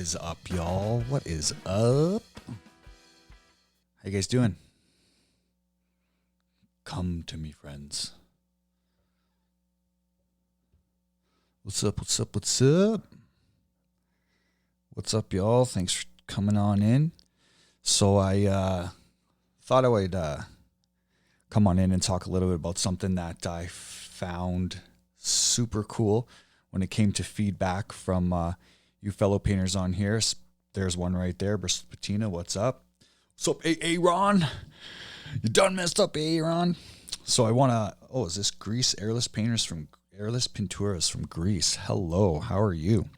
is up, y'all? What is up? How you guys doing? Come to me, friends. What's up, what's up, what's up? What's up, y'all? Thanks for coming on in. So I thought I would come on in and talk a little bit about something that I found super cool when it came to feedback from you fellow painters on here. There's one right there, Bristol Patina. What's up? What's up, Aaron? You done messed up, Aaron? So I want to, is this Greece? Airless Pinturas from Greece. Hello, how are you?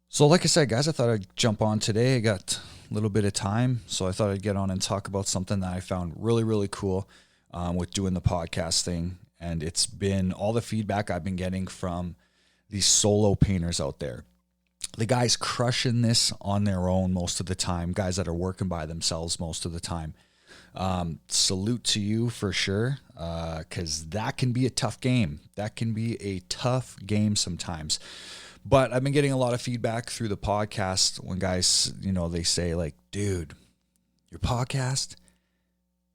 So like I said, guys, I thought I'd jump on today. I got a little bit of time, so I thought I'd get on and talk about something that I found really, really cool with doing the podcast thing. And it's been all the feedback I've been getting from these solo painters out there. The guys crushing this on their own most of the time, guys that are working by themselves most of the time. Salute to you for sure, because that can be a tough game. That can be a tough game sometimes. But I've been getting a lot of feedback through the podcast when guys, they say like, dude, your podcast,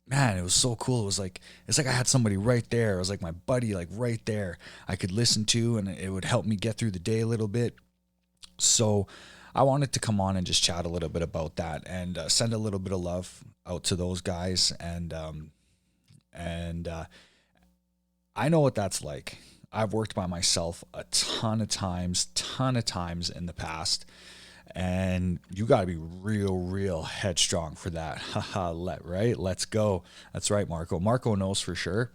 man, it was so cool. It's like I had somebody right there. It was like my buddy, like right there I could listen to, and it would help me get through the day a little bit. So I wanted to come on and just chat a little bit about that and send a little bit of love out to those guys. And I know what that's like. I've worked by myself a ton of times in the past, and you got to be real headstrong for that. Haha, right? Let's go. That's right, Marco. Marco knows for sure.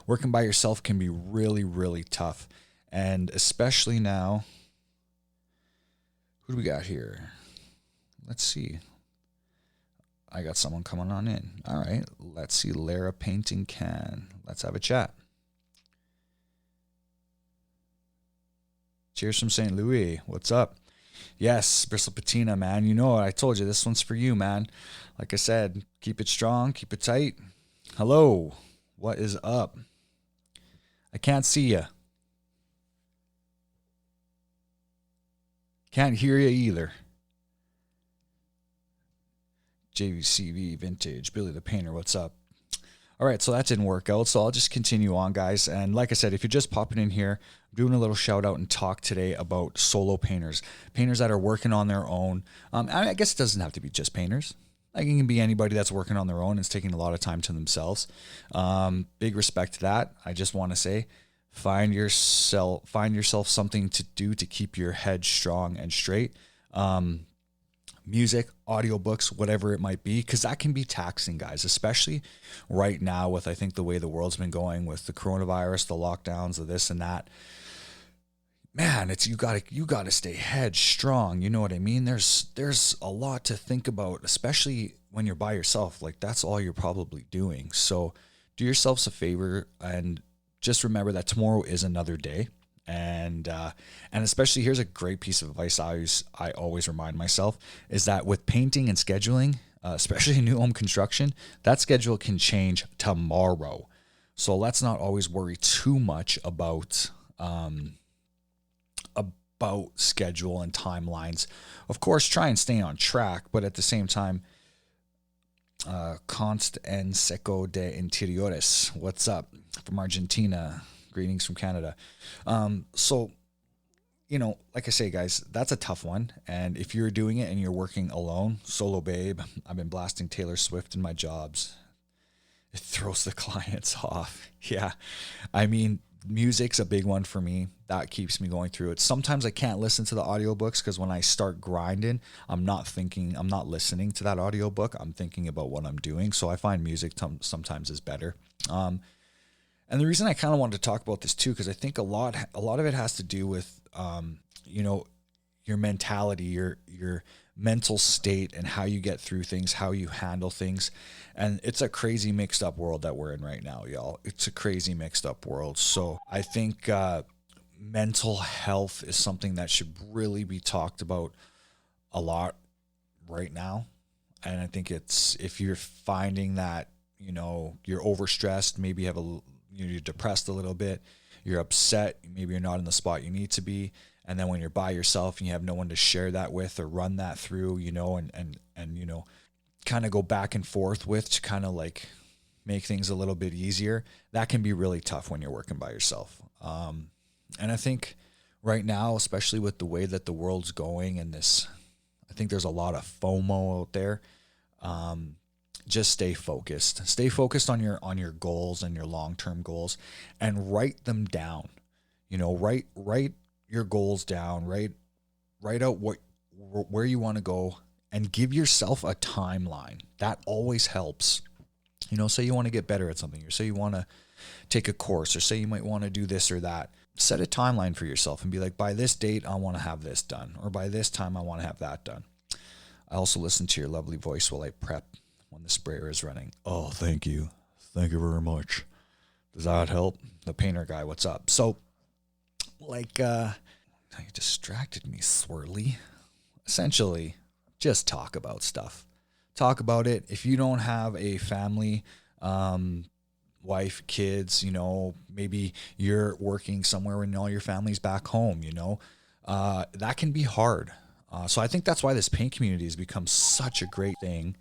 Working by yourself can be really tough, and especially now. Who do we got here? Let's see. I got someone coming on in. All right. Let's see. Lara Painting Can. Let's have a chat. Cheers from St. Louis. What's up? Yes, Bristol Patina, man. You know it. I told you this one's for you, man. Like I said, keep it strong, keep it tight. Hello. What is up? I can't see you. Can't hear you either. JVCV Vintage, Billy the Painter, what's up? All right, so that didn't work out, so I'll just continue on, guys. And like I said, if you're just popping in here, I'm doing a little shout out and talk today about solo painters that are working on their own. I guess it doesn't have to be just painters. Like, it can be anybody that's working on their own and is taking a lot of time to themselves. Big respect to that. I just want to say, find yourself something to do to keep your head strong and straight. Music, audiobooks, whatever it might be, because that can be taxing, guys, especially right now with, I think, the way the world's been going with the coronavirus, the lockdowns, the this and that. Man, you gotta stay headstrong. You know what I mean? There's a lot to think about, especially when you're by yourself. Like, that's all you're probably doing. So do yourselves a favor and just remember that tomorrow is another day. And especially, here's a great piece of advice I always remind myself, is that with painting and scheduling, especially new home construction, that schedule can change tomorrow. So let's not always worry too much about schedule and timelines. Of course, try and stay on track, but at the same time, Const en Seco de Interiores, what's up from Argentina? Greetings from Canada. So, like I say, guys, that's a tough one. And if you're doing it and you're working alone, solo babe, I've been blasting Taylor Swift in my jobs. It throws the clients off. Yeah. I mean, music's a big one for me. That keeps me going through it. Sometimes I can't listen to the audiobooks because when I start grinding, I'm not listening to that audiobook. I'm thinking about what I'm doing. So I find music sometimes is better. And the reason I kind of wanted to talk about this too, because I think a lot of it has to do with, your mentality, your mental state, and how you get through things, how you handle things. And it's a crazy mixed up world that we're in right now, y'all. It's a crazy mixed up world. So I think mental health is something that should really be talked about a lot right now. And I think if you're finding that, you're overstressed, maybe you're depressed a little bit, you're upset, maybe you're not in the spot you need to be, And then when you're by yourself and you have no one to share that with or run that through, and kind of go back and forth with to kind of like make things a little bit easier, that can be really tough when you're working by yourself. And I think right now, especially with the way that the world's going and this, I think there's a lot of FOMO out there. Just stay focused. Stay focused on your goals and your long-term goals, and write them down. Write your goals down. Write out where you want to go, and give yourself a timeline. That always helps. Say you want to get better at something, or say you want to take a course, or say you might want to do this or that. Set a timeline for yourself and be like, by this date, I want to have this done, or by this time, I want to have that done. I also listen to your lovely voice while I prep when the sprayer is running. Oh, thank you. Thank you very much. Does that help? The painter guy, what's up? So, you distracted me, Swirly. Essentially, just talk about stuff. Talk about it. If you don't have a family, wife, kids, maybe you're working somewhere and all your family's back home, that can be hard. So I think that's why this paint community has become such a great thing.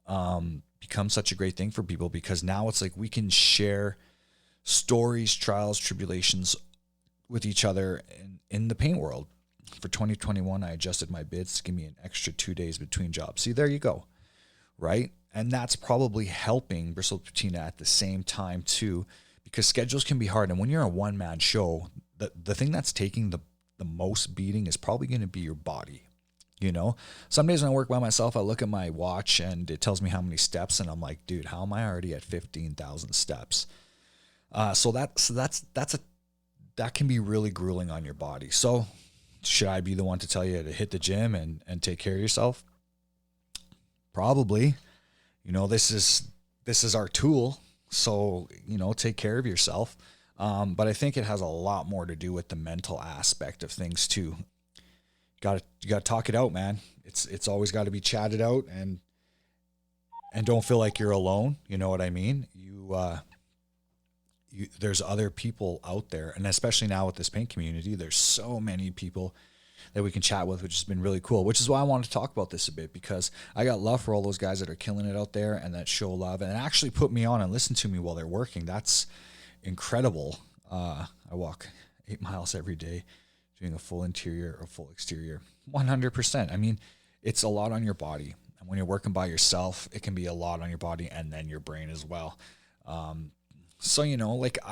For people, because now it's like we can share stories, trials, tribulations with each other in the paint world. For 2021, I adjusted my bids to give me an extra 2 days between jobs. See, there you go. Right? And that's probably helping Bristol Patina at the same time too, because schedules can be hard. And when you're a one-man show, the thing that's taking the most beating is probably going to be your body. Some days when I work by myself, I look at my watch and it tells me how many steps, and I'm like, dude, how am I already at 15,000 steps? So that can be really grueling on your body. So should I be the one to tell you to hit the gym and take care of yourself? Probably. This is our tool. So, take care of yourself. But I think it has a lot more to do with the mental aspect of things too. You gotta talk it out, man. It's always got to be chatted out, and don't feel like you're alone. You know what I mean? There's other people out there, and especially now with this paint community, there's so many people that we can chat with, which has been really cool, which is why I wanted to talk about this a bit, because I got love for all those guys that are killing it out there and that show love and actually put me on and listen to me while they're working. That's incredible. I walk 8 miles every day, doing a full interior or full exterior. 100%. I mean, it's a lot on your body. And when you're working by yourself, it can be a lot on your body and then your brain as well. So,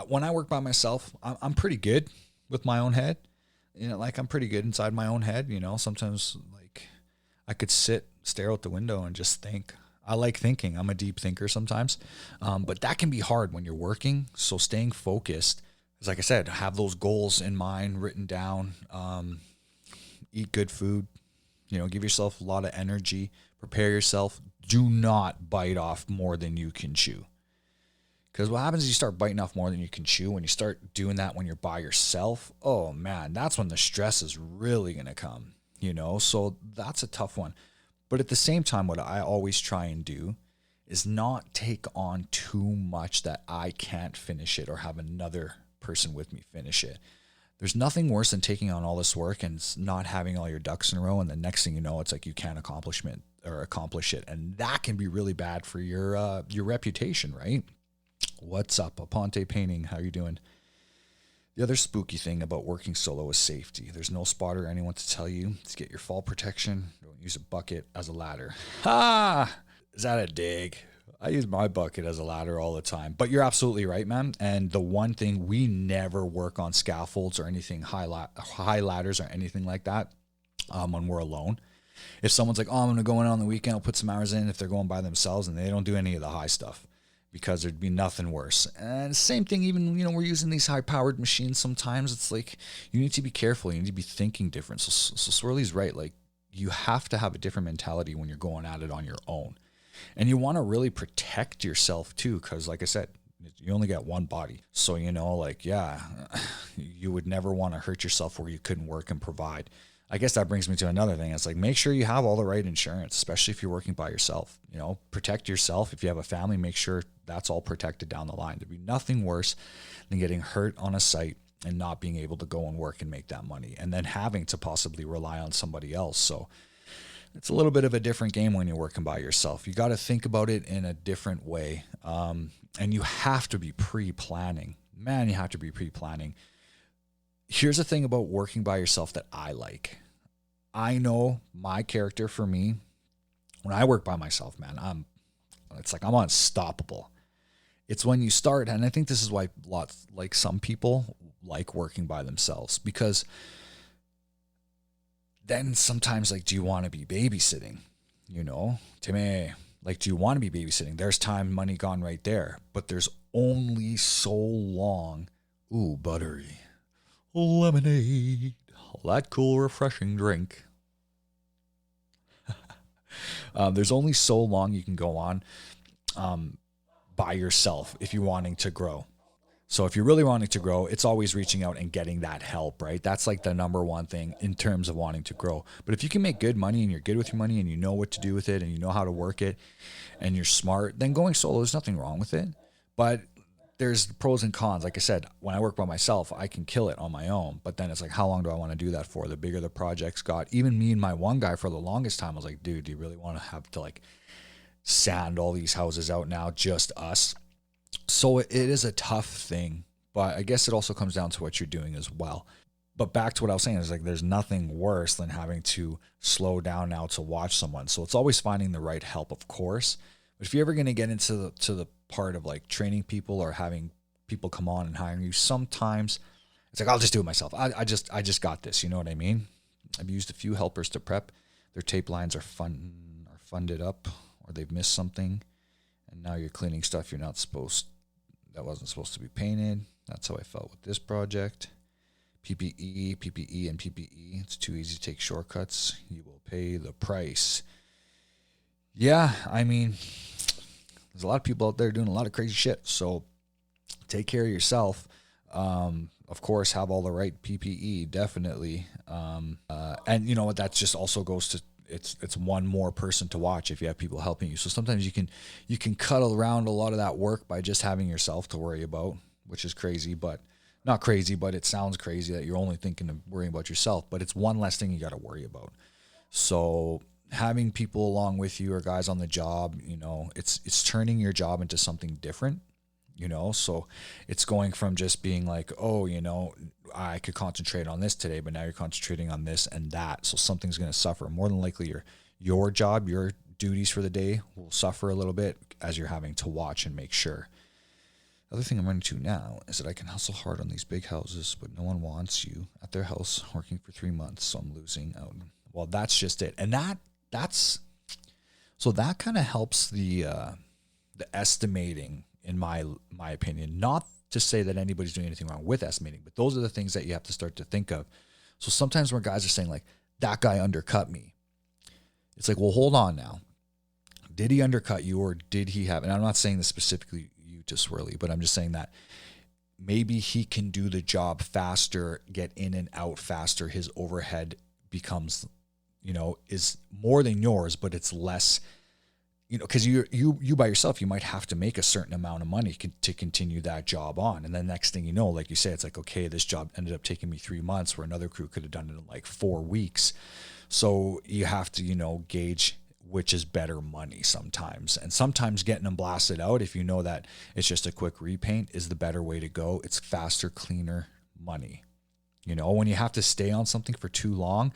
when I work by myself, I'm pretty good with my own head. I'm pretty good inside my own head. Sometimes I could stare out the window and just think. I like thinking. I'm a deep thinker sometimes. But that can be hard when you're working. So staying focused is, like I said, have those goals in mind, written down, eat good food, give yourself a lot of energy, prepare yourself. Do not bite off more than you can chew. Because what happens is you start biting off more than you can chew. When you start doing that when you're by yourself, oh man, that's when the stress is really going to come, So that's a tough one. But at the same time, what I always try and do is not take on too much that I can't finish it or have another person with me finish it. There's nothing worse than taking on all this work and not having all your ducks in a row, and the next thing you know, it's like you can't accomplish it. And that can be really bad for your reputation, right? What's up, Aponte Painting? How you doing? The other spooky thing about working solo is safety. There's no spotter or anyone to tell you to get your fall protection. Don't use a bucket as a ladder. Ha! Is that a dig? I use my bucket as a ladder all the time. But you're absolutely right, man. And the one thing, we never work on scaffolds or anything, high ladders or anything like that when we're alone. If someone's like, oh, I'm going to go in on the weekend, I'll put some hours in, if they're going by themselves, and they don't do any of the high stuff, because there'd be nothing worse. And same thing, even, we're using these high-powered machines sometimes. It's like, you need to be careful. You need to be thinking different. So Swirly's right. You have to have a different mentality when you're going at it on your own. And you want to really protect yourself too, because like I said, you only got one body. So, you would never want to hurt yourself where you couldn't work and provide. I guess that brings me to another thing. It's like, make sure you have all the right insurance, especially if you're working by yourself. Protect yourself. If you have a family, make sure that's all protected down the line. There'd be nothing worse than getting hurt on a site and not being able to go and work and make that money, and then having to possibly rely on somebody else. So it's a little bit of a different game when you're working by yourself. You got to think about it in a different way. And you have to be pre-planning. Man, you have to be pre-planning. Here's the thing about working by yourself that I like. I know my character for me, when I work by myself, man, it's like I'm unstoppable. It's when you start, and I think this is why some people like working by themselves, because then sometimes, like, do you want to be babysitting? Timmy, like, do you want to be babysitting? There's time, money gone right there, but there's only so long. Ooh, buttery lemonade, that cool, refreshing drink. There's only so long you can go on by yourself if you're wanting to grow. So if you're really wanting to grow, it's always reaching out and getting that help, right? That's like the number one thing in terms of wanting to grow. But if you can make good money and you're good with your money and you know what to do with it and you know how to work it and you're smart, then going solo, there's nothing wrong with it. But there's pros and cons. Like I said, when I work by myself, I can kill it on my own. But then it's like, how long do I want to do that for? The bigger the projects got. Even me and my one guy for the longest time, I was like, dude, do you really want to have to like sand all these houses out now, just us? So it is a tough thing, but I guess it also comes down to what you're doing as well. But back to what I was saying is like, there's nothing worse than having to slow down now to watch someone. So it's always finding the right help, of course. But if you're ever going to get into the part of like training people or having people come on and hiring you, sometimes it's like, I'll just do it myself. I just got this. You know what I mean? I've used a few helpers to prep. Their tape lines are funded up, or they've missed something. And now you're cleaning stuff that wasn't supposed to be painted. That's how I felt with this project. PPE, and PPE. It's too easy to take shortcuts. You will pay the price. Yeah, I mean, there's a lot of people out there doing a lot of crazy shit. So take care of yourself. Of course, have all the right PPE, definitely. And you know what? That just also goes to, it's one more person to watch if you have people helping you. So sometimes you can cut around a lot of that work by just having yourself to worry about, which is crazy, but not crazy, but it sounds crazy that you're only thinking of worrying about yourself, but it's one less thing you got to worry about. So having people along with you or guys on the job, it's turning your job into something different, so it's going from just being like, oh, I could concentrate on this today, but now you're concentrating on this and that. So something's going to suffer. More than likely your job, your duties for the day will suffer a little bit as you're having to watch and make sure. The other thing I'm running to now is that I can hustle hard on these big houses, but no one wants you at their house working for 3 months. So I'm losing out. Well, that's just it. And that kind of helps the estimating, in my opinion. Not to say that anybody's doing anything wrong with estimating, but those are the things that you have to start to think of. So sometimes when guys are saying like, that guy undercut me, it's like, well, hold on now. Did he undercut you, or did he have, and I'm not saying this specifically you to Swirly, but I'm just saying that maybe he can do the job faster, get in and out faster. His overhead becomes, is more than yours, but it's less, because you by yourself, you might have to make a certain amount of money to continue that job on. And then next thing you know, like you say, it's like, okay, this job ended up taking me 3 months where another crew could have done it in like 4 weeks. So you have to, gauge which is better money sometimes. And sometimes getting them blasted out, if you know that it's just a quick repaint, is the better way to go. It's faster, cleaner money. When you have to stay on something for too long,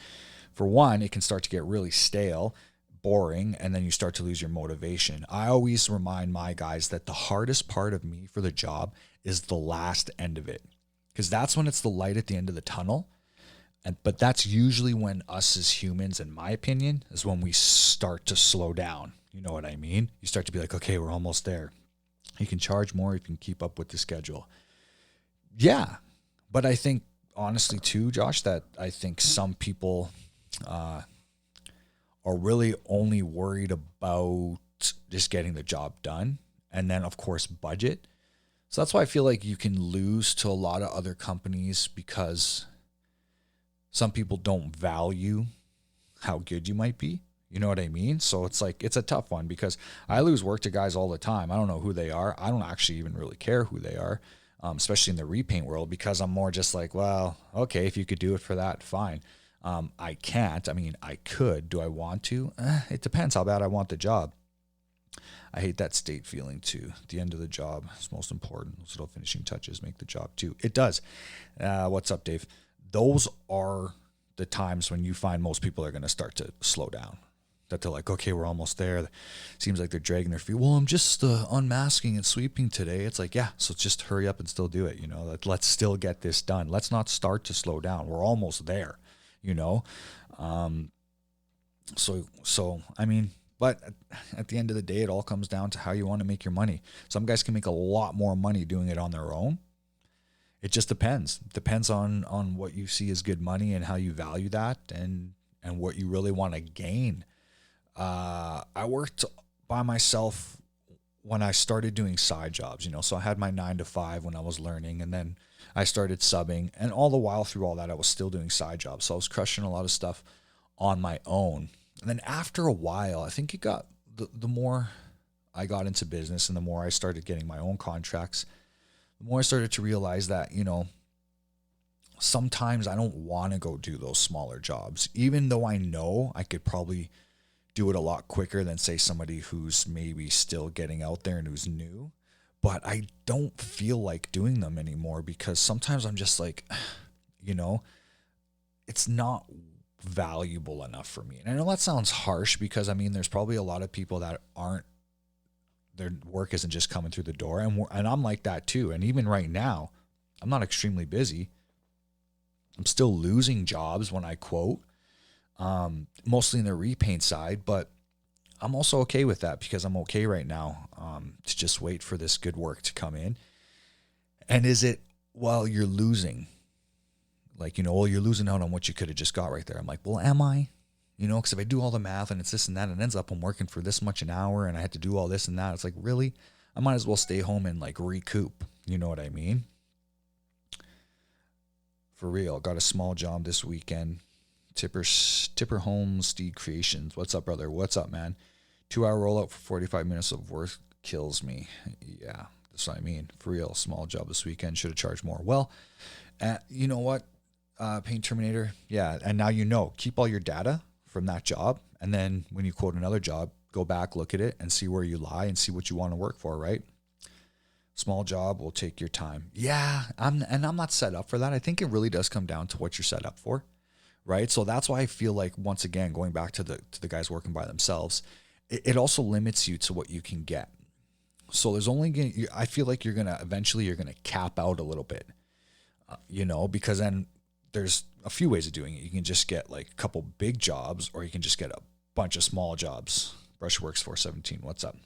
for one, it can start to get really stale, boring, and then you start to lose your motivation. I always remind my guys that the hardest part of me for the job is the last end of it, because that's when it's the light at the end of the tunnel. But that's usually when us as humans, in my opinion, is when we start to slow down. You know what I mean? You start to be like, okay, we're almost there. You can charge more, you can keep up with the schedule. Yeah. But I think, honestly, too, Josh, that I think some people are really only worried about just getting the job done. And then, of course, budget. So that's why I feel like you can lose to a lot of other companies, because some people don't value how good you might be. You know what I mean? So it's like, it's a tough one, because I lose work to guys all the time. I don't know who they are. I don't actually even really care who they are. especially in the repaint world, because I'm more just like, well, okay, if you could do it for that, fine. I can't. I mean, I could. Do I want to? It depends how bad I want the job. I hate that state feeling too. At the end of the job is most important. Those little finishing touches make the job too. It does. What's up, Dave? Those are the times when you find most people are going to start to slow down. That they're like, okay, we're almost there. Seems like they're dragging their feet. Well, I'm just unmasking and sweeping today. It's like, yeah, so just hurry up and still do it. Let's still get this done. Let's not start to slow down. We're almost there. So I mean, but at the end of the day, it all comes down to how you want to make your money. Some guys can make a lot more money doing it on their own. It just depends. It depends on what you see as good money and how you value that, and what you really want to gain. I worked by myself when I started doing side jobs, so I had my 9 to 5 when I was learning, and then I started subbing, and all the while through all that, I was still doing side jobs. So I was crushing a lot of stuff on my own. And then after a while, I think it got, the more I got into business and the more I started getting my own contracts, the more I started to realize that, sometimes I don't want to go do those smaller jobs, even though I know I could probably do it a lot quicker than, say, somebody who's maybe still getting out there and who's new. But I don't feel like doing them anymore, because sometimes I'm just like, it's not valuable enough for me. And I know that sounds harsh, because I mean, there's probably a lot of people that their work isn't just coming through the door. And I'm like that too. And even right now, I'm not extremely busy. I'm still losing jobs when I quote, mostly in the repaint side, but I'm also okay with that, because I'm okay right now to just wait for this good work to come in. And is it while you're losing? Like, well, you're losing out on what you could have just got right there. I'm like, well, am I? Because if I do all the math and it's this and that, and it ends up I'm working for this much an hour and I had to do all this and that, it's like, really? I might as well stay home and like recoup. You know what I mean? For real. Got a small job this weekend. Tipper Holmes Steed Creations. What's up, brother? What's up, man? 2-hour rollout for 45 minutes of work kills me. Yeah, that's what I mean. For real. Small job this weekend. Should have charged more. Well, you know what? Paint Terminator. Yeah. And now keep all your data from that job. And then when you quote another job, go back, look at it, and see where you lie and see what you want to work for, right? Small job will take your time. Yeah. I'm not set up for that. I think it really does come down to what you're set up for. Right. So that's why I feel like, once again, going back to the guys working by themselves, it also limits you to what you can get. So I feel like you're going to cap out a little bit, because then there's a few ways of doing it. You can just get like a couple big jobs, or you can just get a bunch of small jobs. Brushworks 417. What's up?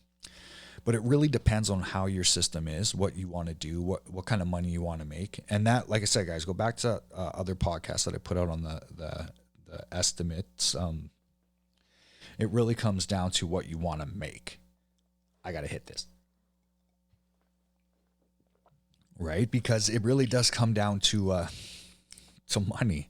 But it really depends on how your system is, what you want to do, what kind of money you want to make. And that, like I said, guys, go back to other podcasts that I put out on the estimates. It really comes down to what you want to make. I got to hit this. Right? Because it really does come down to money.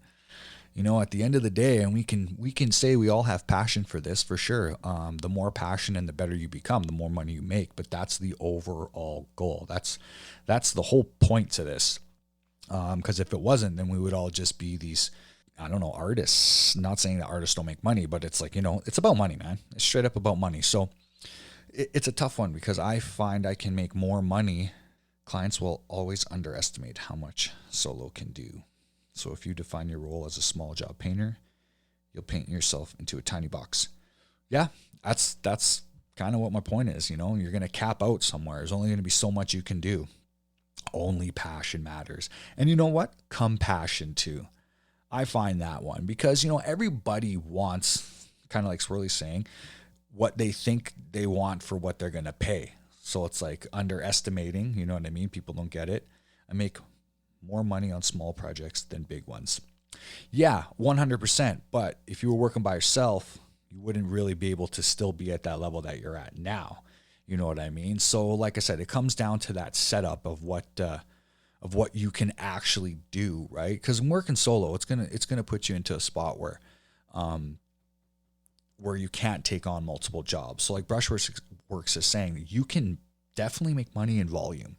At the end of the day, and we can say we all have passion for this, for sure. The more passion and the better you become, the more money you make. But that's the overall goal. That's the whole point to this. Because if it wasn't, then we would all just be these, I don't know, artists. Not saying that artists don't make money, but it's like, it's about money, man. It's straight up about money. So it's a tough one, because I find I can make more money. Clients will always underestimate how much solo can do. So if you define your role as a small job painter, you'll paint yourself into a tiny box. Yeah, that's kind of what my point is. You're going to cap out somewhere. There's only going to be so much you can do. Only passion matters. And you know what? Compassion too. I find that one, because, everybody wants, kind of like Swirly's saying, what they think they want for what they're going to pay. So it's like underestimating, you know what I mean? People don't get it. I make more money on small projects than big ones. Yeah, 100%. But if you were working by yourself, you wouldn't really be able to still be at that level that you're at now. You know what I mean? So like I said, it comes down to that setup of what you can actually do, right? Because working solo, it's gonna put you into a spot where you can't take on multiple jobs. So like Brushworks is saying, you can definitely make money in volume.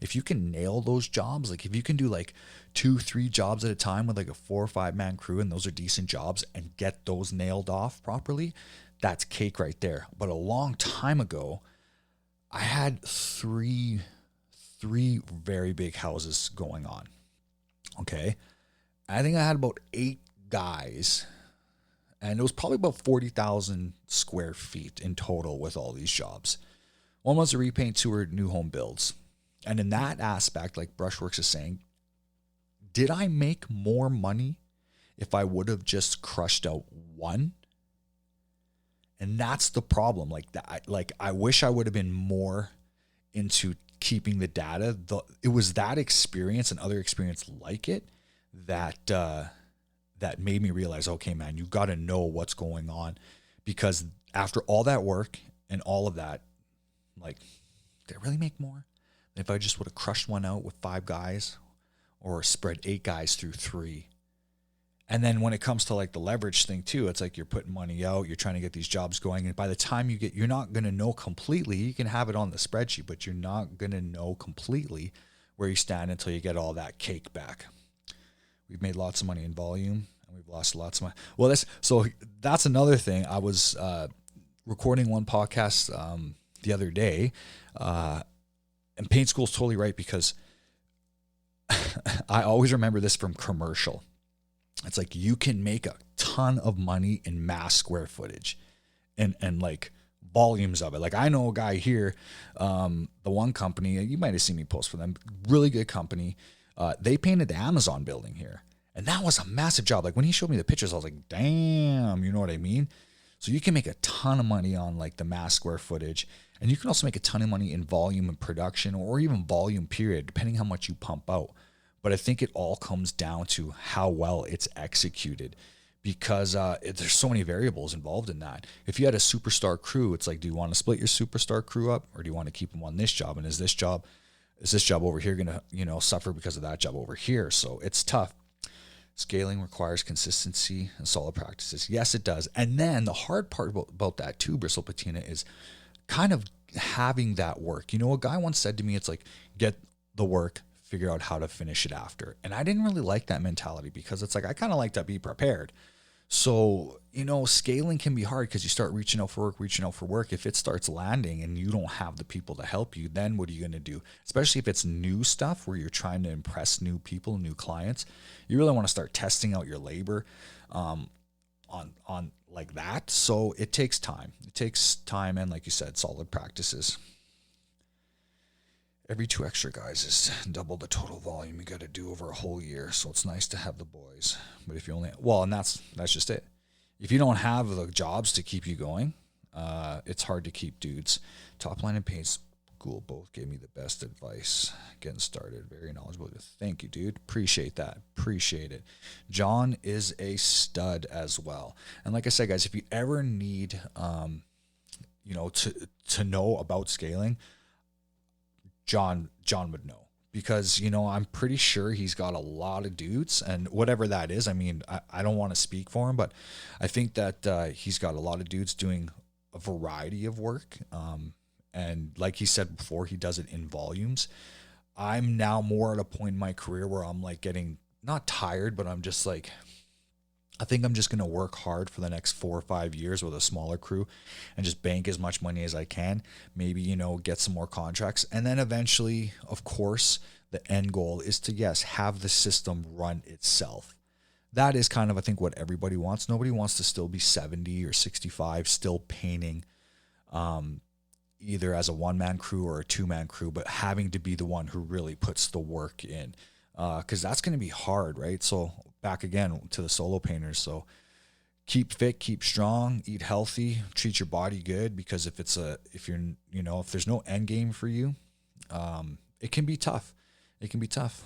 if you can nail those jobs, like if you can do like 2-3 jobs at a time with like a 4 or 5 man crew, and those are decent jobs, and get those nailed off properly, that's cake right there. But a long time ago, I had three very big houses going on. Okay. I think I had about 8 guys, and it was probably about 40,000 square feet in total with all these jobs. One was a repaint, 2 were new home builds. And in that aspect, like Brushworks is saying, did I make more money if I would have just crushed out one? And that's the problem. I wish I would have been more into keeping the data. It was that experience and other experience like it that made me realize, okay, man, you got to know what's going on, because after all that work and all of that, like, did I really make more than if I just would have crushed one out with 5 guys or spread 8 guys through 3? And then when it comes to like the leverage thing too, it's like you're putting money out, you're trying to get these jobs going. And by the time you're not going to know completely. You can have it on the spreadsheet, but you're not going to know completely where you stand until you get all that cake back. We've made lots of money in volume, and we've lost lots of money. Well, that's another thing. I was recording one podcast the other day, and Paint School's totally right, because I always remember this from commercial. It's like you can make a ton of money in mass square footage and like volumes of it. Like I know a guy here, the one company, you might have seen me post for them, really good company. They painted the Amazon building here, and that was a massive job. Like when he showed me the pictures, I was like, damn, you know what I mean? So you can make a ton of money on like the mass square footage, and you can also make a ton of money in volume and production, or even volume period, depending how much you pump out. But I think it all comes down to how well it's executed, because there's so many variables involved in that. If you had a superstar crew, it's like, do you want to split your superstar crew up, or do you want to keep them on this job? And is this job over here going to, suffer because of that job over here? So it's tough. Scaling requires consistency and solid practices. Yes, it does. And then the hard part about that too, Bristle Patina, is kind of having that work. A guy once said to me, it's like, get the work, figure out how to finish it after. And I didn't really like that mentality, because it's like, I kind of like to be prepared. So, scaling can be hard, because you start reaching out for work. If it starts landing and you don't have the people to help you, then what are you going to do? Especially if it's new stuff where you're trying to impress new people, new clients. You really want to start testing out your labor on like that. So it takes time. And like you said, solid practices. Every 2 extra guys is double the total volume you got to do over a whole year. So it's nice to have the boys. But if you only, and that's just it. If you don't have the jobs to keep you going, it's hard to keep dudes. Top Line and Paint School both gave me the best advice getting started. Very knowledgeable. Thank you, dude. Appreciate that. Appreciate it. John is a stud as well. And like I said, guys, if you ever need, to know about scaling, John would know, because, I'm pretty sure he's got a lot of dudes, and whatever that is, I mean, I don't want to speak for him, but I think that he's got a lot of dudes doing a variety of work. And like he said before, he does it in volumes. I'm now more at a point in my career where I'm like getting not tired, but I'm just like, I think I'm just going to work hard for the next 4 or 5 years with a smaller crew and just bank as much money as I can. Maybe, get some more contracts. And then eventually, of course, the end goal is to, yes, have the system run itself. That is kind of, I think, what everybody wants. Nobody wants to still be 70 or 65, still painting either as a 1-man crew or a 2-man crew, but having to be the one who really puts the work in. Because that's going to be hard, right? So back again to the solo painters. So keep fit, keep strong, eat healthy, treat your body good, because if there's no end game for you, it can be tough. It can be tough.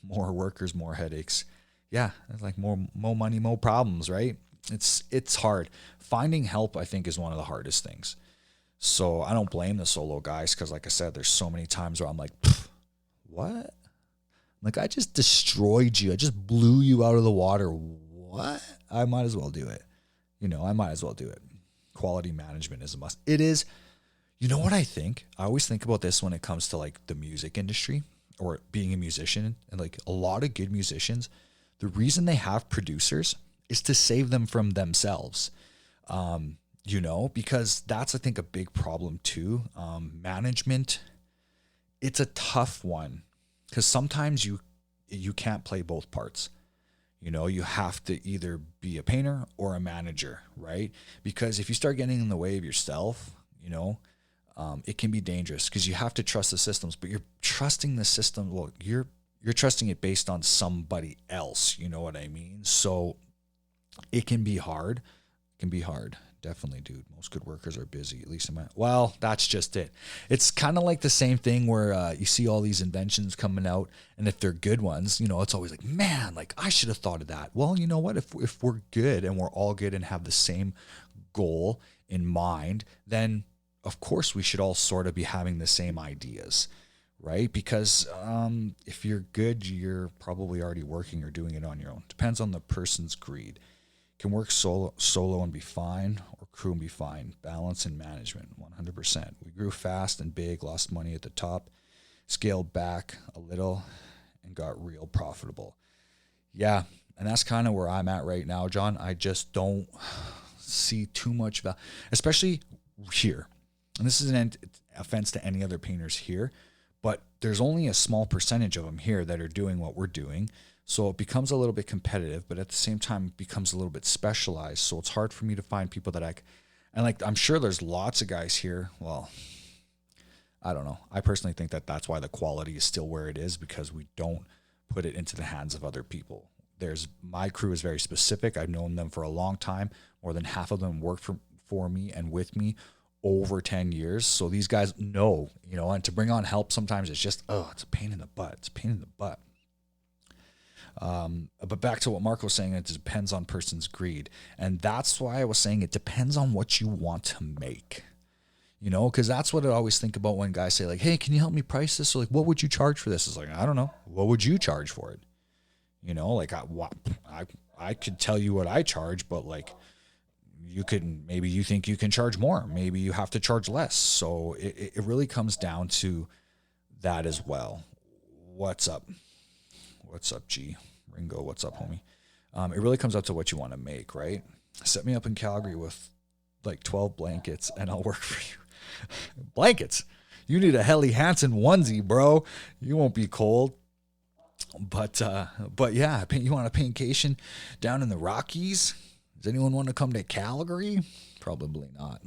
More workers, more headaches. Yeah, it's like more money, more problems, right? It's hard. Finding help, I think, is one of the hardest things. So I don't blame the solo guys, because like I said, there's so many times where I'm like, what? Like, I just destroyed you. I just blew you out of the water. What? I might as well do it. I might as well do it. Quality management is a must. It is. You know what I think? I always think about this when it comes to like the music industry. or being a musician, and like a lot of good musicians, the reason they have producers is to save them from themselves. Because that's, I think, a big problem too. Management, it's a tough one because sometimes you can't play both parts. You have to either be a painter or a manager, right? Because if you start getting in the way of yourself, it can be dangerous because you have to trust the systems, but you're trusting the system. Well, you're trusting it based on somebody else. You know what I mean? So it can be hard. It can be hard. Definitely, dude. Most good workers are busy, at least in my... Well, that's just it. It's kind of like the same thing where you see all these inventions coming out, and if they're good ones, it's always like, man, like I should have thought of that. Well, you know what? If we're good and we're all good and have the same goal in mind, then of course we should all sort of be having the same ideas, right? Because if you're good, you're probably already working or doing it on your own. Depends on the person's greed. Can work solo and be fine, or crew and be fine. Balance and management, 100%. We grew fast and big, lost money at the top, scaled back a little, and got real profitable. Yeah, and that's kind of where I'm at right now, John. I just don't see too much value, especially here. And this is an offense to any other painters here, but there's only a small percentage of them here that are doing what we're doing. So it becomes a little bit competitive, but at the same time, it becomes a little bit specialized. So it's hard for me to find people that I'm sure there's lots of guys here. Well, I don't know. I personally think that that's why the quality is still where it is, because we don't put it into the hands of other people. My crew is very specific. I've known them for a long time. More than half of them work for me and with me over 10 years. So these guys know, and to bring on help sometimes it's just, it's a pain in the butt. It's a pain in the butt. But back to what Mark was saying, it depends on person's greed. And that's why I was saying it depends on what you want to make, because that's what I always think about when guys say like, hey, can you help me price this? Or like, what would you charge for this? It's like, I don't know. What would you charge for it? Like I could tell you what I charge, but like maybe you think you can charge more. Maybe you have to charge less. So it really comes down to that as well. What's up? What's up, G? Ringo, what's up, homie? It really comes up to what you want to make, right? Set me up in Calgary with like 12 blankets and I'll work for you. Blankets? You need a Helly Hansen onesie, bro. You won't be cold. But yeah, you want a paintcation down in the Rockies? Does anyone want to come to Calgary? Probably not.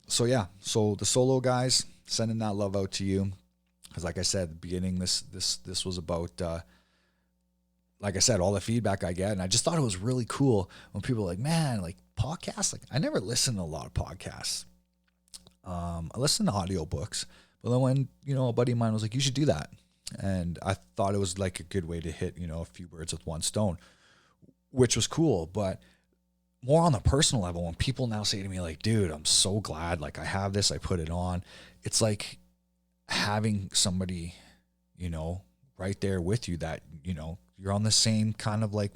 So the solo guys, sending that love out to you. Because like I said at the beginning, this was about, like I said, all the feedback I get. And I just thought it was really cool when people are like, man, like podcasts. Like I never listen to a lot of podcasts. I listen to audiobooks. But then when, a buddy of mine was like, you should do that. And I thought it was like a good way to hit, a few birds with one stone, which was cool. But more on the personal level, when people now say to me like, dude, I'm so glad like I have this, I put it on. It's like having somebody, right there with you that, you're on the same kind of like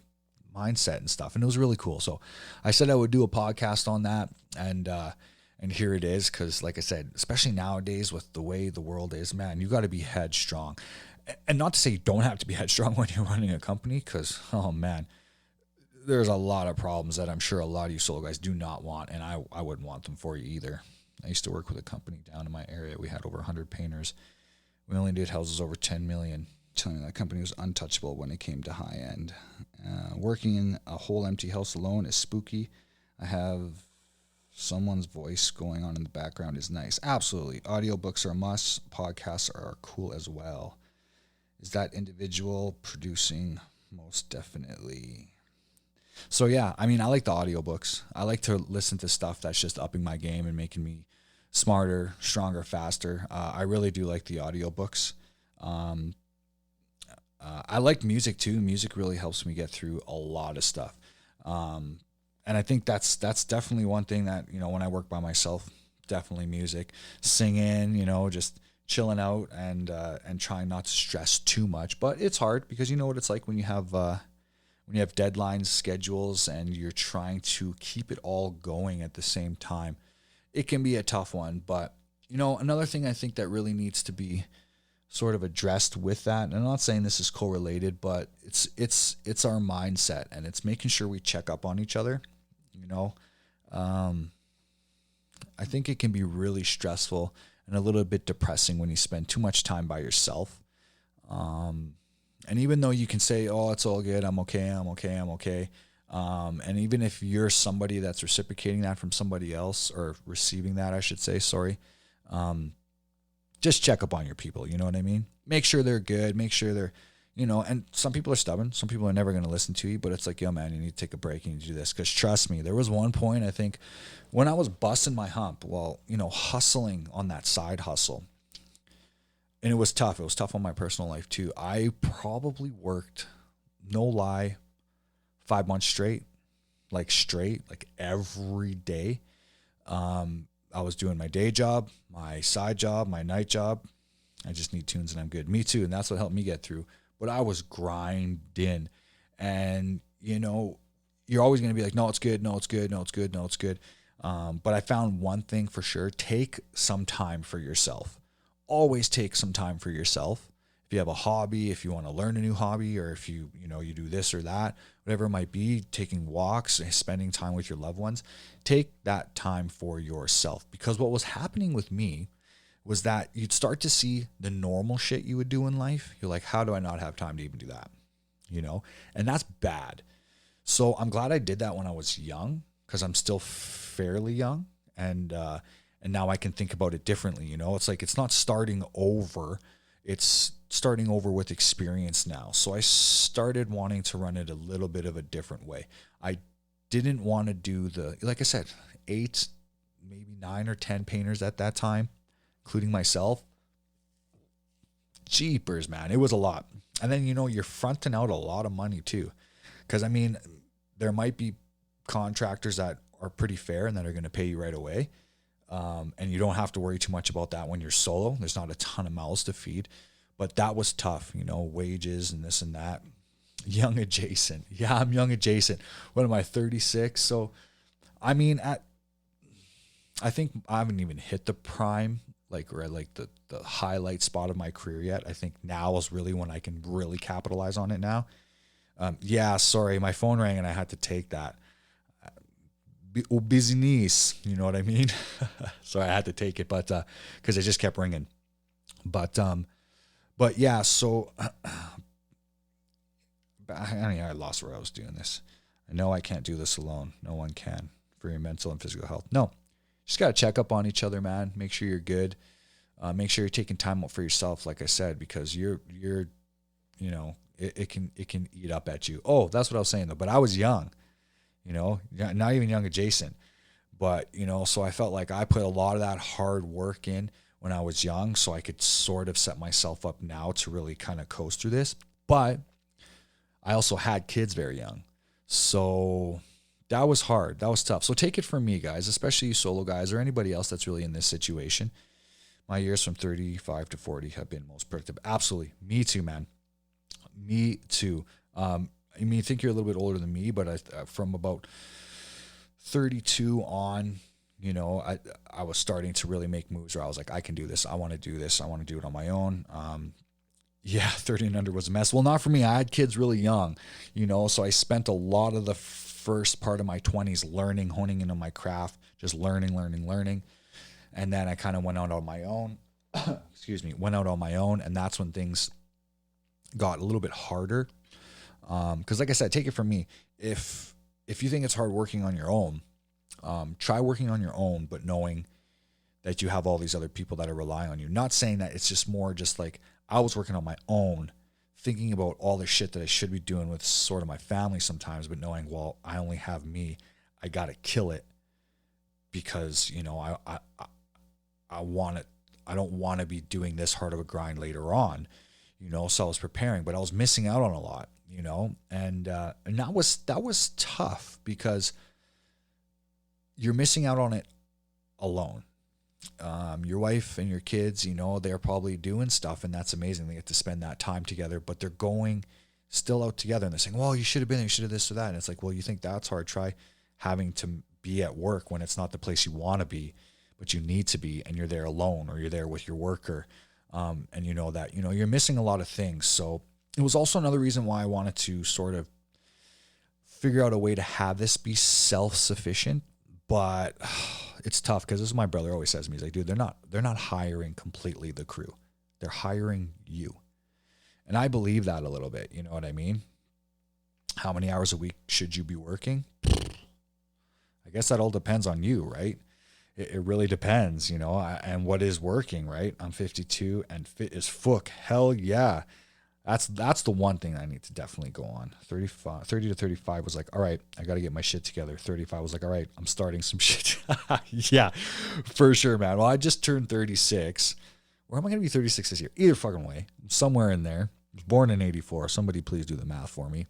mindset and stuff. And it was really cool. So I said I would do a podcast on that. And here it is. Cause like I said, especially nowadays with the way the world is, man, you got to be headstrong. And not to say you don't have to be headstrong when you're running a company. Cause, oh man, there's a lot of problems that I'm sure a lot of you solo guys do not want. And I wouldn't want them for you either. I used to work with a company down in my area. We had over 100 painters. We only did houses over 10 million. Telling you that company was untouchable when it came to high end. Working in a whole empty house alone is spooky. I have someone's voice going on in the background is nice. Absolutely. Audiobooks are a must. Podcasts are cool as well. Is that individual producing? Most definitely. So yeah, I mean, I like the audiobooks. I like to listen to stuff that's just upping my game and making me smarter, stronger, faster. I really do like the audiobooks. I like music too. Music really helps me get through a lot of stuff. And I think that's definitely one thing that, when I work by myself, definitely music, singing, just chilling out and trying not to stress too much. But it's hard because you know what it's like when you have deadlines, schedules, and you're trying to keep it all going at the same time. It can be a tough one, but Another thing I think that really needs to be sort of addressed with that, and I'm not saying this is correlated, but it's our mindset, and it's making sure we check up on each other. You know, um, I think it can be really stressful and a little bit depressing when you spend too much time by yourself. And even though you can say, "Oh, it's all good. I'm okay. I'm okay. I'm okay." And even if you're somebody that's reciprocating that from somebody else, or receiving that, I should say, sorry, just check up on your people. You know what I mean? Make sure they're good. Make sure they're, and some people are stubborn. Some people are never going to listen to you, but it's like, yo, man, you need to take a break. You need to do this. Because trust me, there was one point, I think, when I was busting my hump, hustling on that side hustle. And it was tough. It was tough on my personal life too. I probably worked, no lie, 5 months straight, like every day. I was doing my day job, my side job, my night job. I just need tunes and I'm good. Me too. And that's what helped me get through. But I was grinding. And, you're always going to be like, no, it's good. No, it's good. No, it's good. No, it's good. But I found one thing for sure. Take some time for yourself. Always take some time for yourself. If you have a hobby, if you want to learn a new hobby, or if you do this or that, whatever it might be, taking walks, spending time with your loved ones, take that time for yourself. Because what was happening with me was that you'd start to see the normal shit you would do in life. You're like, how do I not have time to even do that? And that's bad. So I'm glad I did that when I was young, because I'm still fairly young, and now I can think about it differently. It's like, it's not starting over. It's starting over with experience now. So I started wanting to run it a little bit of a different way. I didn't want to do like I said, 8, maybe 9 or 10 painters at that time, including myself. Jeepers, man. It was a lot. And then, you're fronting out a lot of money too. Because, there might be contractors that are pretty fair and that are going to pay you right away. And you don't have to worry too much about that when you're solo. There's not a ton of mouths to feed. But that was tough, wages and this and that. Young adjacent. Yeah, I'm young adjacent. What am I, 36? So, I think I haven't even hit the prime, or the highlight spot of my career yet. I think now is really when I can really capitalize on it now. Yeah, sorry, my phone rang and I had to take that. Business, you know what I mean? So I had to take it, but because it just kept ringing. But yeah, so I lost where I was doing this. I know I can't do this alone. No one can, for your mental and physical health. No, just got to check up on each other, man. Make sure you're good. Make sure you're taking time out for yourself, like I said, because you're it can eat up at you. Oh, that's what I was saying though. But I was young, not even young adjacent, but so I felt like I put a lot of that hard work in when I was young, so I could sort of set myself up now to really kind of coast through this. But I also had kids very young, so that was hard. That was tough. So take it from me, guys, especially you solo guys or anybody else that's really in this situation. My years from 35 to 40 have been most productive. Absolutely. Me too, man. Me too. I think you're a little bit older than me, but from about 32 on, I was starting to really make moves where I was like, I can do this. I want to do this. I want to do it on my own. Yeah, 30 and under was a mess. Well, not for me. I had kids really young, so I spent a lot of the first part of my 20s learning, honing into my craft, just learning. And then I kind of went out on my own. Went out on my own. And that's when things got a little bit harder. Because like I said, take it from me. If you think it's hard working on your own, try working on your own, but knowing that you have all these other people that are relying on you. Not saying that it's just more just like I was working on my own, thinking about all the shit that I should be doing with sort of my family sometimes, but knowing, well, I only have me. I got to kill it because, I want it. I don't want to be doing this hard of a grind later on, so I was preparing, but I was missing out on a lot, and that was tough because you're missing out on it alone. Your wife and your kids, they're probably doing stuff and that's amazing. They get to spend that time together, but they're going still out together and they're saying, well, you should have been there, you should have this or that. And it's like, well, you think that's hard. Try having to be at work when it's not the place you want to be, but you need to be, and you're there alone or you're there with your worker. And you know that, you're missing a lot of things. So it was also another reason why I wanted to sort of figure out a way to have this be self-sufficient, but it's tough because this is my brother always says to me, he's like, dude, they're not hiring completely the crew. They're hiring you. And I believe that a little bit. You know what I mean? How many hours a week should you be working? I guess that all depends on you, right? It really depends, and what is working, right? I'm 52 and fit as fuck. Hell yeah. That's the one thing I need to definitely go on. 30 to 35 was like, all right, I got to get my shit together. 35 was like, all right, I'm starting some shit. Yeah, for sure, man. Well, I just turned 36. Where am I going to be 36 this year? Either fucking way. Somewhere in there. I was born in 84. Somebody please do the math for me.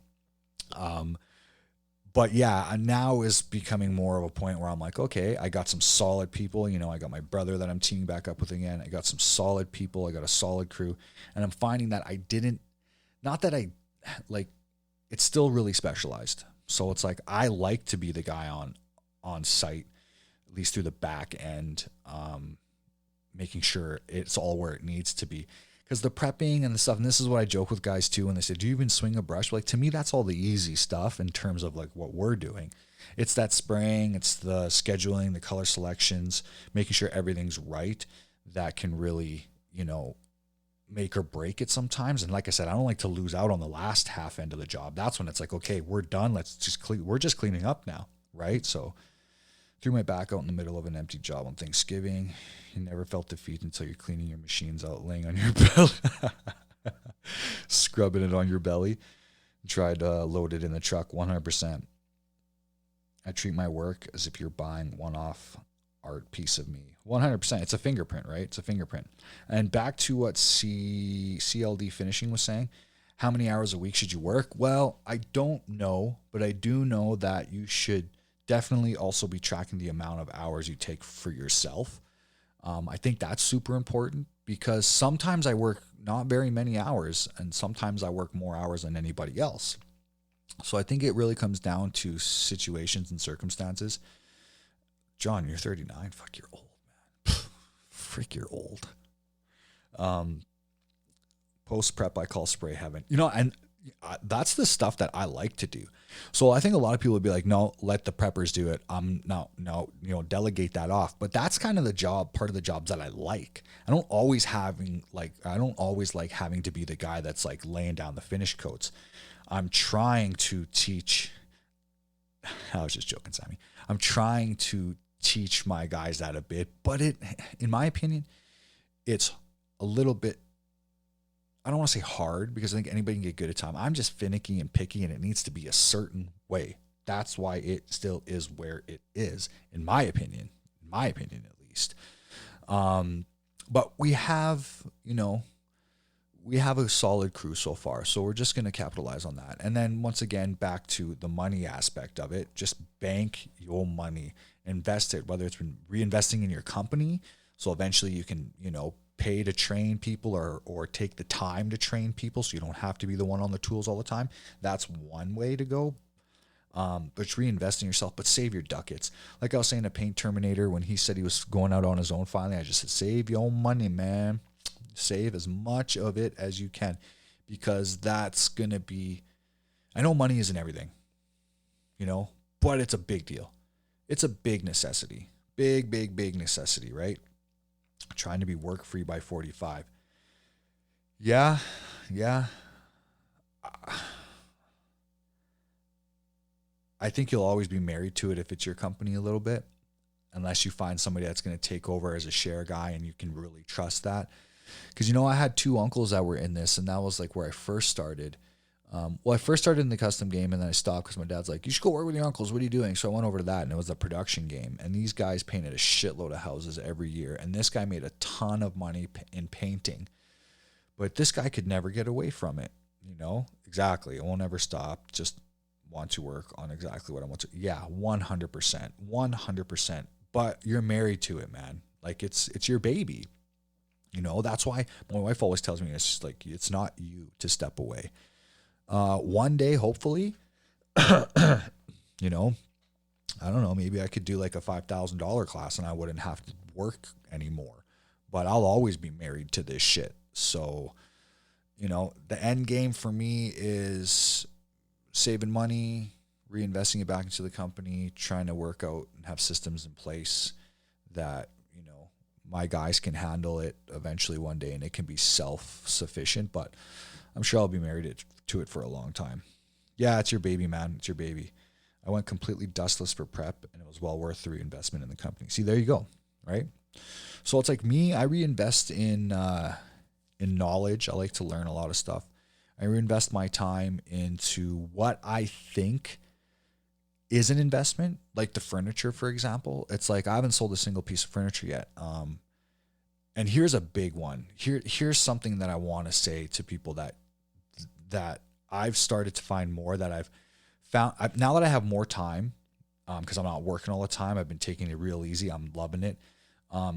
But yeah, now is becoming more of a point where I'm like, okay, I got some solid people. I got my brother that I'm teaming back up with again. I got some solid people. I got a solid crew. And I'm finding that it's still really specialized. So it's like, I like to be the guy on site, at least through the back end, making sure it's all where it needs to be. Because the prepping and the stuff, and this is what I joke with guys too, when they say, do you even swing a brush? Like, to me, that's all the easy stuff in terms of like what we're doing. It's that spraying, it's the scheduling, the color selections, making sure everything's right, that can really, make or break it sometimes. And like I said, I don't like to lose out on the last half end of the job. That's when it's like, okay, we're done. We're just cleaning up now, right? So threw my back out in the middle of an empty job on Thanksgiving. You never felt defeat until you're cleaning your machines out, laying on your belly, scrubbing it on your belly. Tried to load it in the truck 100%. I treat my work as if you're buying one-off art piece of me. 100%. It's a fingerprint, right? It's a fingerprint. And back to what CLD Finishing was saying, how many hours a week should you work? Well, I don't know, but I do know that you should definitely also be tracking the amount of hours you take for yourself. I think that's super important because sometimes I work not very many hours and sometimes I work more hours than anybody else. So I think it really comes down to situations and circumstances. John, you're 39. Fuck, you're old, man. Frick, you're old. Post prep, I call spray heaven. And that's the stuff that I like to do. So I think a lot of people would be like, no, let the preppers do it. No, delegate that off. But that's kind of part of the jobs that I like. I don't always like having to be the guy that's like laying down the finish coats. I'm trying to teach. I was just joking, Sammy. I'm trying to teach my guys that a bit, but in my opinion, it's a little bit, I don't want to say hard because I think anybody can get good at time. I'm just finicky and picky and it needs to be a certain way. That's why it still is where it is, in my opinion at least. But we have a solid crew so far. So we're just going to capitalize on that. And then once again, back to the money aspect of it, just bank your money, invest it, whether it's been reinvesting in your company. So eventually you can, pay to train people or take the time to train people so you don't have to be the one on the tools all the time. That's one way to go. But reinvest in yourself, but save your ducats. Like I was saying to Paint Terminator when he said he was going out on his own finally, I just said, save your money, man. Save as much of it as you can because that's going to be, I know money isn't everything, but it's a big deal. It's a big necessity. Big necessity, right? Trying to be work-free by 45. Yeah. I think you'll always be married to it if it's your company a little bit, unless you find somebody that's going to take over as a share guy and you can really trust that. Because, I had two uncles that were in this, and that was like where I first started. I first started in the custom game, and then I stopped because my dad's like, you should go work with your uncles. What are you doing? So I went over to that, and it was a production game. And these guys painted a shitload of houses every year. And this guy made a ton of money in painting. But this guy could never get away from it. Exactly. I won't ever stop. Just want to work on exactly what I want to. Yeah, 100%. 100%. But you're married to it, man. Like, it's your baby. That's why my wife always tells me it's just like, it's not you to step away. One day, hopefully, I don't know, maybe I could do like a $5,000 class and I wouldn't have to work anymore. But I'll always be married to this shit. So, the end game for me is saving money, reinvesting it back into the company, trying to work out and have systems in place that, my guys can handle it eventually one day and it can be self-sufficient. But I'm sure I'll be married to it for a long time. Yeah, it's your baby, man. It's your baby. I went completely dustless for prep and it was well worth the reinvestment in the company. See, there you go. Right. So it's like me, I reinvest in knowledge. I like to learn a lot of stuff. I reinvest my time into what I think is an investment, like the furniture, for example. It's like I haven't sold a single piece of furniture yet. And here's a big one. Here's something that I want to say to people that I've started to find more that I've found now that I have more time, because I'm not working all the time. I've been taking it real easy. I'm loving it. I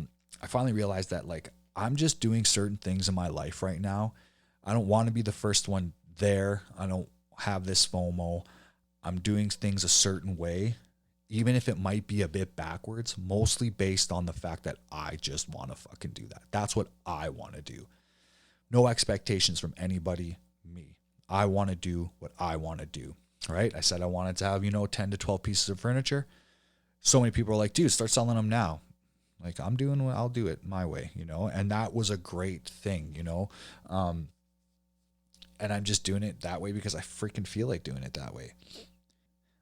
finally realized that like I'm just doing certain things in my life right now. I don't want to be the first one there. I don't have this FOMO. I'm doing things a certain way, even if it might be a bit backwards, mostly based on the fact that I just want to fucking do that. That's what I want to do. No expectations from anybody, me. I want to do what I want to do, right? I said I wanted to have, 10 to 12 pieces of furniture. So many people are like, dude, start selling them now. Like, I'll do it my way, and that was a great thing, and I'm just doing it that way because I freaking feel like doing it that way.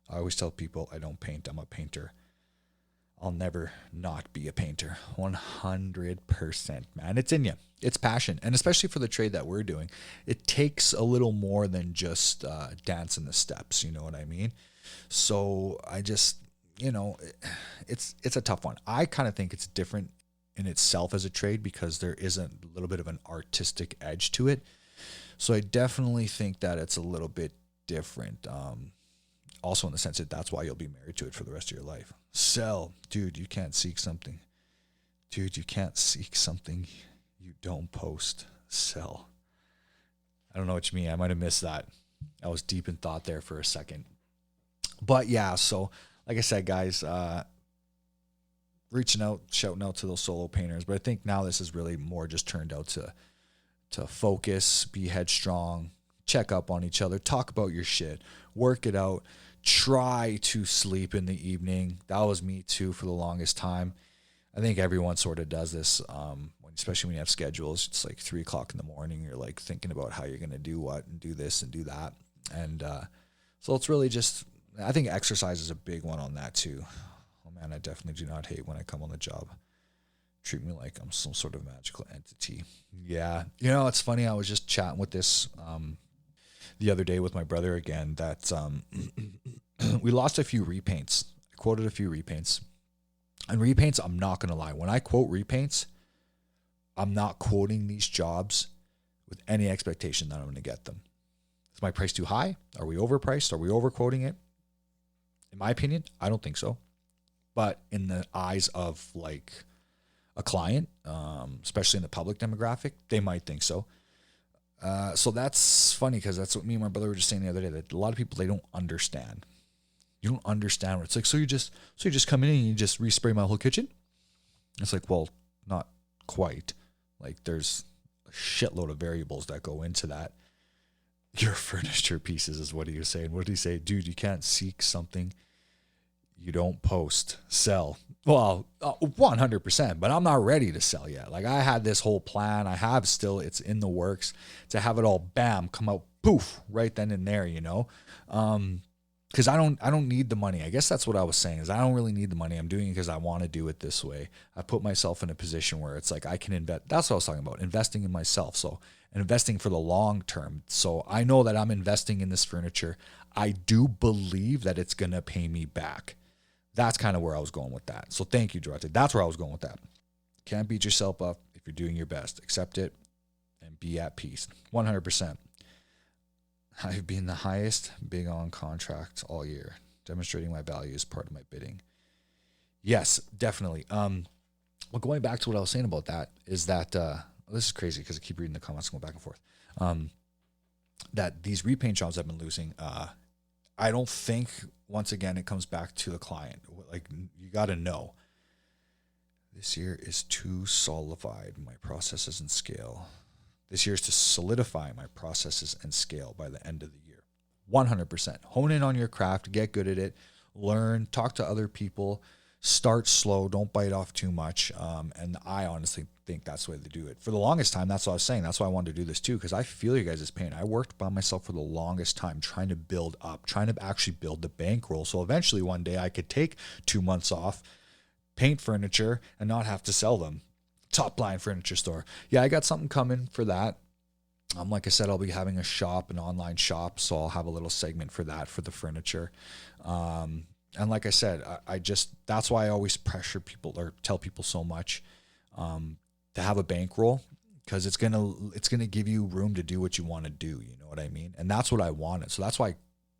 I always tell people I don't paint. I'm a painter. I'll never not be a painter. 100%, man. It's in you. It's passion. And especially for the trade that we're doing, it takes a little more than just dancing the steps. You know what I mean? So I just, it's a tough one. I kind of think it's different in itself as a trade because there is a little bit of an artistic edge to it. So I definitely think that it's a little bit different. Also in the sense that that's why you'll be married to it for the rest of your life. Sell. Dude, you can't seek something. Dude, you can't seek something you don't post. Sell. I don't know what you mean. I might have missed that. I was deep in thought there for a second. But yeah, so like I said, guys, reaching out, shouting out to those solo painters. But I think now this is really more just turned out to focus, be headstrong, check up on each other, talk about your shit, work it out, try to sleep in the evening. That was me too for the longest time. I think everyone sort of does this, especially when you have schedules. It's like 3:00 in the morning. You're like thinking about how you're going to do what and do this and do that. And so it's really just, I think exercise is a big one on that too. Oh man, I definitely do not hate when I come on the job. Treat me like I'm some sort of magical entity. Yeah. It's funny. I was just chatting with this the other day with my brother again that we lost a few repaints. I quoted a few repaints. And repaints, I'm not going to lie. When I quote repaints, I'm not quoting these jobs with any expectation that I'm going to get them. Is my price too high? Are we overpriced? Are we overquoting it? In my opinion, I don't think so. But in the eyes of like a client, especially in the public demographic, they might think so. So that's funny because that's what me and my brother were just saying the other day, that a lot of people, they don't understand. You don't understand what it's like. So you just come in and you just respray my whole kitchen. It's like, well, not quite. Like there's a shitload of variables that go into that. Your furniture pieces is what he was saying. What did he say? Dude, you can't seek something you don't post. Sell. Well, 100%, but I'm not ready to sell yet. Like I had this whole plan. I have still, it's in the works to have it all bam, come out poof, right then and there, because I don't need the money. I guess that's what I was saying is I don't really need the money. I'm doing it because I want to do it this way. I put myself in a position where it's like I can invest. That's what I was talking about, investing in myself. So investing for the long term. So I know that I'm investing in this furniture. I do believe that it's going to pay me back. That's kind of where I was going with that. So thank you, Dorothy. That's where I was going with that. Can't beat yourself up if you're doing your best. Accept it and be at peace. 100%. I've been the highest big on contract all year. Demonstrating my value is part of my bidding. Yes, definitely. Well, going back to what I was saying about that is that this is crazy because I keep reading the comments going back and forth. That these repaint jobs I've been losing, I don't think, once again, it comes back to the client. Like, you got to know this year is to solidify my processes and scale. This year is to solidify my processes and scale by the end of the year. 100%. Hone in on your craft, get good at it, learn, talk to other people, start slow, don't bite off too much. And I honestly think that's the way to do it. For the longest time, that's what I was saying. That's why I wanted to do this too, because I feel you guys' pain. I worked by myself for the longest time trying to build up, trying to actually build the bankroll. So eventually one day I could take 2 months off, paint furniture, and not have to sell them. Top line furniture store. Yeah, I got something coming for that. Like I said, I'll be having a shop, an online shop, so I'll have a little segment for that, for the furniture. And like I said, I just, that's why I always pressure people or tell people so much to have a bankroll, because it's gonna give you room to do what you want to do. You know what I mean? And that's what I wanted. So that's why I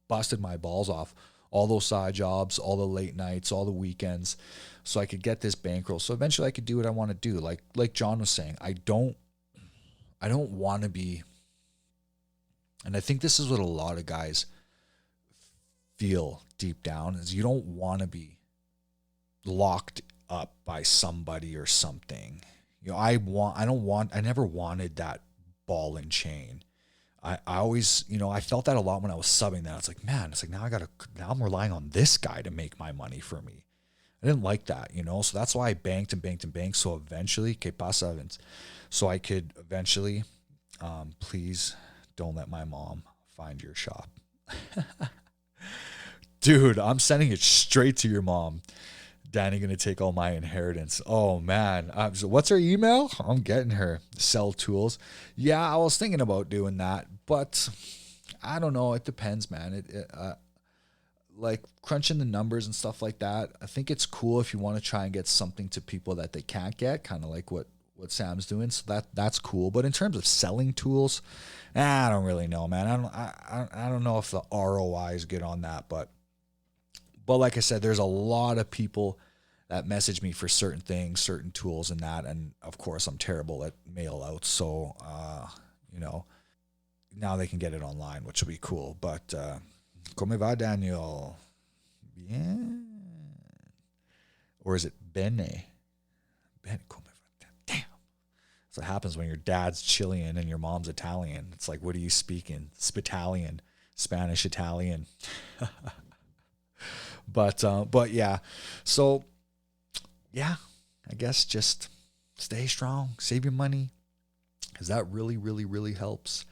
busted my balls off, all those side jobs, all the late nights, all the weekends, so I could get this bankroll. So eventually I could do what I want to do. Like John was saying, I don't want to be, and I think this is what a lot of guys feel deep down, is you don't want to be locked up by somebody or something. You know, I never wanted that ball and chain. I always, you know, I felt that a lot when I was subbing that. It's like, man, it's like now I'm relying on this guy to make my money for me. I didn't like that, you know, so that's why I banked and banked and banked. So eventually, que pasa, Vince? So I could eventually, please don't let my mom find your shop. Dude, I'm sending it straight to your mom. Danny gonna take all my inheritance. Oh man, so what's her email? I'm getting her. Sell tools. Yeah, I was thinking about doing that, but I don't know. It depends, man. Like crunching the numbers and stuff like that. I think it's cool if you want to try and get something to people that they can't get, kind of like what Sam's doing. So that's cool. But in terms of selling tools, I don't really know, man. I don't know if the ROI is good on that, but like I said, there's a lot of people that message me for certain things, certain tools and that. And of course I'm terrible at mail outs. So, you know, now they can get it online, which will be cool. But, Come va, Daniel? Bien. Or is it Bene? Ben, come va. Damn. So it happens when your dad's Chilean and your mom's Italian. It's like, what are you speaking? Spitalian, Spanish, Italian. But yeah. So yeah, I guess just stay strong, save your money, because that really, really, really helps.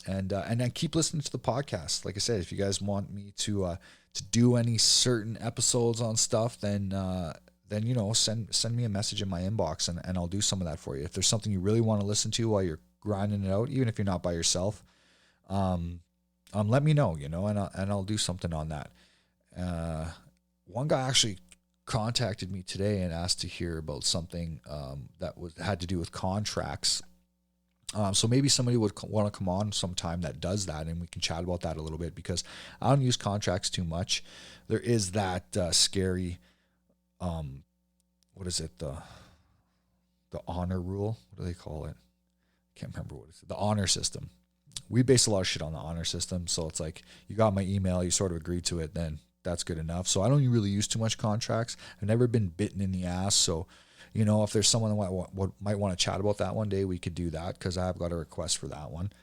And then keep listening to the podcast. Like I said, if you guys want me to do any certain episodes on stuff, then you know, send me a message in my inbox and I'll do some of that for you. If there's something you really want to listen to while you're grinding it out, even if you're not by yourself, let me know, you know, and I'll do something on that. One guy actually contacted me today and asked to hear about something that had to do with contracts. So maybe somebody would want to come on sometime that does that, and we can chat about that a little bit, because I don't use contracts too much. There is that scary, what is it? The honor rule. What do they call it? Can't remember what it's. The honor system. We base a lot of shit on the honor system. So it's like, you got my email, you sort of agreed to it, then that's good enough. So I don't really use too much contracts. I've never been bitten in the ass. So, you know, if there's someone that might want to chat about that one day, we could do that, because I've got a request for that one.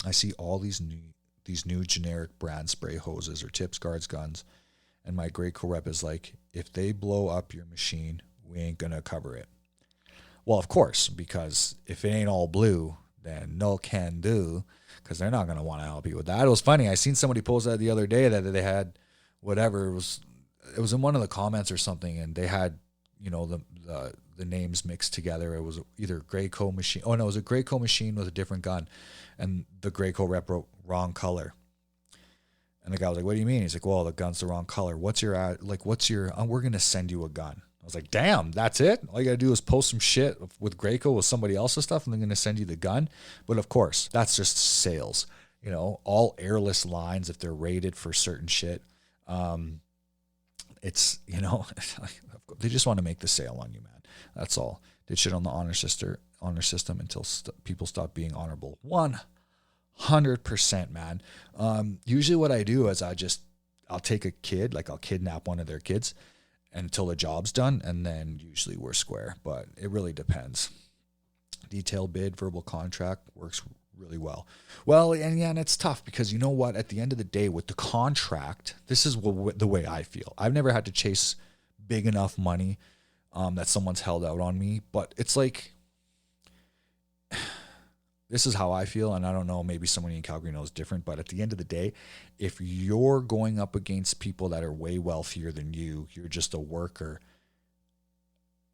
I see all these new generic brand spray hoses or tips, guards, guns, and my Graco rep is like, if they blow up your machine, we ain't going to cover it. Well, of course, because if it ain't all blue, then no can do, because they're not going to want to help you with that. It was funny. I seen somebody post that the other day that they had whatever, it was in one of the comments or something, and they had, you know, the names mixed together. It was either Graco machine. Oh no, it was a Graco machine with a different gun, and the Graco rep wrote wrong color. And the guy was like, "What do you mean?" He's like, "Well, the gun's the wrong color. What's your we're gonna send you a gun." I was like, "Damn, that's it? All you gotta do is post some shit with Graco with somebody else's stuff, and they're gonna send you the gun." But of course, that's just sales. You know, all airless lines, if they're rated for certain shit, it's, you know, they just want to make the sale on you, man. That's all. Did shit on the honor system until people stop being honorable. 100%. 100%, man. Usually what I do is I'll take a kid, like I'll kidnap one of their kids until the job's done, and then usually we're square, but it really depends. Detail bid, verbal contract works really well. Well, and yeah, and it's tough because you know what? At the end of the day, with the contract, this is the way I feel. I've never had to chase big enough money that someone's held out on me, but it's like, this is how I feel, and I don't know, maybe someone in Calgary knows different, but at the end of the day, if you're going up against people that are way wealthier than you, you're just a worker,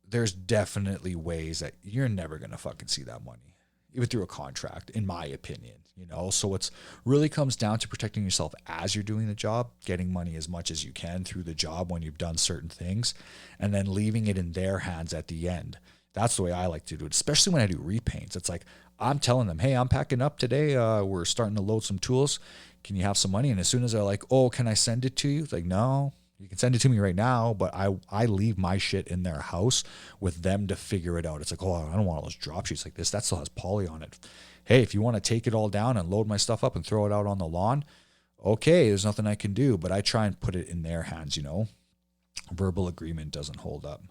there's definitely ways that you're never going to fucking see that money, even through a contract, in my opinion, you know? So it's really comes down to protecting yourself as you're doing the job, getting money as much as you can through the job when you've done certain things, and then leaving it in their hands at the end. That's the way I like to do it, especially when I do repaints. It's like, I'm telling them, hey, I'm packing up today. We're starting to load some tools. Can you have some money? And as soon as they're like, oh, can I send it to you? It's like, no, you can send it to me right now, but I leave my shit in their house with them to figure it out. It's like, oh, I don't want all those drop sheets like this. That still has poly on it. Hey, if you want to take it all down and load my stuff up and throw it out on the lawn, okay, there's nothing I can do. But I try and put it in their hands, you know? Verbal agreement doesn't hold up.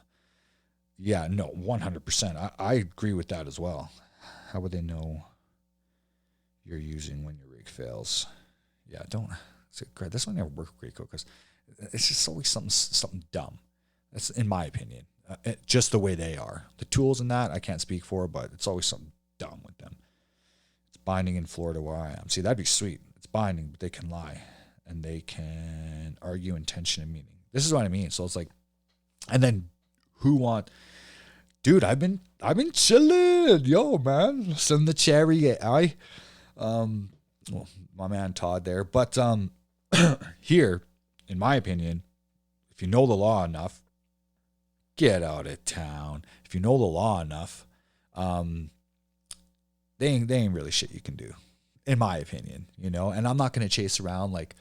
Yeah, no, 100%. I agree with that as well. How would they know you're using when your rig fails? Yeah, don't. This one never worked great because it's just always something dumb. That's in my opinion. Just the way they are. The tools and that I can't speak for, but it's always something dumb with them. It's binding in Florida where I am. See, that'd be sweet. It's binding, but they can lie and they can argue intention and meaning. This is what I mean. So it's like, and then dude, I've been chilling, yo, man. Some the cherry, well, my man Todd there, but here, in my opinion, if you know the law enough, get out of town. If you know the law enough, they ain't really shit you can do, in my opinion, you know. And I'm not gonna chase around like.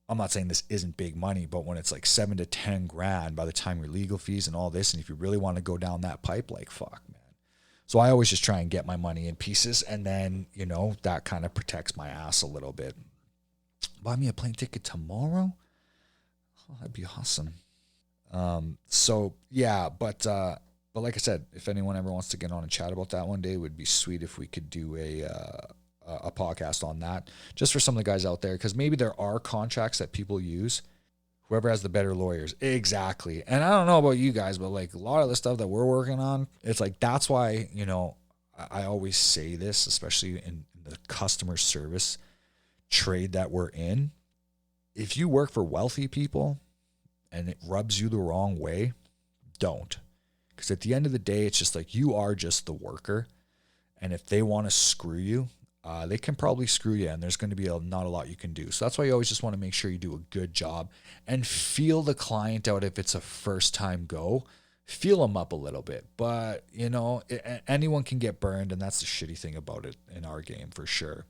I'm not saying this isn't big money, but when it's like 7 to 10 grand by the time your legal fees and all this, and if you really want to go down that pipe, like, fuck, man. So I always just try and get my money in pieces, and then, you know, that kind of protects my ass a little bit. Buy me a plane ticket tomorrow? Oh, that'd be awesome. So yeah, but like I said, if anyone ever wants to get on and chat about that one day, it would be sweet if we could do a podcast on that, just for some of the guys out there, because maybe there are contracts that people use. Whoever has the better lawyers, exactly. And I don't know about you guys, but like a lot of the stuff that we're working on, it's like that's why, you know, I always say this, especially in the customer service trade that we're in. If you work for wealthy people and it rubs you the wrong way, don't. Because at the end of the day, it's just like you are just the worker. And if they want to screw you, they can probably screw you, and there's going to be not a lot you can do. So that's why you always just want to make sure you do a good job and feel the client out. If it's a first time go, feel them up a little bit. But, you know, anyone can get burned, and that's the shitty thing about it in our game for sure.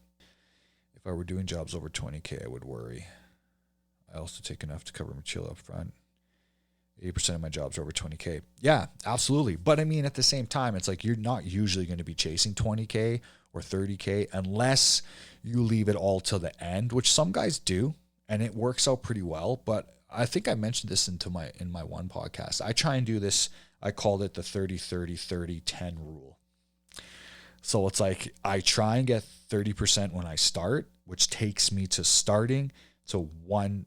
If I were doing jobs over 20K, I would worry. I also take enough to cover material up front. 80% of my jobs are over 20K. Yeah, absolutely. But I mean, at the same time, it's like you're not usually going to be chasing 20K or 30K unless you leave it all till the end, which some guys do, and it works out pretty well. But I think I mentioned this in my one podcast. I try and do this. I called it the 30-30-30-10 rule. So it's like I try and get 30% when I start, which takes me to starting to one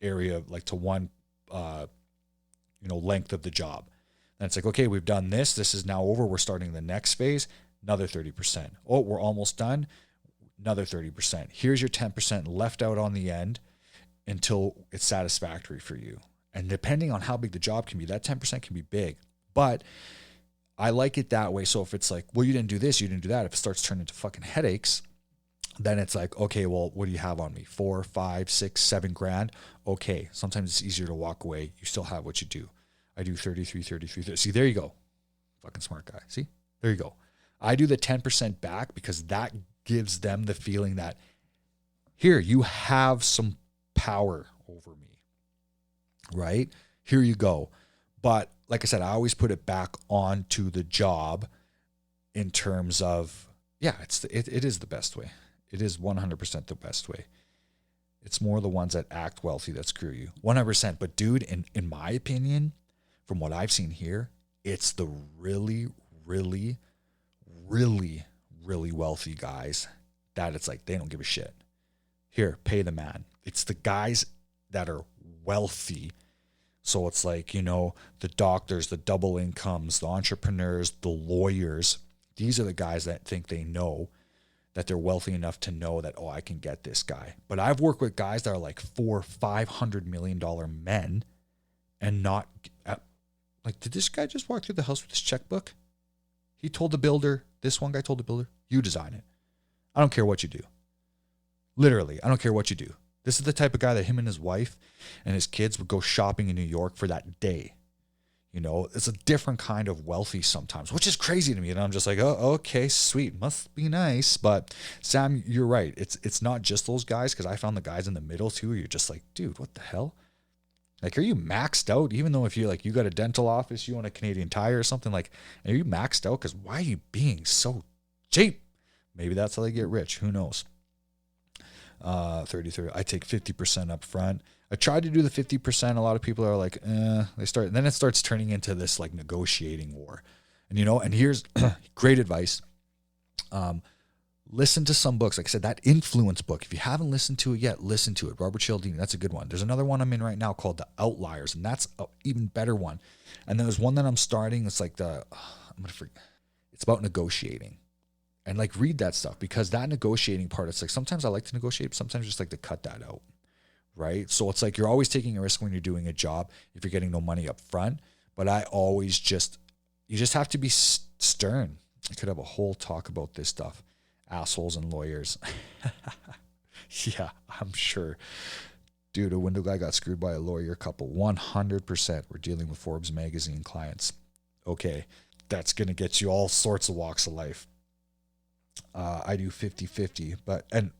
area, like to one length of the job. And it's like, okay, we've done this. This is now over. We're starting the next phase. Another 30%. Oh, we're almost done. Another 30%. Here's your 10% left out on the end until it's satisfactory for you. And depending on how big the job can be, that 10% can be big. But I like it that way. So if it's like, well, you didn't do this, you didn't do that. If it starts turning into fucking headaches, then it's like, okay, well, what do you have on me? 4, 5, 6, 7 grand. Okay. Sometimes it's easier to walk away. You still have what you do. I do 33, 33, 30. See, there you go. Fucking smart guy. See, there you go. I do the 10% back because that gives them the feeling that here, you have some power over me, right? Here you go. But like I said, I always put it back onto the job in terms of Yeah, it is the best way. It is 100% the best way. It's more the ones that act wealthy that screw you. 100%. But dude, in my opinion, from what I've seen here, it's the really, really, really, really wealthy guys that it's like they don't give a shit. Here, pay the man. It's the guys that are wealthy. So it's like, the doctors, the double incomes, the entrepreneurs, the lawyers. These are the guys that think they know that they're wealthy enough to know that, oh, I can get this guy. But I've worked with guys that are like $400-500 million men and not like, did this guy just walk through the house with his checkbook? He told the builder, this one guy told the builder, you design it. I don't care what you do. Literally, I don't care what you do. This is the type of guy that him and his wife and his kids would go shopping in New York for that day. It's a different kind of wealthy sometimes, which is crazy to me. And I'm just like, oh, okay, sweet. Must be nice. But Sam, you're right. It's not just those guys, because I found the guys in the middle too. You're just like, dude, what the hell? Like, are you maxed out? Even though if you you got a dental office, you own a Canadian Tire or something, like, are you maxed out? Because why are you being so cheap? Maybe that's how they get rich. Who knows? 30. I take 50% up front. I tried to do the 50%. A lot of people are like, then it starts turning into this like negotiating war. And here's great advice. Listen to some books. Like I said, that influence book, if you haven't listened to it yet, listen to it. Robert Cialdini, that's a good one. There's another one I'm in right now called The Outliers, and that's an even better one. And then there's one that I'm starting. It's like it's about negotiating. And like read that stuff, because that negotiating part, it's like sometimes I like to negotiate, but sometimes I just like to cut that out. Right? So it's like you're always taking a risk when you're doing a job if you're getting no money up front. But you just have to be stern. I could have a whole talk about this stuff. Assholes and lawyers. Yeah, I'm sure. Dude, a window guy got screwed by a lawyer couple. 100%. We're dealing with Forbes magazine clients. Okay, that's going to get you all sorts of walks of life. I do 50-50, and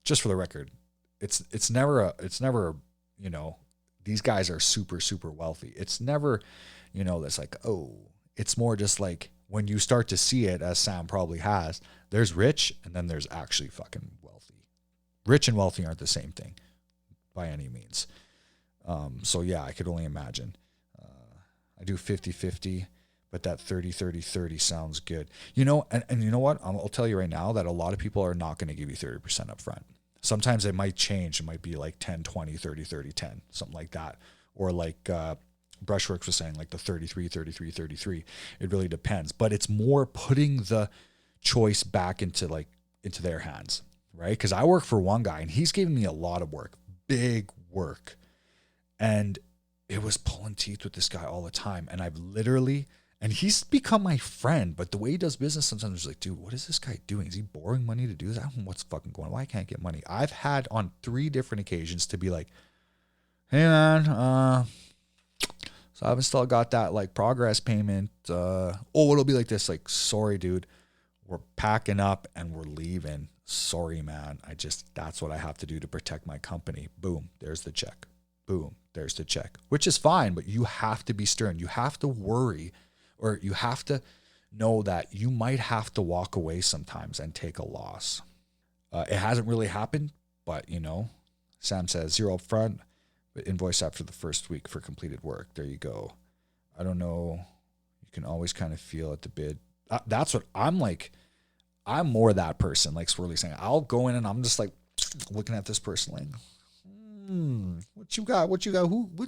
just for the record, it's never these guys are super, super wealthy. It's never, that's like, oh, it's more just like when you start to see it, as Sam probably has, there's rich and then there's actually fucking wealthy. Rich and wealthy aren't the same thing by any means. So yeah, I could only imagine. I do 50-50. But that 30-30-30 sounds good. And you know what? I'll tell you right now that a lot of people are not going to give you 30% up front. Sometimes it might change. It might be like 10, 20, 30, 30, 10, something like that. Or like Brushworks was saying, like the 33, 33, 33. It really depends. But it's more putting the choice back into their hands, right? Because I work for one guy and he's giving me a lot of work, big work. And it was pulling teeth with this guy all the time. And and he's become my friend, but the way he does business sometimes is like, dude, what is this guy doing? Is he borrowing money to do this? I don't know what's fucking going on. Why can't I get money? I've had on 3 different occasions to be like, hey man, so I've still got that like progress payment. It'll be like this, like, sorry, dude, we're packing up and we're leaving. Sorry, man. That's what I have to do to protect my company. Boom, there's the check. Boom, there's the check, which is fine, but you have to be stern. You have to worry. Or you have to know that you might have to walk away sometimes and take a loss. It hasn't really happened, but Sam says 0 up front, but invoice after the first week for completed work. There you go. I don't know. You can always kind of feel at the bid. That's what I'm like. I'm more that person, like Swirly saying. I'll go in and I'm just like looking at this person like, what you got? What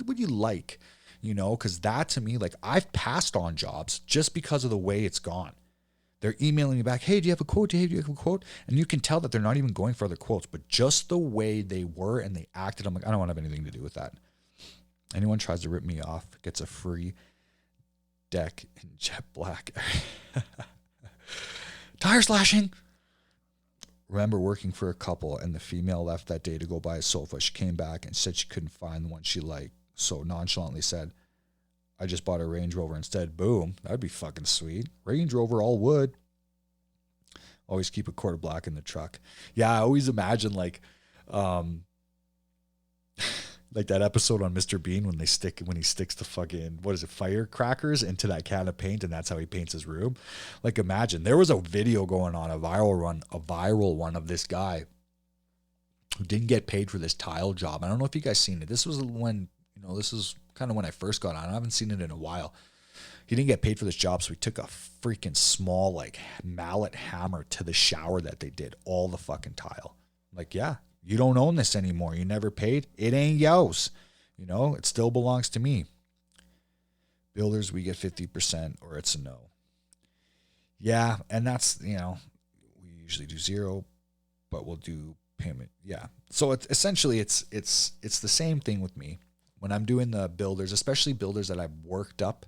would you like? Because that to me, like, I've passed on jobs just because of the way it's gone. They're emailing me back, hey, do you have a quote? Hey, do you have a quote? And you can tell that they're not even going for other quotes, but just the way they were and they acted, I'm like, I don't want to have anything to do with that. Anyone tries to rip me off gets a free deck in jet black. Tire slashing. Remember working for a couple and the female left that day to go buy a sofa. She came back and said she couldn't find the one she liked. So nonchalantly said, I just bought a Range Rover instead. Boom. That'd be fucking sweet. Range Rover, all wood. Always keep a quart of black in the truck. Yeah, I always imagine like, Like that episode on Mr. Bean when he sticks the fucking, what is it, firecrackers into that can of paint, and that's how he paints his room. Like, imagine there was a video going on, a viral one of this guy who didn't get paid for this tile job. I don't know if you guys seen it. This was when, this is kind of when I first got on. I haven't seen it in a while. He didn't get paid for this job, so he took a freaking small like mallet hammer to the shower that they did all the fucking tile. Like, yeah, you don't own this anymore. You never paid. It ain't yours. It still belongs to me. Builders, we get 50% or it's a no. Yeah, and that's, we usually do 0, but we'll do payment. Yeah. So it's essentially it's the same thing with me. When I'm doing the builders, especially builders that I've worked up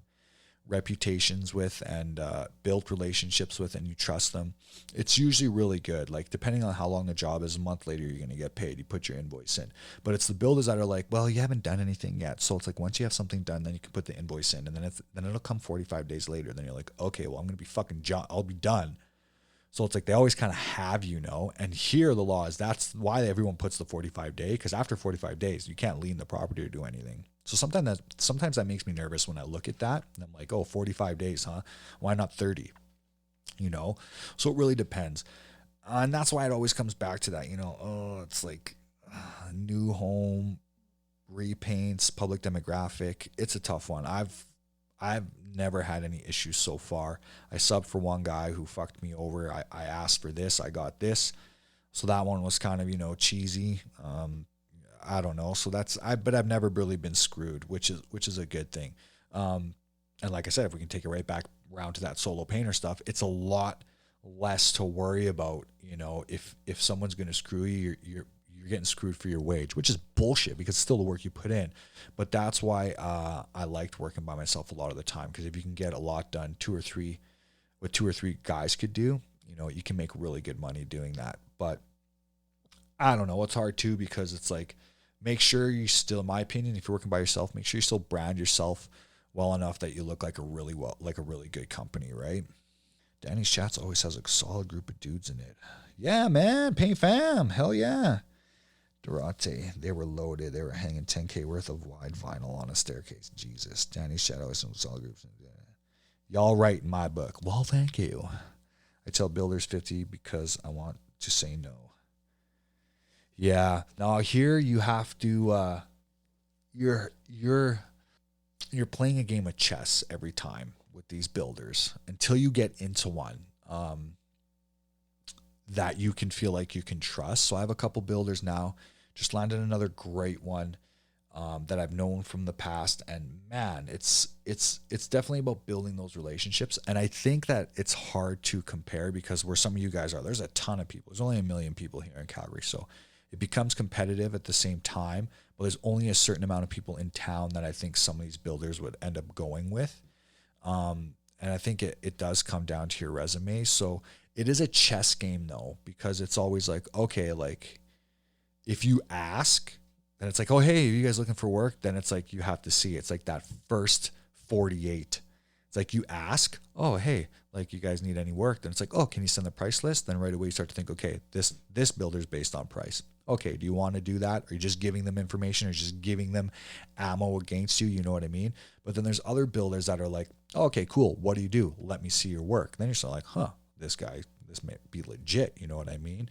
reputations with and built relationships with, and you trust them, it's usually really good. Like, depending on how long the job is, a month later you're going to get paid. You put your invoice in. But it's the builders that are like, well, you haven't done anything yet. So it's like, once you have something done, then you can put the invoice in, and then it'll come 45 days later. Then you're like, okay, well, I'm going to be I'll be done. So it's like they always kind of have, and here the law is that's why everyone puts the 45 day, because after 45 days you can't lien the property or do anything. So sometimes that makes me nervous when I look at that, and I'm like, oh, 45 days, huh? Why not 30? So it really depends. And that's why it always comes back to that, it's like new home, repaints, public demographic. It's a tough one. I've never had any issues so far. I subbed for one guy who fucked me over. I asked for this, I got this. So that one was kind of, cheesy. I don't know. So but I've never really been screwed, which is a good thing. And like I said, if we can take it right back around to that solo painter stuff, it's a lot less to worry about. If someone's going to screw you, you're getting screwed for your wage, which is bullshit because it's still the work you put in. But that's why I liked working by myself a lot of the time, because if you can get a lot done, what 2 or 3 guys could do, you can make really good money doing that. But I don't know, it's hard too, because it's like, make sure you still, in my opinion, if you're working by yourself, make sure you still brand yourself well enough that you look like a really good company, right? Danny's Chats always has a solid group of dudes in it. Yeah, man, Paint Fam, hell yeah. Durate, they were loaded. They were hanging 10K worth of wide vinyl on a staircase. Jesus. Danny's Chat always has solid groups. Y'all right in my book. Well, thank you. I tell builders 50 because I want to say no. Yeah. Now here you have to you're playing a game of chess every time with these builders until you get into one that you can feel like you can trust. So I have a couple builders now. Just landed another great one that I've known from the past, and man, it's definitely about building those relationships. And I think that it's hard to compare because where some of you guys are, there's a ton of people. There's only 1 million people here in Calgary, so it becomes competitive at the same time. But there's only a certain amount of people in town that I think some of these builders would end up going with. And I think it does come down to your resume. So it is a chess game though, because it's always like, okay, like if you ask, then it's like, oh, hey, are you guys looking for work? Then it's like, you have to see, it's like that first 48. It's like you ask, oh, hey, like you guys need any work? Then it's like, oh, can you send the price list? Then right away you start to think, okay, this builder's based on price. Okay, do you want to do that? Are you just giving them information or just giving them ammo against you? You know what I mean? But then there's other builders that are like, oh, okay, cool. What do you do? Let me see your work. Then you're sort of like, huh, this may be legit. You know what I mean?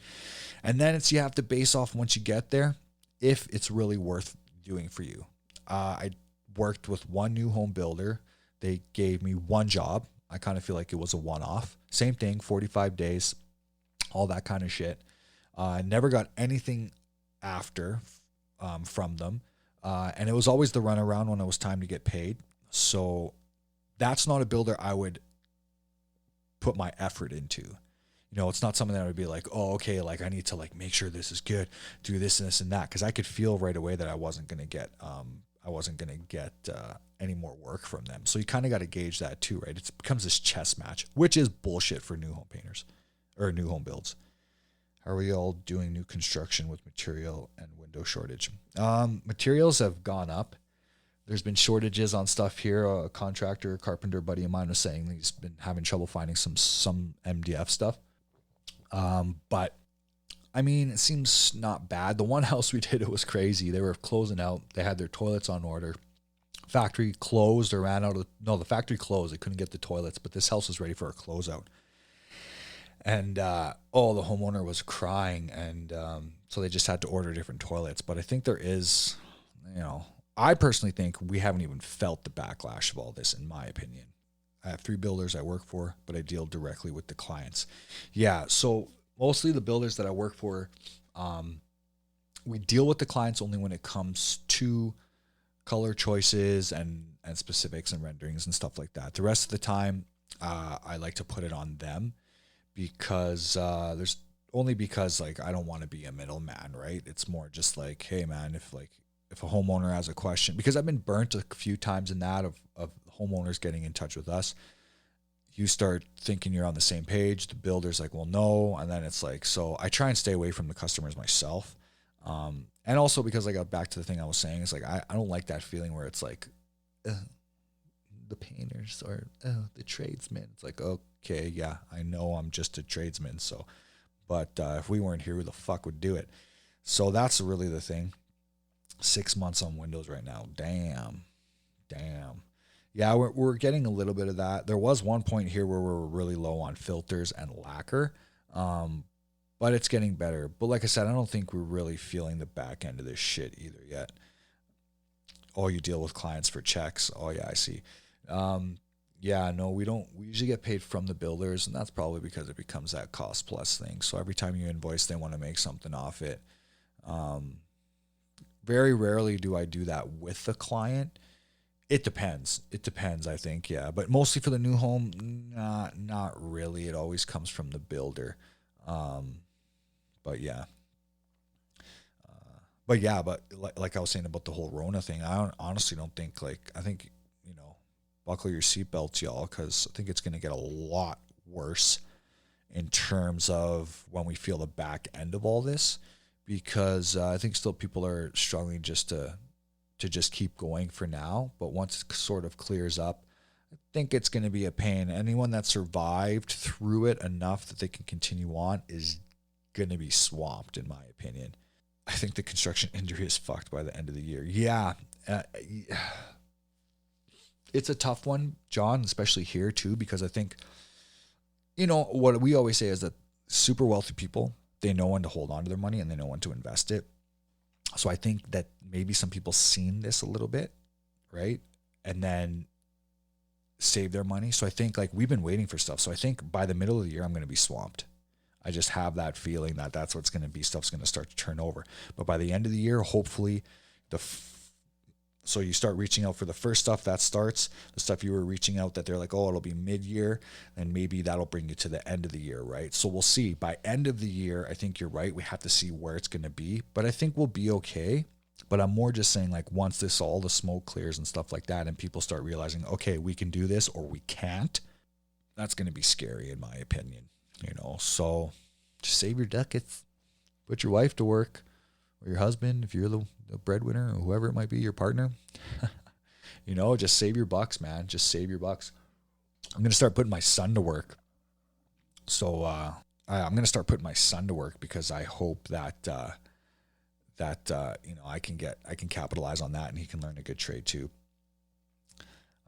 And then you have to base off once you get there, if it's really worth doing for you. I worked with one new home builder. They gave me one job. I kind of feel like it was a one-off. Same thing, 45 days, all that kind of shit. I never got anything after from them. And it was always the runaround when it was time to get paid. So that's not a builder I would put my effort into. You know, it's not something that I would be like, oh, okay, like I need to like make sure this is good, do this and this and that, because I could feel right away that I wasn't gonna get any more work from them. So you kind of got to gauge that too, right? It becomes this chess match, which is bullshit for new home painters or new home builds. How are we all doing new construction with material and window shortage? Materials have gone up. There's been shortages on stuff here. A contractor, a carpenter buddy of mine was saying he's been having trouble finding some MDF stuff. But I mean, it seems not bad. The one house we did, it was crazy. They were closing out. They had their toilets on order. Factory closed or ran out of, no, the factory closed. They couldn't get the toilets, but this house was ready for a closeout. And, the homeowner was crying. And so they just had to order different toilets. But I think there is, I personally think we haven't even felt the backlash of all this, in my opinion. I have 3 builders I work for, but I deal directly with the clients. Yeah, so mostly the builders that I work for, we deal with the clients only when it comes to color choices and specifics and renderings and stuff like that. The rest of the time, I like to put it on them because because like I don't want to be a middleman, right? It's more just like, hey man, if a homeowner has a question, because I've been burnt a few times in that of homeowners getting in touch with us. You start thinking you're on the same page. The builder's like, well, no. And then it's like, so I try and stay away from the customers myself. And also because I got back to the thing I was saying, it's like, I don't like that feeling where it's like, the painters or the tradesmen. It's like, okay, yeah, I know I'm just a tradesman. So, but if we weren't here, who the fuck would do it? So that's really the thing. 6 months on Windows right now. Damn. Yeah, we're getting a little bit of that. There was one point here where we were really low on filters and lacquer, but it's getting better. But like I said, I don't think we're really feeling the back end of this shit either yet. Oh, you deal with clients for checks. Oh yeah, I see. Yeah, no, we don't. We usually get paid from the builders, and that's probably because it becomes that cost plus thing. So every time you invoice, they want to make something off it. Very rarely do I do that with the client. It depends. I think, yeah. But mostly for the new home, not really. It always comes from the builder. But yeah. But like I was saying about the whole Rona thing, honestly don't think, I think, buckle your seatbelts, y'all, because I think it's going to get a lot worse in terms of when we feel the back end of all this, because I think still people are struggling just to just keep going for now. But once it sort of clears up, I think it's going to be a pain. Anyone that survived through it enough that they can continue on is going to be swamped, in my opinion. I think the construction industry is fucked by the end of the year. Yeah. It's a tough one, John, especially here too, because I think, what we always say is that super wealthy people, they know when to hold on to their money and they know when to invest it. So I think that maybe some people seen this a little bit, right? And then save their money. So I think we've been waiting for stuff. So I think by the middle of the year, I'm going to be swamped. I just have that feeling that that's what's going to be. Stuff's going to start to turn over. But by the end of the year, hopefully so you start reaching out for the first stuff that starts, the stuff you were reaching out that they're like, oh, it'll be mid-year, and maybe that'll bring you to the end of the year, right? So we'll see. By end of the year, I think you're right. We have to see where it's going to be, but I think we'll be okay. But I'm more just saying, once all the smoke clears and stuff like that, and people start realizing, okay, we can do this or we can't, that's going to be scary in my opinion, So just save your ducats, put your wife to work, or your husband, if you're the breadwinner, or whoever it might be, your partner. Just save your bucks, man. Just save your bucks. I'm going to start putting my son to work. So I'm going to start putting my son to work because I hope that I can capitalize on that and he can learn a good trade too.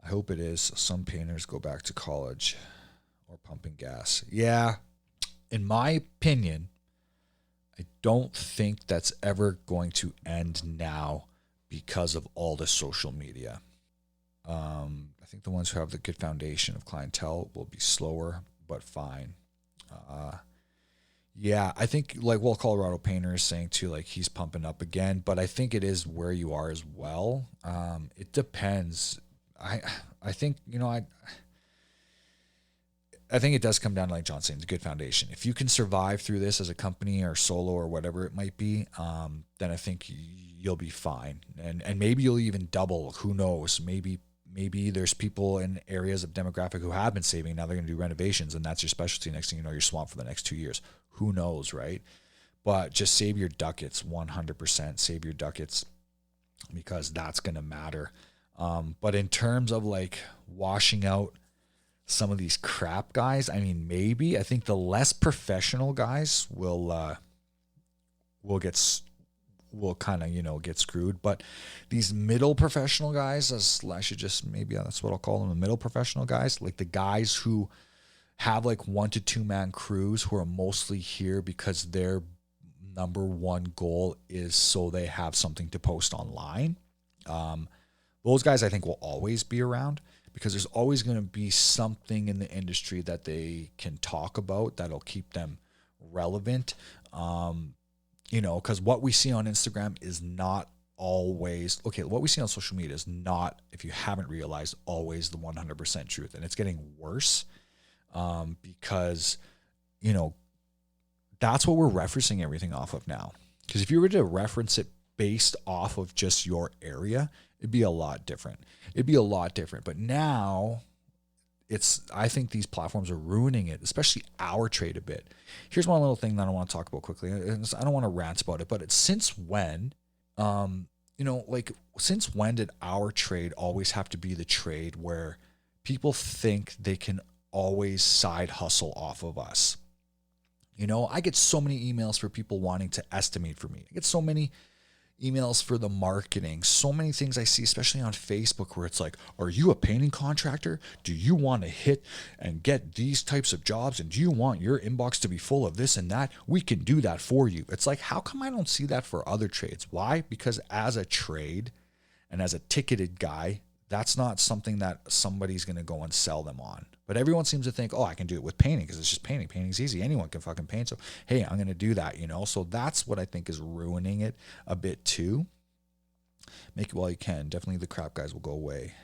I hope it is. Some painters go back to college or pumping gas. Yeah, in my opinion, I don't think that's ever going to end now because of all the social media. I think the ones who have the good foundation of clientele will be slower, but fine. Yeah, I think Colorado Painter is saying too, he's pumping up again, but I think it is where you are as well. It depends. I think, I think it does come down to, like John saying, it's a good foundation. If you can survive through this as a company or solo or whatever it might be, then I think you'll be fine. And maybe you'll even double. Who knows? Maybe there's people in areas of demographic who have been saving. Now they're going to do renovations, and that's your specialty. Next thing you know, you're swamped for the next 2 years. Who knows, right? But just save your ducats, 100%. Save your ducats because that's going to matter. But in terms of washing out some of these crap guys, I mean, maybe I think the less professional guys will will kind of, get screwed. But these middle professional guys, maybe that's what I'll call them, the middle professional guys, like the guys who have like 1 to 2 man crews who are mostly here because their number one goal is so they have something to post online. Those guys I think will always be around because there's always going to be something in the industry that they can talk about that'll keep them relevant. Because what we see on Instagram is not always, what we see on social media is not, if you haven't realized, always the 100% truth. And it's getting worse because, that's what we're referencing everything off of now. Because if you were to reference it based off of just your area, it'd be a lot different. But now I think these platforms are ruining it, especially our trade a bit. Here's one little thing that I want to talk about quickly. And I don't want to rant about it, but it's since when, since when did our trade always have to be the trade where people think they can always side hustle off of us? I get so many emails for people wanting to estimate for me. I get so many emails for the marketing, so many things I see, especially on Facebook, where it's like, are you a painting contractor? Do you want to hit and get these types of jobs? And do you want your inbox to be full of this and that? We can do that for you. It's like, how come I don't see that for other trades? Why? Because as a trade and as a ticketed guy, that's not something that somebody's going to go and sell them on. But everyone seems to think, I can do it with painting because it's just painting. Painting's easy. Anyone can fucking paint. So, hey, I'm going to do that, So that's what I think is ruining it a bit too. Make it while you can. Definitely the crap guys will go away.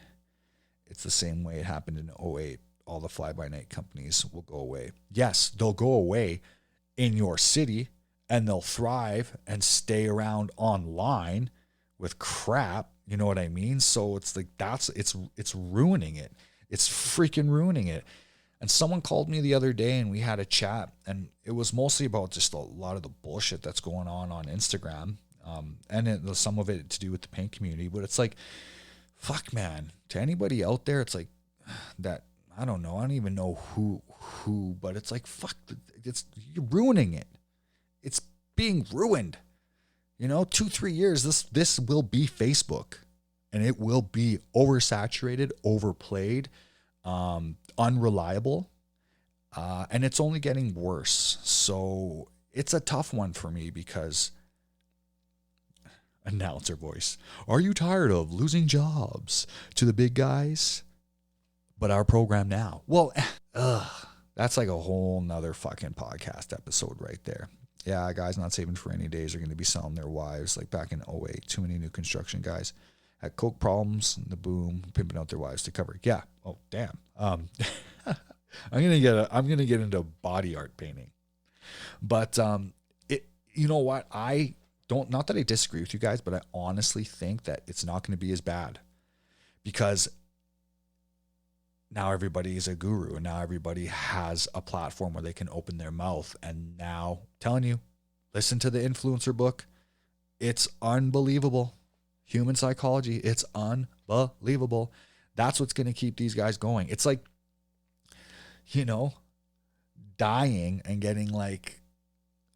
It's the same way it happened in 2008. All the fly-by-night companies will go away. Yes, they'll go away in your city and they'll thrive and stay around online with crap. You know what I mean? So it's like, it's ruining it. It's freaking ruining it. And someone called me the other day and we had a chat, and it was mostly about just a lot of the bullshit that's going on Instagram. And some of it to do with the paint community, but it's like, fuck, man, to anybody out there, it's like that. I don't know. I don't even know who, but it's like, fuck, you're ruining it. It's being ruined. 2-3 years, this will be Facebook, and it will be oversaturated, overplayed, unreliable, and it's only getting worse. So it's a tough one for me because announcer voice. Are you tired of losing jobs to the big guys? But our program now. Well, that's like a whole nother fucking podcast episode right there. Yeah, guys not saving for any days are going to be selling their wives like back in 2008. Too many new construction guys had coke problems, the boom, pimping out their wives to cover. Yeah. Oh, damn. I'm gonna get into body art painting, but you know what? Not that I disagree with you guys, but I honestly think that it's not going to be as bad because now everybody is a guru and now everybody has a platform where they can open their mouth. And now, telling you, listen to the influencer book. It's unbelievable. Human psychology. It's unbelievable. That's what's going to keep these guys going. It's like, dying and getting like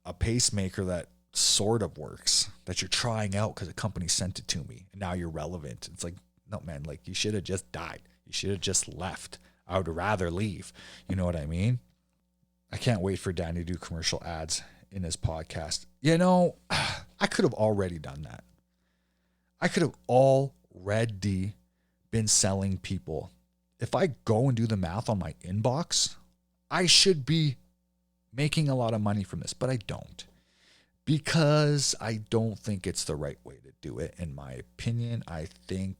a pacemaker that sort of works, that you're trying out because a company sent it to me and now you're relevant. It's like, no, man, like you should have just died. You should have just left. I would rather leave. You know what I mean? I can't wait for Danny to do commercial ads in his podcast. I could have already done that. I could have already been selling people. If I go and do the math on my inbox, I should be making a lot of money from this, but I don't. Because I don't think it's the right way to do it, in my opinion. I think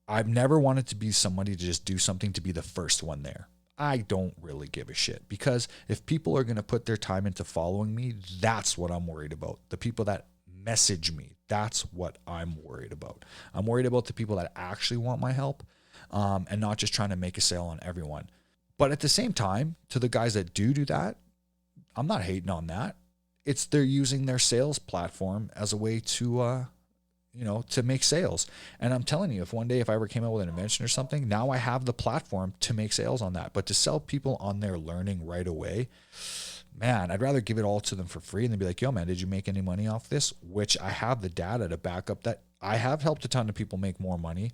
I've never wanted to be somebody to just do something to be the first one there. I don't really give a shit, because if people are going to put their time into following me, that's what I'm worried about. The people that message me, that's what I'm worried about. I'm worried about the people that actually want my help, and not just trying to make a sale on everyone. But at the same time, to the guys that do that, I'm not hating on that. They're using their sales platform as a way to to make sales. And I'm telling you, if one day if I ever came out with an invention or something, now I have the platform to make sales on that. But to sell people on their learning right away, man, I'd rather give it all to them for free and then be like, yo, man, did you make any money off this? Which I have the data to back up that I have helped a ton of people make more money.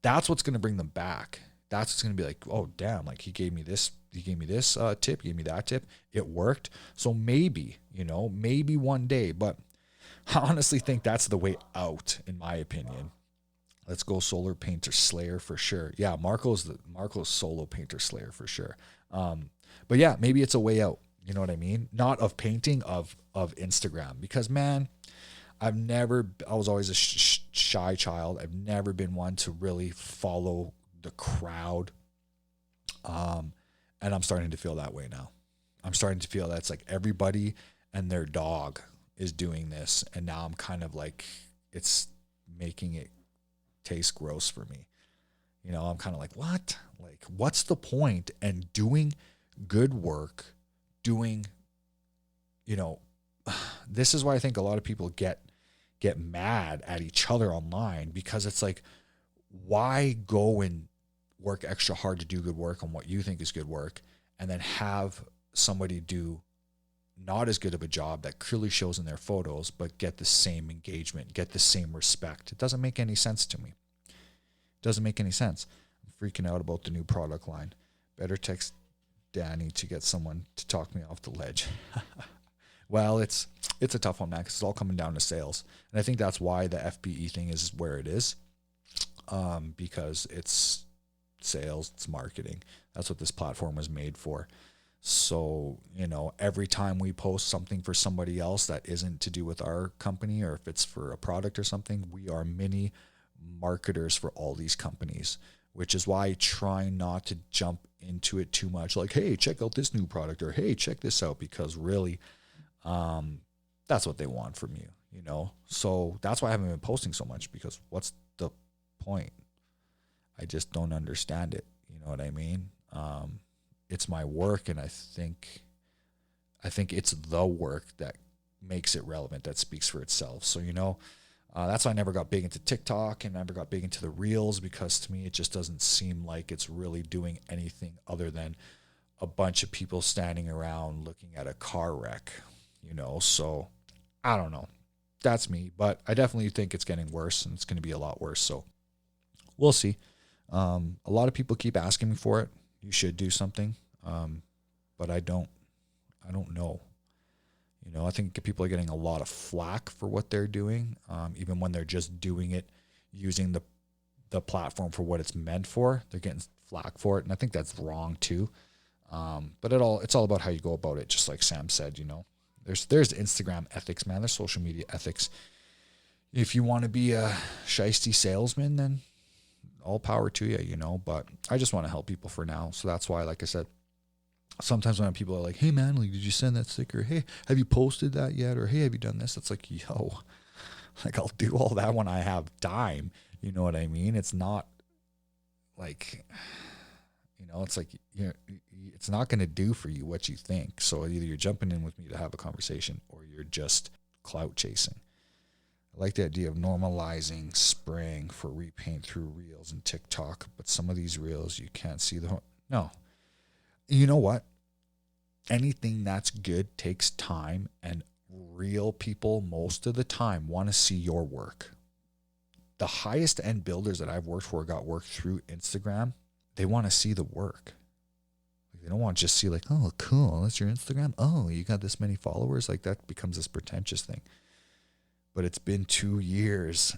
That's what's going to bring them back. That's what's going to be like, oh, damn, like he gave me this tip, he gave me that tip. It worked. So maybe one day, but I honestly think that's the way out, in my opinion. Let's go Solar Painter Slayer for sure. Yeah, Marco's Solo Painter Slayer for sure. But yeah, maybe it's a way out. You know what I mean? Not of painting, of Instagram. Because, man, I was always a shy child. I've never been one to really follow the crowd. And I'm starting to feel that way now. I'm starting to feel that's like everybody and their dog is doing this. And now I'm kind of like, it's making it taste gross for me. I'm kind of like, what? Like, what's the point? And doing good work, this is why I think a lot of people get mad at each other online, because it's like, why go and work extra hard to do good work on what you think is good work and then have somebody do not as good of a job that clearly shows in their photos, but get the same engagement, get the same respect? It doesn't make any sense to me. It doesn't make any sense. I'm freaking out about the new product line. Better text Danny to get someone to talk me off the ledge. Well, it's a tough one, man, because it's all coming down to sales. And I think that's why the FBE thing is where it is, because it's sales, it's marketing. That's what this platform was made for. So, every time we post something for somebody else that isn't to do with our company, or if it's for a product or something, we are mini marketers for all these companies, which is why I try not to jump into it too much. Like, hey, check out this new product, or hey, check this out, because really, that's what they want from you, So that's why I haven't been posting so much, because what's the point? I just don't understand it. You know what I mean? It's my work, and I think it's the work that makes it relevant, that speaks for itself. So, that's why I never got big into TikTok and never got big into the Reels, because to me, it just doesn't seem like it's really doing anything other than a bunch of people standing around looking at a car wreck, So I don't know. That's me, but I definitely think it's getting worse, and it's going to be a lot worse. So we'll see. A lot of people keep asking me for it. You should do something. But I don't know. I think people are getting a lot of flack for what they're doing, even when they're just doing it using the platform for what it's meant for. They're getting flack for it, and I think that's wrong too. But it's all about how you go about it, just like Sam said. There's Instagram ethics, man. There's social media ethics. If you want to be a shiesty salesman, then all power to you, but I just want to help people for now. So that's why, like I said, sometimes when people are like, hey man, like, did you send that sticker? Hey, have you posted that yet? Or hey, have you done this? It's like, yo, like, I'll do all that when I have time. You know what I mean? It's not like, it's like, it's not going to do for you what you think. So either you're jumping in with me to have a conversation, or you're just clout chasing. I like the idea of normalizing spraying for repaint through Reels and TikTok, but some of these Reels you can't see no. You know what? Anything that's good takes time, and real people most of the time want to see your work. The highest end builders that I've worked for got work through Instagram. They want to see the work. They don't want to just see like, oh, cool, that's your Instagram. Oh, you got this many followers. Like, that becomes this pretentious thing. But it's been 2 years.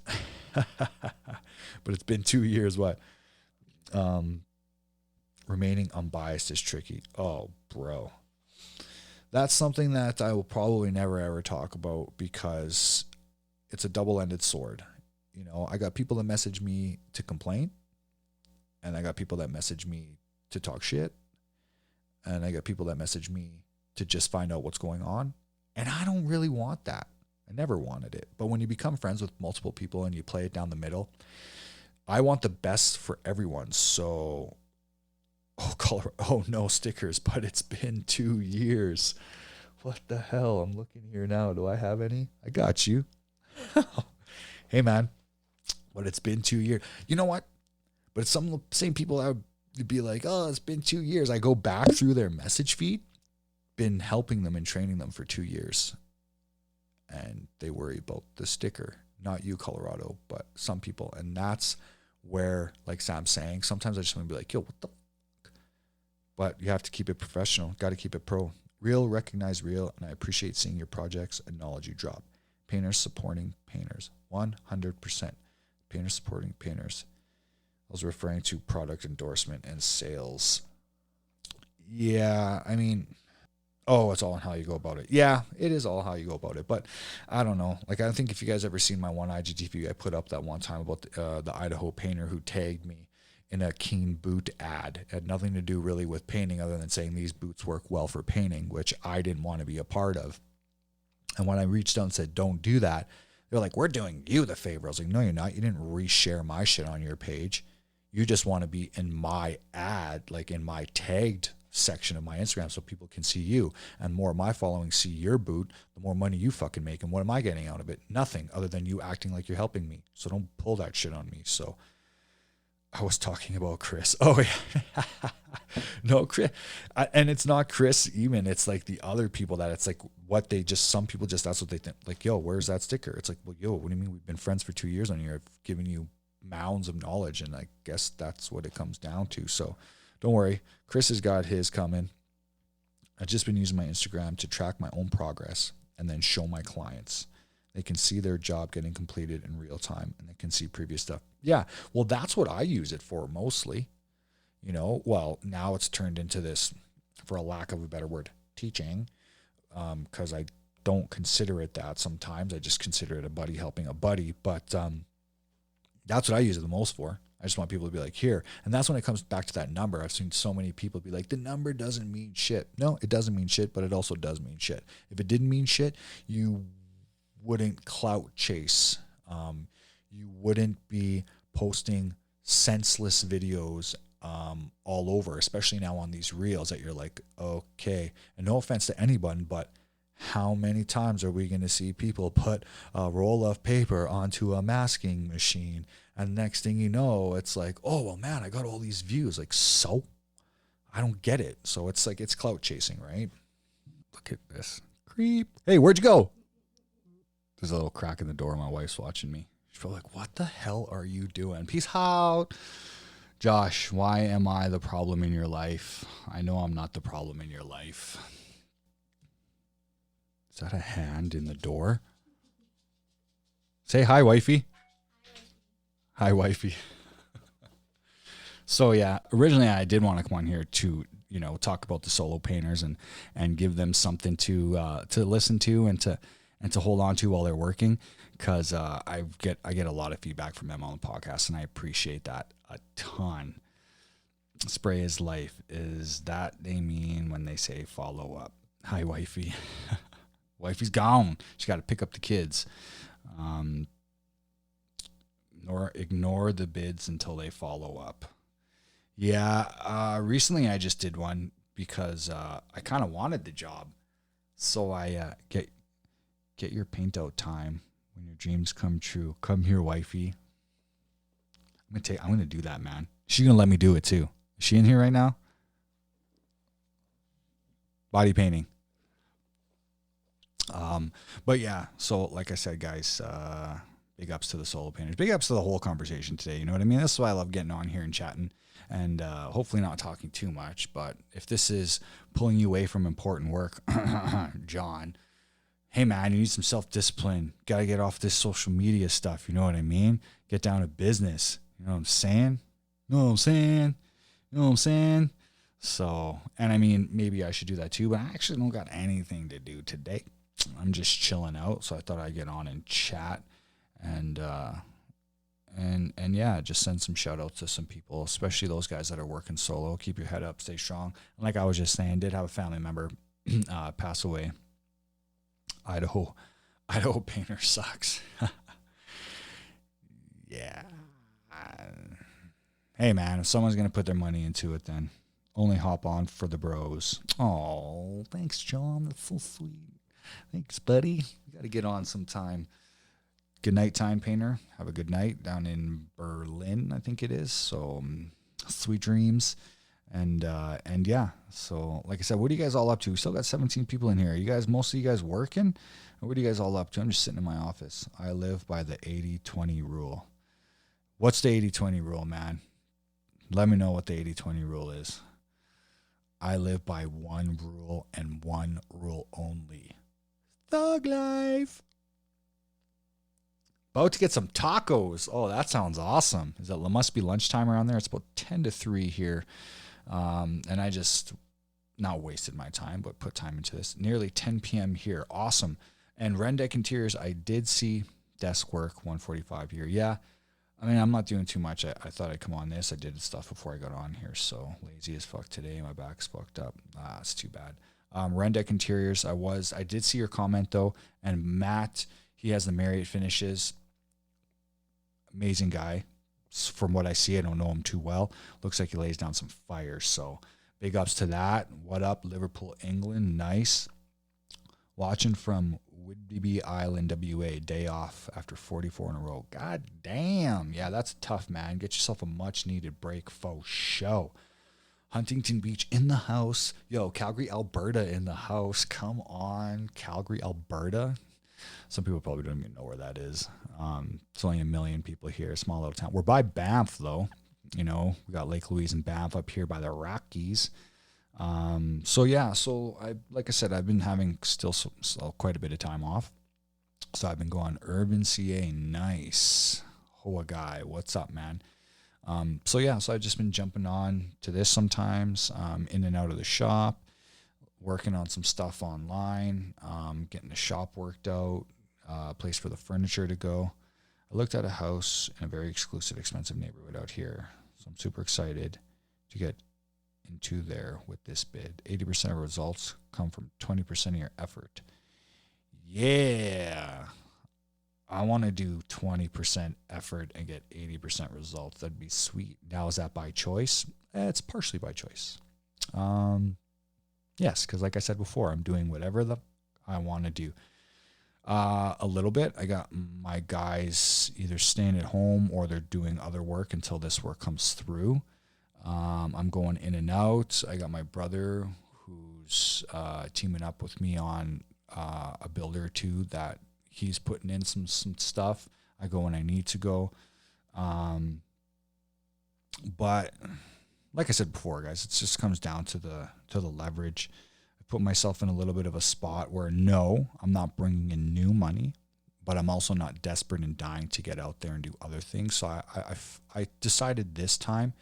What? Remaining unbiased is tricky. Oh, bro. That's something that I will probably never, ever talk about, because it's a double-ended sword. I got people that message me to complain, and I got people that message me to talk shit, and I got people that message me to just find out what's going on, and I don't really want that. I never wanted it. But when you become friends with multiple people and you play it down the middle, I want the best for everyone. So, no stickers, but it's been 2 years. What the hell? I'm looking here now. Do I have any? I got you. Hey, man, but it's been 2 years. You know what? But it's some of the same people that would be like, oh, it's been 2 years. I go back through their message feed, been helping them and training them for 2 years. And they worry about the sticker. Not you, Colorado, but some people. And that's where, like Sam's saying, sometimes I just want to be like, yo, what the fuck? But you have to keep it professional. Got to keep it pro. Real, recognize real. And I appreciate seeing your projects and knowledge you drop. Painters supporting painters. 100%. Painters supporting painters. I was referring to product endorsement and sales. Yeah, I mean, oh, it's all on how you go about it. Yeah, it is all how you go about it. But I don't know. Like, I think if you guys ever seen my one IGTV I put up that one time about the Idaho painter who tagged me in a Keen boot ad. It had nothing to do really with painting other than saying these boots work well for painting, which I didn't want to be a part of. And when I reached out and said, don't do that, they're like, we're doing you the favor. I was like, no, you're not. You didn't reshare my shit on your page. You just want to be in my ad, like in my tagged section of my Instagram so people can see you. And more of my following see your boot, the more money you fucking make. And what am I getting out of it? Nothing other than you acting like you're helping me. So don't pull that shit on me. So I was talking about Chris. Oh, yeah. No, Chris. And it's not Chris even. It's like the other people that it's like what they just, some people just, that's what they think. Like, yo, where's that sticker? It's like, well, yo, what do you mean? We've been friends for 2 years on here. I've given you mounds of knowledge. And I guess that's what it comes down to. So don't worry. Chris has got his coming. I've just been using my Instagram to track my own progress and then show my clients. They can see their job getting completed in real time and they can see previous stuff. Yeah, well, that's what I use it for mostly. You know, well, now it's turned into this, for a lack of a better word, teaching, because I don't consider it that sometimes. I just consider it a buddy helping a buddy. But that's what I use it the most for. I just want people to be like, here. And that's when it comes back to that number. I've seen so many people be like, the number doesn't mean shit. No, it doesn't mean shit, but it also does mean shit. If it didn't mean shit, you wouldn't clout chase. You wouldn't be posting senseless videos all over, especially now on these reels that you're like, okay. And no offense to anyone, but how many times are we going to see people put a roll of paper onto a masking machine? And next thing you know, it's like, oh, well, man, I got all these views. Like, so? I don't get it. So it's like, it's clout chasing, right? Look at this. Creep. Hey, where'd you go? There's a little crack in the door. My wife's watching me. She's probably like, what the hell are you doing? Peace out. Josh, why am I the problem in your life? I know I'm not the problem in your life. Is that a hand in the door? Say hi, wifey. Hi, wifey. So yeah, originally I did want to come on here to, you know, talk about the solo painters and give them something to listen to and to hold on to while they're working, because I get a lot of feedback from them on the podcast, and I appreciate that a ton. Spray is life. Is that they mean when they say follow up? Hi, wifey. Wifey's gone. She got to pick up the kids. Nor ignore the bids until they follow up. Yeah, recently I just did one because I kind of wanted the job. So I get your paint out time when your dreams come true. Come here, wifey. I'm gonna do that, man. She's gonna let me do it too. Is she in here right now? Body painting. But yeah, so like I said, guys, big ups to the solo painters. Big ups to the whole conversation today. You know what I mean? That's why I love getting on here and chatting, and hopefully not talking too much. But if this is pulling you away from important work, John, hey man, you need some self-discipline. Got to get off this social media stuff. You know what I mean? Get down to business. You know what I'm saying? You know what I'm saying? You know what I'm saying? So, and I mean, maybe I should do that too, but I actually don't got anything to do today. I'm just chilling out. So I thought I'd get on and chat and yeah, just send some shout outs to some people, especially those guys that are working solo. Keep your head up, stay strong. And like I was just saying, did have a family member pass away. Idaho painter sucks. Yeah. Hey man, if someone's gonna put their money into it, then only hop on for the bros. Oh, thanks, John. That's so sweet. Thanks, buddy. We got to get on sometime. Good night, Time Painter. Have a good night down in Berlin, I think it is. So sweet dreams. And yeah. So like I said, what are you guys all up to? We still got 17 people in here. Most of you guys working? Or what are you guys all up to? I'm just sitting in my office. I live by the 80-20 rule. What's the 80-20 rule, man? Let me know what the 80-20 rule is. I live by one rule and one rule only. Thug life. About to get some tacos. Oh, that sounds awesome. It must be lunchtime around there. It's about 10 to 3 here. And I just not wasted my time, but put time into this. Nearly 10 p.m. here. Awesome. And Rendeck Interiors, I did see desk work 145 here. Yeah. I mean, I'm not doing too much. I thought I'd come on this. I did stuff before I got on here. So lazy as fuck today. My back's fucked up. It's too bad. Rendeck Interiors, I did see your comment though. And Matt, he has the Marriott finishes. Amazing guy. From what I see, I don't know him too well. Looks like he lays down some fire. So big ups to that. What up, Liverpool, England? Nice. Watching from Whidbey Island, WA. Day off after 44 in a row. God damn. Yeah, that's tough, man. Get yourself a much needed break. Faux show. Huntington Beach in the house. Yo, Calgary, Alberta in the house. Come on, Calgary, Alberta. Some people probably don't even know where that is. It's only 1 million people here, small little town. We're by Banff, though. You know, we got Lake Louise and Banff up here by the Rockies. Like I said, I've been having still quite a bit of time off. So I've been going Urban CA. Nice. Hoa guy, what's up, man? So I've just been jumping on to this sometimes, in and out of the shop. Working on some stuff online, getting the shop worked out, a place for the furniture to go. I looked at a house in a very exclusive, expensive neighborhood out here. So I'm super excited to get into there with this bid. 80% of results come from 20% of your effort. Yeah. I want to do 20% effort and get 80% results. That'd be sweet. Now, is that by choice? It's partially by choice. Yes, because like I said before, I'm doing whatever I want to do. A little bit. I got my guys either staying at home or they're doing other work until this work comes through. I'm going in and out. I got my brother who's teaming up with me on a builder or two that he's putting in some stuff. I go when I need to go. But like I said before, guys, it just comes down to the leverage. I put myself in a little bit of a spot where no, I'm not bringing in new money, but I'm also not desperate and dying to get out there and do other things. So I decided this time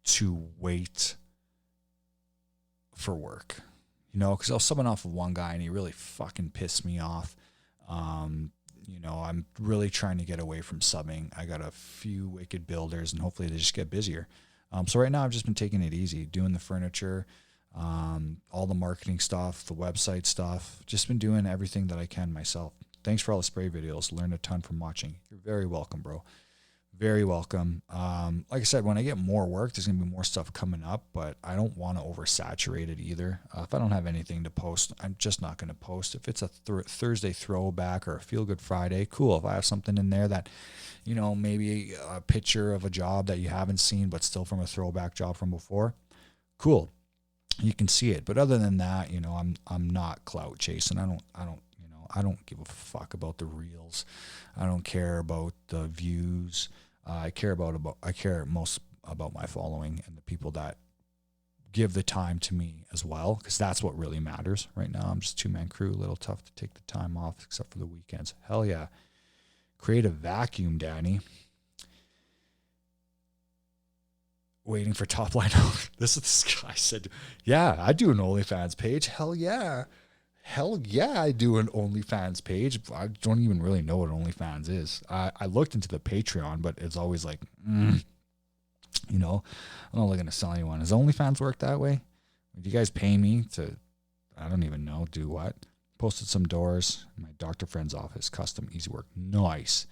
to wait for work, because I was subbing off of one guy and he really fucking pissed me off. I'm really trying to get away from subbing. I got a few wicked builders and hopefully they just get busier. So right now I've just been taking it easy, doing the furniture, all the marketing stuff, the website stuff, just been doing everything that I can myself. Thanks for all the spray videos. Learned a ton from watching. You're very welcome, bro. Very welcome. Like I said, when I get more work, there's going to be more stuff coming up, but I don't want to oversaturate it either. If I don't have anything to post, I'm just not going to post. If it's a Thursday throwback or a Feel Good Friday, cool. If I have something in there that, maybe a picture of a job that you haven't seen, but still from a throwback job from before, cool. You can see it. But other than that, I'm not clout chasing. I don't give a fuck about the reels. I don't care about the views. I care most about my following and the people that give the time to me as well, because that's what really matters right now. I'm just two-man crew, a little tough to take the time off except for the weekends. Hell yeah. Create a vacuum, Danny. Waiting for top line. This guy said, yeah, I do an OnlyFans page. Hell yeah, I do an OnlyFans page. I don't even really know what OnlyFans is. I looked into the Patreon, but it's always like, I'm not looking to sell anyone. Does OnlyFans work that way? Do you guys pay me to, I don't even know, do what? Posted some doors in my doctor friend's office, custom, easy work. Nice.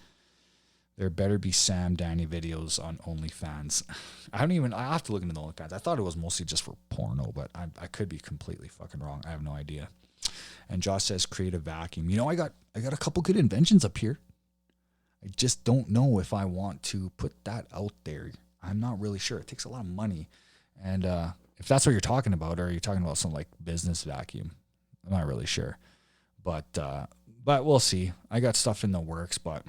There better be Sam Danny videos on OnlyFans. I have to look into the OnlyFans. I thought it was mostly just for porno, but I could be completely fucking wrong. I have no idea. And Josh says create a vacuum. I got a couple good inventions up here. I just don't know if I want to put that out there. I'm not really sure. It takes a lot of money. And if that's what you're talking about, or you're talking about some like business vacuum, I'm not really sure. But we'll see. I got stuff in the works, but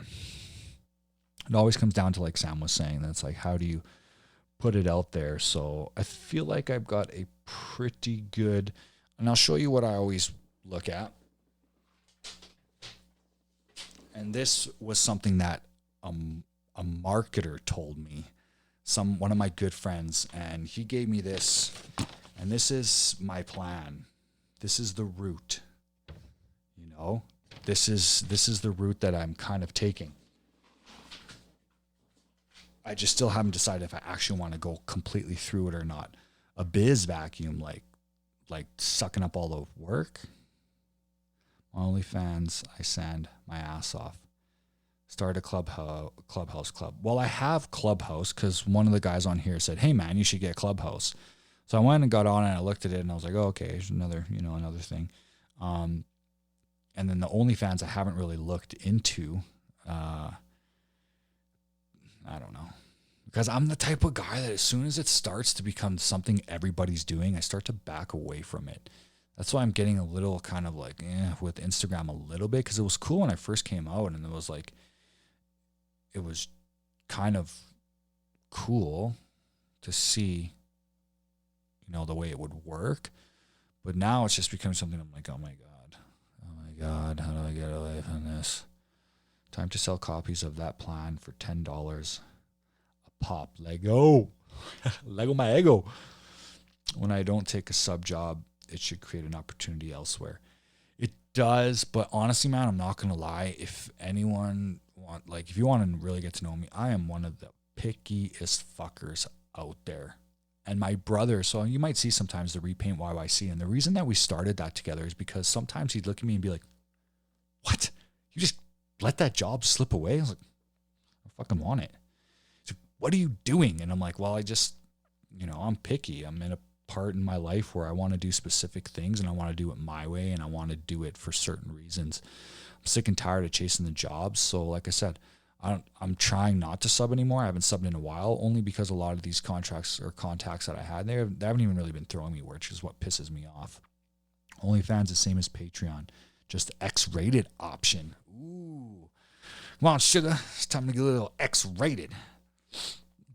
it always comes down to, like Sam was saying, that's like, how do you put it out there? So I feel like I've got a pretty good, and I'll show you what I always look at. And this was something that a marketer told me, one of my good friends, and he gave me this, and this is my plan. This is the route. You know, this is the route that I'm kind of taking. I just still haven't decided if I actually want to go completely through it or not. A biz vacuum, like sucking up all the work. OnlyFans, I sand my ass off. Start a Clubhouse club. Well, I have Clubhouse because one of the guys on here said, "Hey man, you should get Clubhouse." So I went and got on and I looked at it and I was like, "Oh, okay, here's another thing." And then the OnlyFans I haven't really looked into. I don't know. Because I'm the type of guy that as soon as it starts to become something everybody's doing, I start to back away from it. That's why I'm getting a little kind of like with Instagram a little bit, because it was cool when I first came out and it was kind of cool to see, the way it would work. But now it's just becoming something I'm like, oh my God, how do I get away from this? Time to sell copies of that plan for $10 a pop. Lego. Lego my ego. When I don't take a sub job, it should create an opportunity elsewhere. It does, but honestly, man, I'm not going to lie. If anyone if you want to really get to know me, I am one of the pickiest fuckers out there. And my brother, so you might see sometimes the Repaint YYC. And the reason that we started that together is because sometimes he'd look at me and be like, "What? You just let that job slip away?" I was like, "I fucking want it." He's like, "What are you doing?" And I'm like, "Well, I just, I'm picky. I'm in a part in my life where I want to do specific things and I want to do it my way and I want to do it for certain reasons. I'm sick and tired of chasing the jobs." So like I said, I'm trying not to sub anymore. I haven't subbed in a while, only because a lot of these contracts or contacts that I had, they haven't even really been throwing me, which is what pisses me off. OnlyFans the same as Patreon, just X-rated option. Ooh, come on, sugar, it's time to get a little X-rated.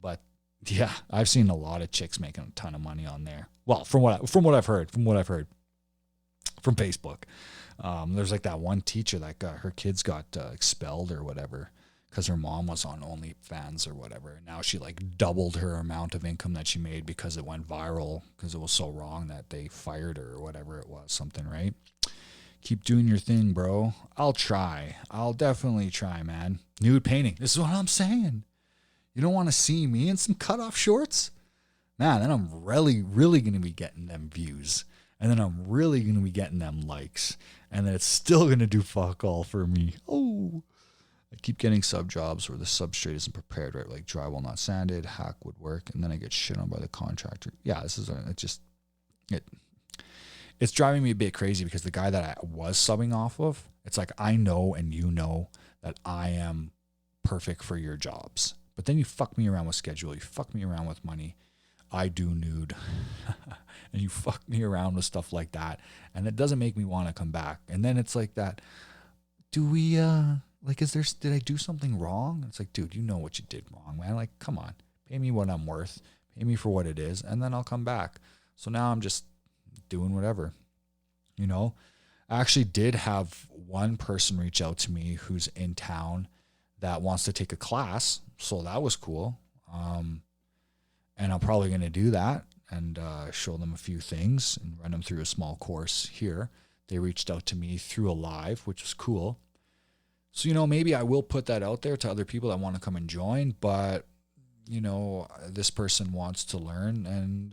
But yeah, I've seen a lot of chicks making a ton of money on there. Well, from what I've heard from Facebook. There's like that one teacher that her kids got expelled or whatever because her mom was on OnlyFans or whatever. And now she like doubled her amount of income that she made because it went viral because it was so wrong that they fired her or whatever it was, something, right? Keep doing your thing, bro. I'll try. I'll definitely try, man. Nude painting. This is what I'm saying. You don't want to see me in some cutoff shorts? Nah, then I'm really, really going to be getting them views. And then I'm really going to be getting them likes. And then it's still going to do fuck all for me. Oh, I keep getting sub jobs where the substrate isn't prepared right, like drywall not sanded, hack woodwork, and then I get shit on by the contractor. Yeah, it's driving me a bit crazy because the guy that I was subbing off of, it's like I know and you know that I am perfect for your jobs. But then you fuck me around with schedule, you fuck me around with money. I do nude. And you fuck me around with stuff like that. And it doesn't make me want to come back. And then it's like that, did I do something wrong? It's like, dude, you know what you did wrong, man. Like, come on, pay me what I'm worth, pay me for what it is, and then I'll come back. So now I'm just doing whatever, I actually did have one person reach out to me who's in town that wants to take a class. So that was cool. And I'm probably going to do that and show them a few things and run them through a small course here. They reached out to me through a live, which was cool. So, maybe I will put that out there to other people that want to come and join, but, this person wants to learn and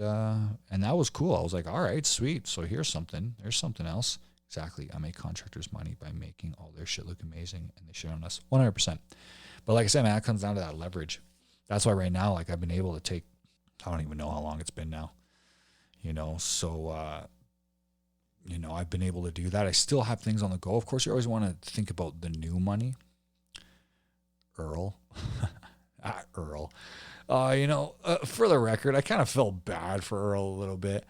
that was cool. I was like, all right, sweet. So here's something. There's something else. Exactly. I make contractors money by making all their shit look amazing and they shit on us 100%. But like I said, man, that comes down to that leverage. That's why right now, like I've been able to take, I don't even know how long it's been now, so, I've been able to do that. I still have things on the go. Of course, you always want to think about the new money Earl. Earl. For the record, I kind of felt bad for Earl a little bit.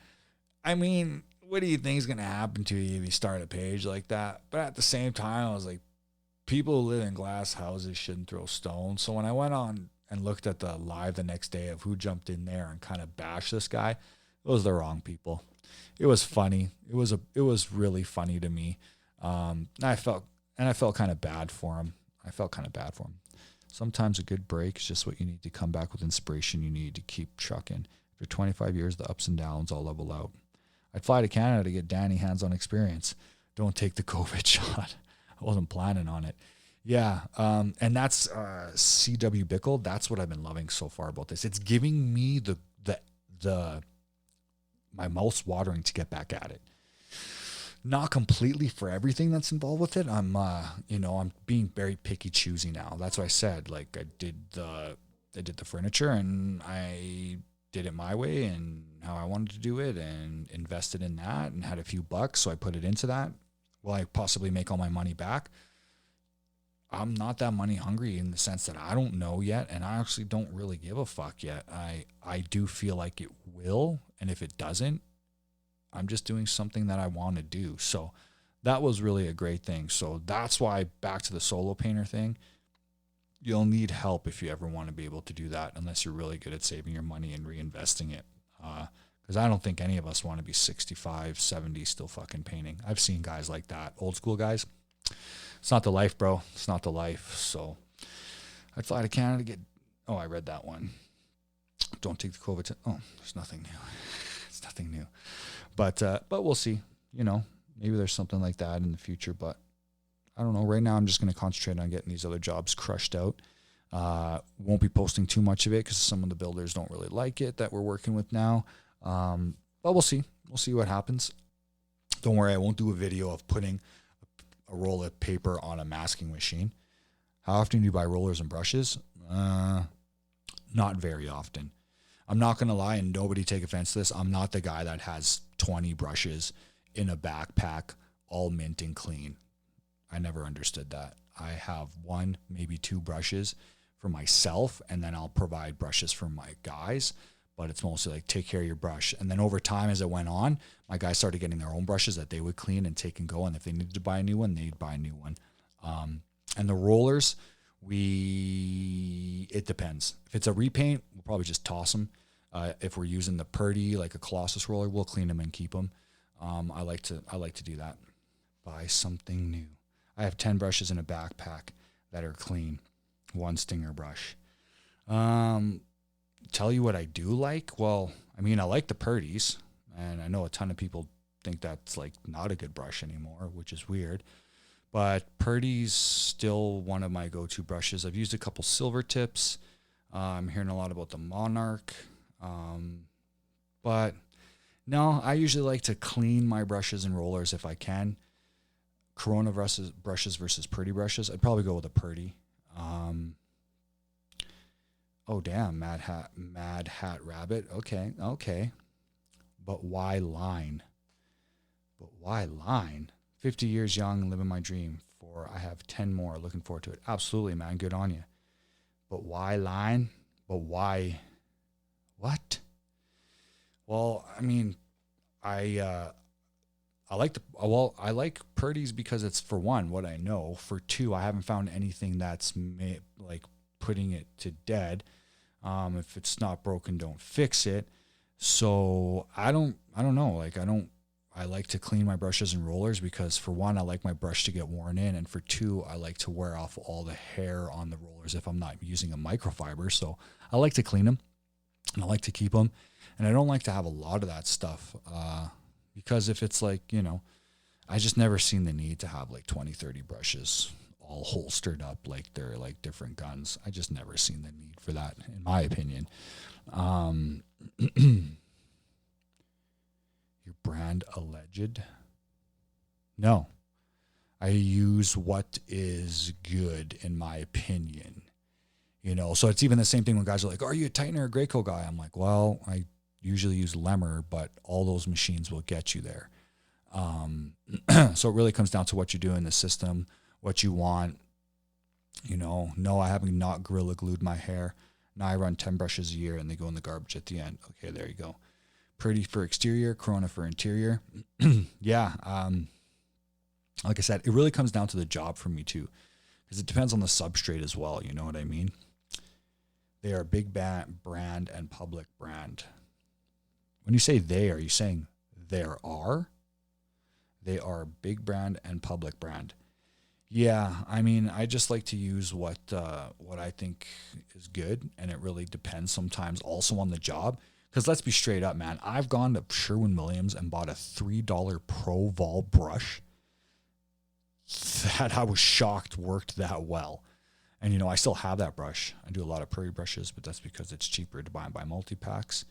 I mean, what do you think is going to happen to you if you start a page like that? But at the same time, I was like, people who live in glass houses shouldn't throw stones. So when I went on and looked at the live the next day of who jumped in there and kind of bashed this guy, it was the wrong people. It was funny. It was really funny to me. I felt kind of bad for him. Sometimes a good break is just what you need to come back with inspiration. You need to keep trucking. For 25 years, the ups and downs all level out. I'd fly to Canada to get Danny hands-on experience. Don't take the COVID shot. I wasn't planning on it. Yeah, and that's CW Bickle. That's what I've been loving so far about this. It's giving me my mouth's watering to get back at it. Not completely for everything that's involved with it. I'm being very picky choosy now. That's what I said. Like I did the furniture and I did it my way and how I wanted to do it and invested in that and had a few bucks. So I put it into that. Will I possibly make all my money back? I'm not that money hungry in the sense that I don't know yet. And I actually don't really give a fuck yet. I do feel like it will. And if it doesn't, I'm just doing something that I want to do. So that was really a great thing. So that's why, back to the solo painter thing, you'll need help if you ever want to be able to do that, unless you're really good at saving your money and reinvesting it. Because I don't think any of us want to be 65, 70 still fucking painting. I've seen guys like that, old school guys. It's not the life, bro. It's not the life. So I'd fly to Canada to get... Oh, I read that one. Don't take the COVID... Oh, there's nothing new. It's nothing new. But we'll see. Maybe there's something like that in the future. But I don't know. Right now, I'm just going to concentrate on getting these other jobs crushed out. Won't be posting too much of it because some of the builders don't really like it that we're working with now. But we'll see. We'll see what happens. Don't worry. I won't do a video of putting a roll of paper on a masking machine. How often do you buy rollers and brushes? Not very often. I'm not going to lie, and nobody take offense to this. I'm not the guy that has 20 brushes in a backpack, all mint and clean. I never understood that. I have one, maybe two brushes for myself, and then I'll provide brushes for my guys. But it's mostly like, take care of your brush. And then over time, as it went on, my guys started getting their own brushes that they would clean and take and go. And if they needed to buy a new one, they'd buy a new one. And the rollers, it depends. If it's a repaint, we'll probably just toss them. If we're using the Purdy, like a Colossus roller, we'll clean them and keep them. I like to do that. Buy something new. I have 10 brushes in a backpack that are clean. One Stinger brush. Tell you what I do like. Well, I mean, I like the Purdys, and I know a ton of people think that's like not a good brush anymore, which is weird. But Purdy's still one of my go-to brushes. I've used a couple silver tips. I'm hearing a lot about the Monarch. But no, I usually like to clean my brushes and rollers if I can. Corona brushes versus Purdy brushes. I'd probably go with a Purdy. Oh damn, Mad Hat Rabbit. Okay. But why line? 50 years young and living my dream. I have 10 more. Looking forward to it. Absolutely, man. Good on you. But why line? But why? What? Well, I mean, I like Purdy's because it's, for one, what I know. For two, I haven't found anything that's like putting it to dead. If it's not broken, don't fix it. So I don't know. I like to clean my brushes and rollers because, for one, I like my brush to get worn in. And for two, I like to wear off all the hair on the rollers if I'm not using a microfiber. So I like to clean them and I like to keep them. And I don't like to have a lot of that stuff because if it's like, I just never seen the need to have like 20, 30 brushes all holstered up like they're like different guns. I just never seen the need for that, in my opinion. Your brand alleged? No. I use what is good, in my opinion. So it's even the same thing when guys are like, are you a Titan or a Graco guy? I'm like, well, I usually use Lemmer, but all those machines will get you there. So it really comes down to what you do in the system, what you want. No, I haven't not Gorilla Glued my hair. Now I run 10 brushes a year and they go in the garbage at the end. Okay, there you go. Purdy for exterior, Corona for interior. Yeah. Like I said, it really comes down to the job for me too, because it depends on the substrate as well. You know what I mean? They are big brand and public brand. When you say they, are you saying there are? They are big brand and public brand. Yeah, I mean, I just like to use what I think is good, and it really depends sometimes also on the job. Because let's be straight up, man. I've gone to Sherwin-Williams and bought a $3 Pro Vol brush that I was shocked worked that well. And I still have that brush. I do a lot of Prairie brushes, but that's because it's cheaper to buy multi-packs.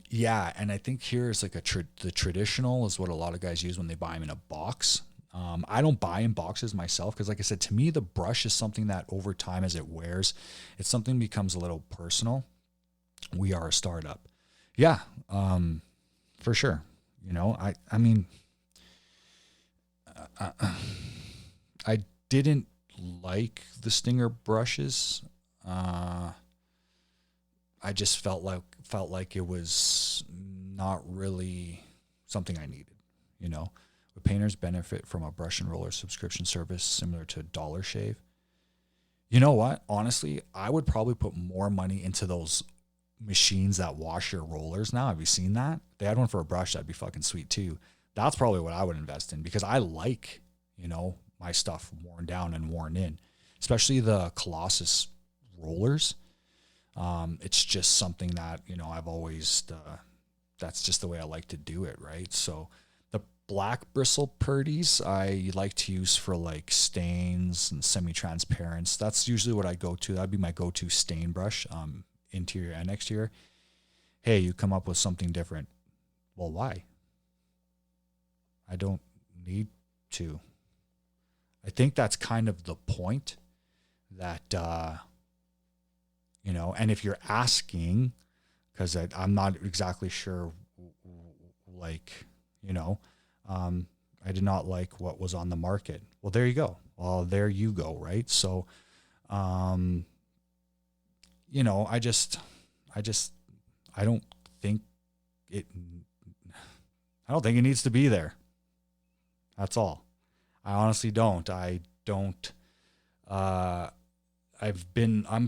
Yeah, and I think here is like the traditional is what a lot of guys use when they buy them in a box. I don't buy in boxes myself because, like I said, to me, the brush is something that over time as it wears, it's something that becomes a little personal. We are a startup. Yeah, for sure. I mean, I didn't like the Stinger brushes. I just felt like it was not really something I needed. Would painters benefit from a brush and roller subscription service similar to Dollar Shave? You know what? Honestly, I would probably put more money into those machines that wash your rollers now. Have you seen that? If they had one for a brush, that'd be fucking sweet too. That's probably what I would invest in because I like, my stuff worn down and worn in, especially the Colossus rollers. It's just something that, I've always, that's just the way I like to do it. Right. So the black bristle Purdy's I like to use for like stains and semi-transparents. That's usually what I go to. That'd be my go-to stain brush, interior and exterior. Hey, you come up with something different. Well, why? I don't need to. I think that's kind of the point that, and if you're asking, because I'm not exactly sure, like, I did not like what was on the market. Well, there you go. Well, there you go. Right. So, I don't think it, I don't think it needs to be there. That's all. I honestly don't. I'm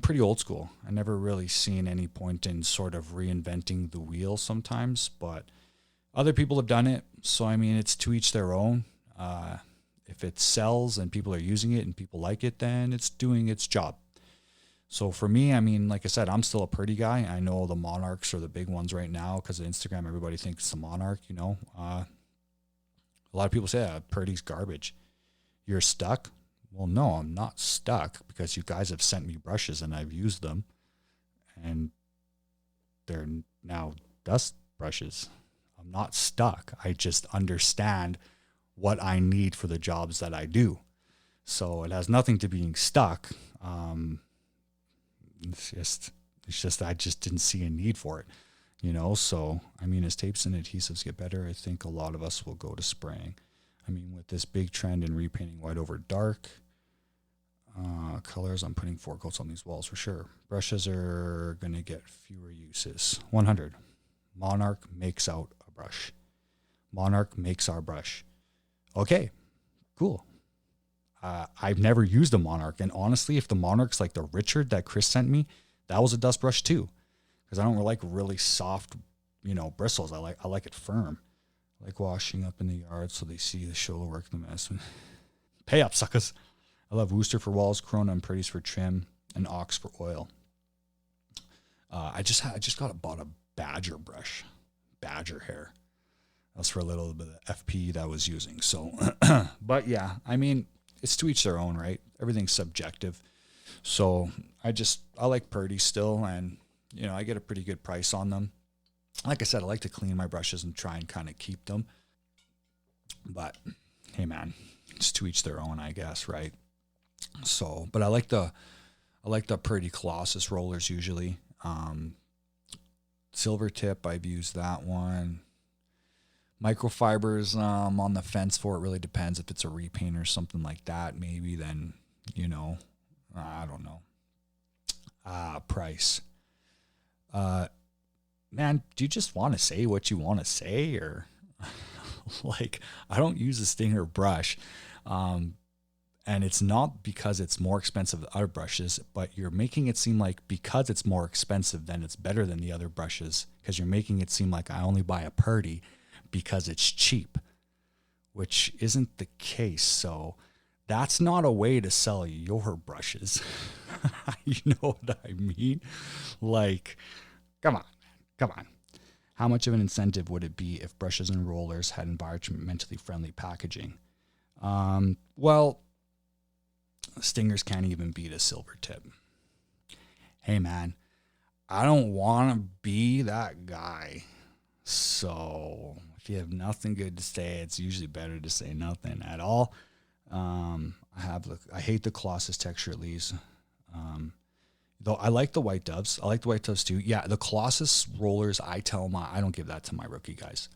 pretty old school. I never really seen any point in sort of reinventing the wheel sometimes, but other people have done it. So, I mean, it's to each their own. If it sells and people are using it and people like it, then it's doing its job. So for me, I mean, like I said, I'm still a Purdy guy. I know the Monarchs are the big ones right now because of Instagram. Everybody thinks it's a Monarch, a lot of people say Purdy's garbage. You're stuck? Well, no, I'm not stuck because you guys have sent me brushes and I've used them and they're now dust brushes. I'm not stuck. I just understand what I need for the jobs that I do. So it has nothing to being stuck. It's just I just didn't see a need for it, So, I mean, as tapes and adhesives get better, I think a lot of us will go to spraying. I mean, with this big trend in repainting white over dark colors, I'm putting 4 coats on these walls for sure. Brushes are going to get fewer uses. 100. Monarch makes out a brush. Monarch makes our brush. Okay, cool. I've never used a Monarch. And honestly, if the Monarch's like the Richard that Chris sent me, that was a dust brush too. Because I don't like really soft, bristles. I like it firm. I like washing up in the yard so they see the show work the mess. Pay up, suckers. I love Wooster for walls, Corona and Purdy's for trim, and Ox for oil. I just bought a Badger brush, Badger hair. That's for a little bit of FP that I was using. So, but yeah, I mean, it's to each their own, right? Everything's subjective. So I like Purdy still, and I get a pretty good price on them. Like I said, I like to clean my brushes and try and kind of keep them. But hey, man, it's to each their own, I guess, right? So, but I like the Purdy Colossus rollers usually. Silver tip, I've used that one. Microfibers, on the fence for it. Really depends if it's a repaint or something like that. Maybe then, I don't know. Price. Man, do you just want to say what you want to say, or like, I don't use a Stinger brush. And it's not because it's more expensive than other brushes, but you're making it seem like because it's more expensive, then it's better than the other brushes, because you're making it seem like I only buy a Purdy because it's cheap, which isn't the case. So that's not a way to sell your brushes. You know what I mean? Like, come on, come on. How much of an incentive would it be if brushes and rollers had environmentally friendly packaging? Well, Stingers can't even beat a silver tip. Hey man, I don't want to be that guy. So if you have nothing good to say, it's usually better to say nothing at all. I hate the Colossus texture at least. Though I like the white doves. I like the white doves too. Yeah, the Colossus rollers, I don't give that to my rookie guys.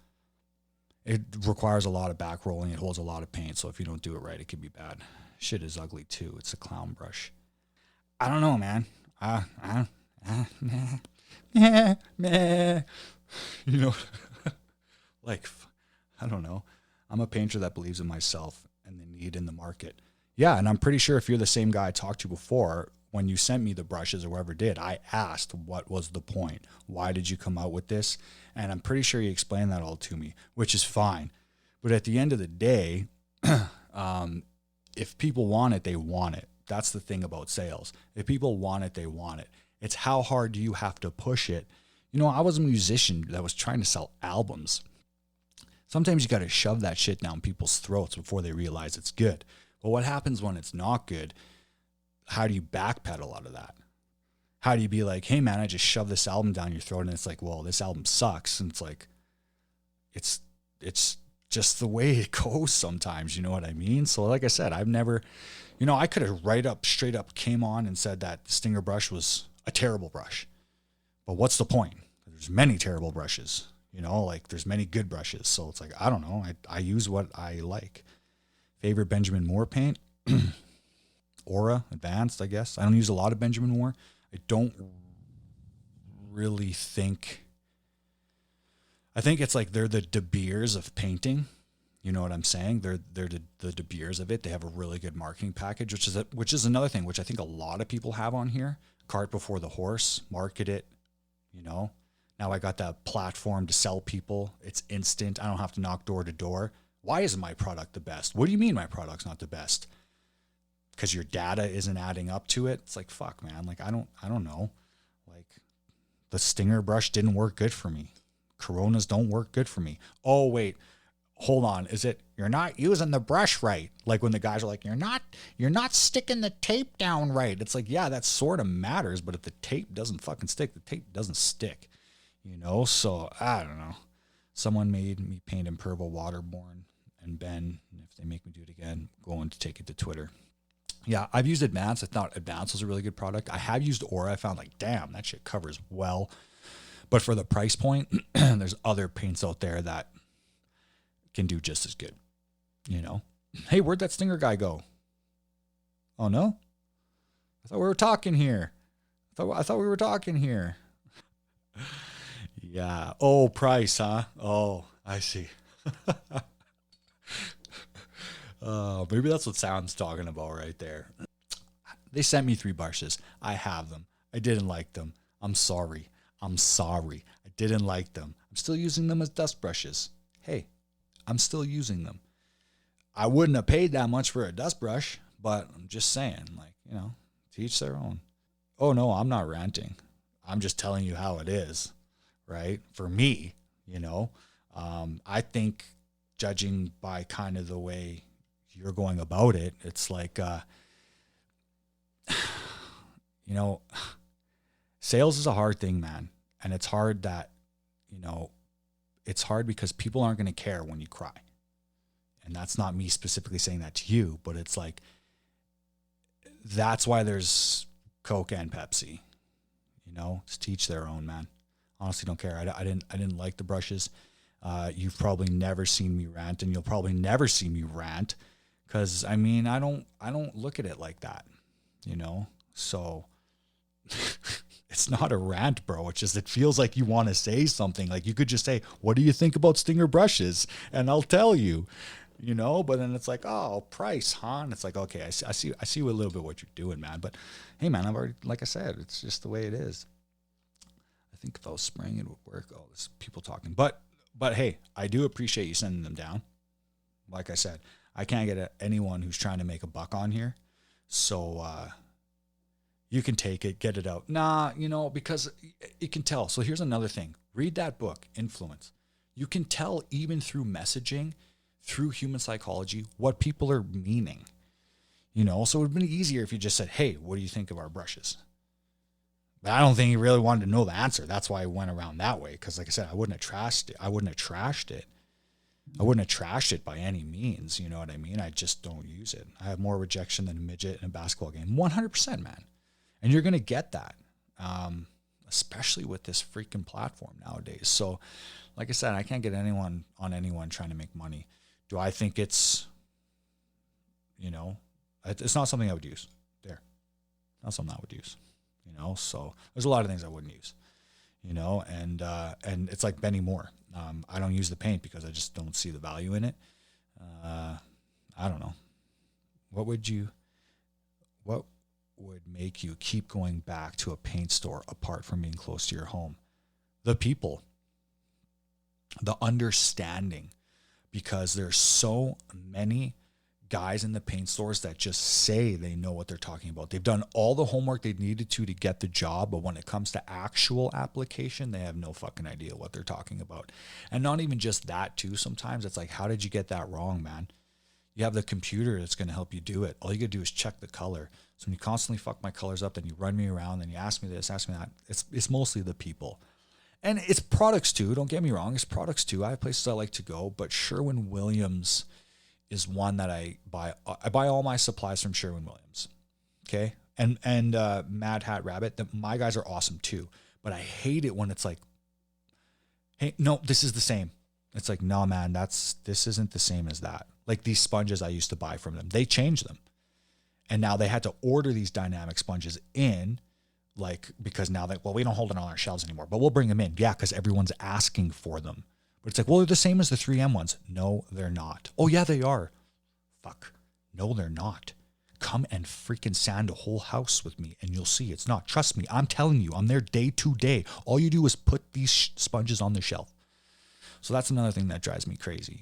It requires a lot of back rolling. It holds a lot of paint. So if you don't do it right, it can be bad. Shit is ugly too. It's a clown brush. I don't know, man. Meh. You know, like, I don't know. I'm a painter that believes in myself and the need in the market. Yeah, and I'm pretty sure if you're the same guy I talked to before, when you sent me the brushes or whoever did, I asked what was the point? Why did you come out with this? And I'm pretty sure you explained that all to me, which is fine. But at the end of the day, if people want it, they want it. That's the thing about sales. If people want it, they want it. It's how hard do you have to push it. You know, I was a musician that was trying to sell albums. Sometimes you got to shove that shit down people's throats before they realize it's good. But what happens when it's not good? How do you backpedal out of that? How do you be like, hey man, I just shoved this album down your throat, and it's like, well, this album sucks. And it's like, it's just the way it goes sometimes, you know what I mean? So like I said, I've never, I could have straight up came on and said that the Stinger brush was a terrible brush. But what's the point? There's many terrible brushes, like there's many good brushes. So it's like, I don't know. I use what I like. Favorite Benjamin Moore paint? Aura Advanced, I guess. I don't use a lot of Benjamin Moore. I don't really think. I think it's like they're the De Beers of painting. You know what I'm saying? They're the De Beers of it. They have a really good marketing package, which is another thing, which I think a lot of people have on here. Cart before the horse, market it. Now I got that platform to sell people. It's instant. I don't have to knock door to door. Why isn't my product the best? What do you mean my product's not the best? Because your data isn't adding up to it. It's like, fuck, man. Like, I don't know. Like, the Stinger brush didn't work good for me. Coronas don't work good for me. Oh, wait, hold on. Is it, you're not using the brush right? Like when the guys are like, you're not sticking the tape down right. It's like, yeah, that sort of matters. But if the tape doesn't fucking stick, the tape doesn't stick, So I don't know. Someone made me paint Imperva Waterborne and Ben. And if they make me do it again, I'm going to take it to Twitter. Yeah, I've used Advance. I thought Advance was a really good product. I have used Aura. I found like, damn, that shit covers well. But for the price point, there's other paints out there that can do just as good. Hey, where'd that Stinger guy go? Oh no, I thought we were talking here. I thought we were talking here. Yeah. Oh, price, huh? Oh, I see. Maybe that's what Sam's talking about right there. They sent me 3 brushes. I have them. I didn't like them. I'm sorry. I didn't like them. I'm still using them as dust brushes. Hey, I'm still using them. I wouldn't have paid that much for a dust brush, but I'm just saying, like, to each their own. Oh no, I'm not ranting. I'm just telling you how it is, right? For me, I think judging by kind of the way you're going about it, it's like, sales is a hard thing, man. And it's hard that, it's hard because people aren't going to care when you cry. And that's not me specifically saying that to you, but it's like, that's why there's Coke and Pepsi, it's to each their own, man. Honestly, don't care. I didn't like the brushes. You've probably never seen me rant, and you'll probably never see me rant. Cause I don't look at it like that. So it's not a rant, bro. It's just, it feels like you want to say something. Like you could just say, what do you think about Stinger brushes? And I'll tell you, but then it's like, oh, price, huh? And it's like, okay, I see a little bit what you're doing, man. But hey, man, I've already, like I said, it's just the way it is. I think if I was spraying, it would work. Oh, there's people talking, but hey, I do appreciate you sending them down. Like I said, I can't get anyone who's trying to make a buck on here. So, you can take it, get it out. Nah, because you can tell. So here's another thing. Read that book, Influence. You can tell even through messaging, through human psychology, what people are meaning. So it would have been easier if you just said, hey, what do you think of our brushes? But I don't think he really wanted to know the answer. That's why I went around that way. Because like I said, I wouldn't have trashed it. I wouldn't have trashed it by any means. You know what I mean? I just don't use it. I have more rejection than a midget in a basketball game. 100%, man. And you're going to get that, especially with this freaking platform nowadays. So, like I said, I can't get anyone trying to make money. Do I think it's not something I would use there. Not something I would use, So there's a lot of things I wouldn't use, and it's like Benny Moore. I don't use the paint because I just don't see the value in it. I don't know. What would make you keep going back to a paint store apart from being close to your home? The people, the understanding, because there's so many guys in the paint stores that just say they know what they're talking about. They've done all the homework they needed to get the job, but when it comes to actual application, they have no fucking idea what they're talking about. And not even just that too. Sometimes it's like, how did you get that wrong, man? You have the computer that's going to help you do it. All you got to do is check the color. So when you constantly fuck my colors up, then you run me around, then you ask me this, ask me that. It's mostly the people. And it's products too. Don't get me wrong. It's products too. I have places I like to go, but Sherwin-Williams is one that I buy. I buy all my supplies from Sherwin-Williams. Okay. And Mad Hat Rabbit, my guys are awesome too. But I hate it when it's like, hey, no, this is the same. It's like, no, man, this isn't the same as that. Like these sponges I used to buy from them, they changed them. And now they had to order these dynamic sponges in, because now we don't hold it on our shelves anymore, but we'll bring them in. Yeah, because everyone's asking for them. But it's like, well, they're the same as the 3M ones. No, they're not. Oh, yeah, they are. Fuck. No, they're not. Come and freaking sand a whole house with me, and you'll see it's not. Trust me, I'm telling you, I'm there day to day. All you do is put these sponges on the shelf. So that's another thing that drives me crazy,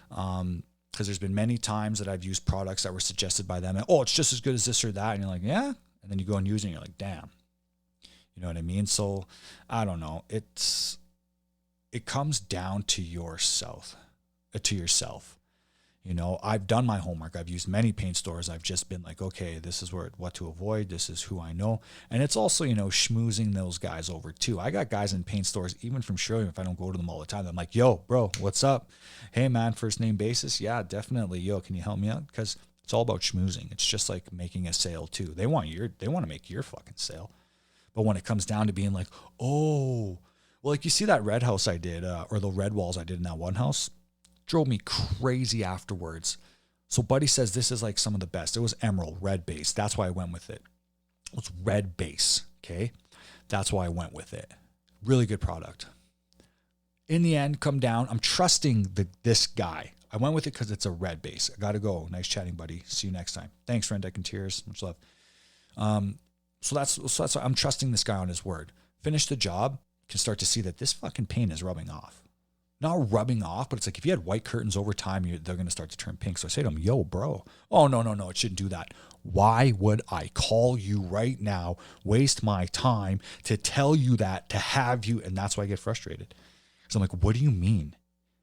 because there's been many times that I've used products that were suggested by them. And, oh, it's just as good as this or that. And you're like, yeah. And then you go and use it and you're like, damn. You know what I mean? So I don't know. It comes down to yourself. I've done my homework. I've used many paint stores. I've just been like, okay, this is what to avoid. This is who I know. And it's also, schmoozing those guys over too. I got guys in paint stores, even from Sherwin, if I don't go to them all the time. I'm like, yo, bro, what's up? Hey, man, first name basis. Yeah, definitely. Yo, can you help me out? Because it's all about schmoozing. It's just like making a sale too. They want to make your fucking sale. But when it comes down to being like, oh, well, like you see that red house I did, or the red walls I did in that one house, drove me crazy afterwards. So Buddy says this is like some of the best. It was emerald, red base. That's why I went with it. It was red base, okay? That's why I went with it. Really good product. In the end, come down. I'm trusting this guy. I went with it because it's a red base. I got to go. Nice chatting, buddy. See you next time. Thanks, Rendeck and Tears. Much love. So that's I'm trusting this guy on his word. Finish the job. Can start to see that this fucking paint is rubbing off. Not rubbing off, but it's like if you had white curtains over time, they're going to start to turn pink. So I say to him, yo, bro. Oh, no, it shouldn't do that. Why would I call you right now, waste my time to tell you that, to have you? And that's why I get frustrated. So I'm like, what do you mean?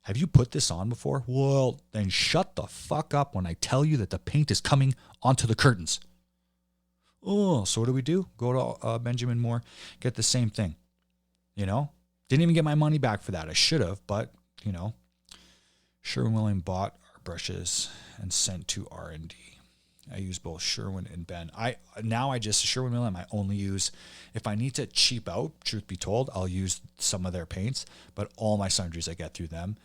Have you put this on before? Well, then shut the fuck up when I tell you that the paint is coming onto the curtains. Oh, so what do we do? Go to Benjamin Moore, get the same thing. Didn't even get my money back for that. I should have, but, Sherwin-Williams bought our brushes and sent to R&D. I use both Sherwin and Ben. Sherwin-Williams, I only use, if I need to cheap out, truth be told, I'll use some of their paints, but all my sundries I get through them.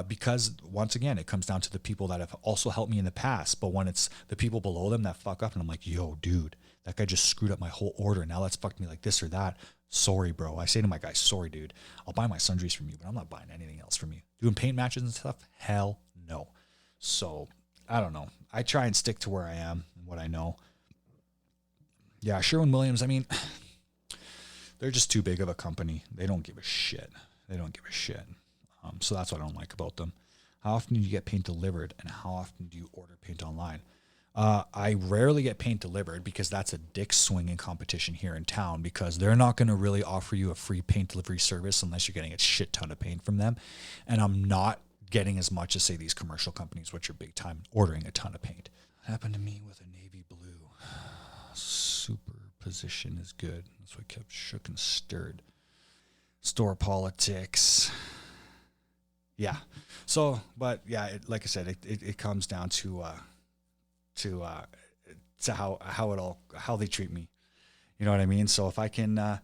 Because once again, it comes down to the people that have also helped me in the past. But when it's the people below them that fuck up, and I'm like, yo, dude, that guy just screwed up my whole order. Now let's fuck me like this or that. Sorry, bro. I say to my guys, sorry, dude. I'll buy my sundries from you, but I'm not buying anything else from you. Doing paint matches and stuff? Hell no. So I don't know. I try and stick to where I am and what I know. Yeah, Sherwin-Williams, I mean, they're just too big of a company. They don't give a shit. They don't give a shit. So that's what I don't like about them. How often do you get paint delivered, and how often do you order paint online? I rarely get paint delivered because that's a dick swinging competition here in town, because they're not going to really offer you a free paint delivery service unless you're getting a shit ton of paint from them. And I'm not getting as much as, say, these commercial companies, which are big time, ordering a ton of paint. It happened to me with a navy blue. Superposition is good. That's what kept shook and stirred. Store politics. Yeah. So, but yeah, like I said, it comes down to how they treat me. You know what I mean? So if I can,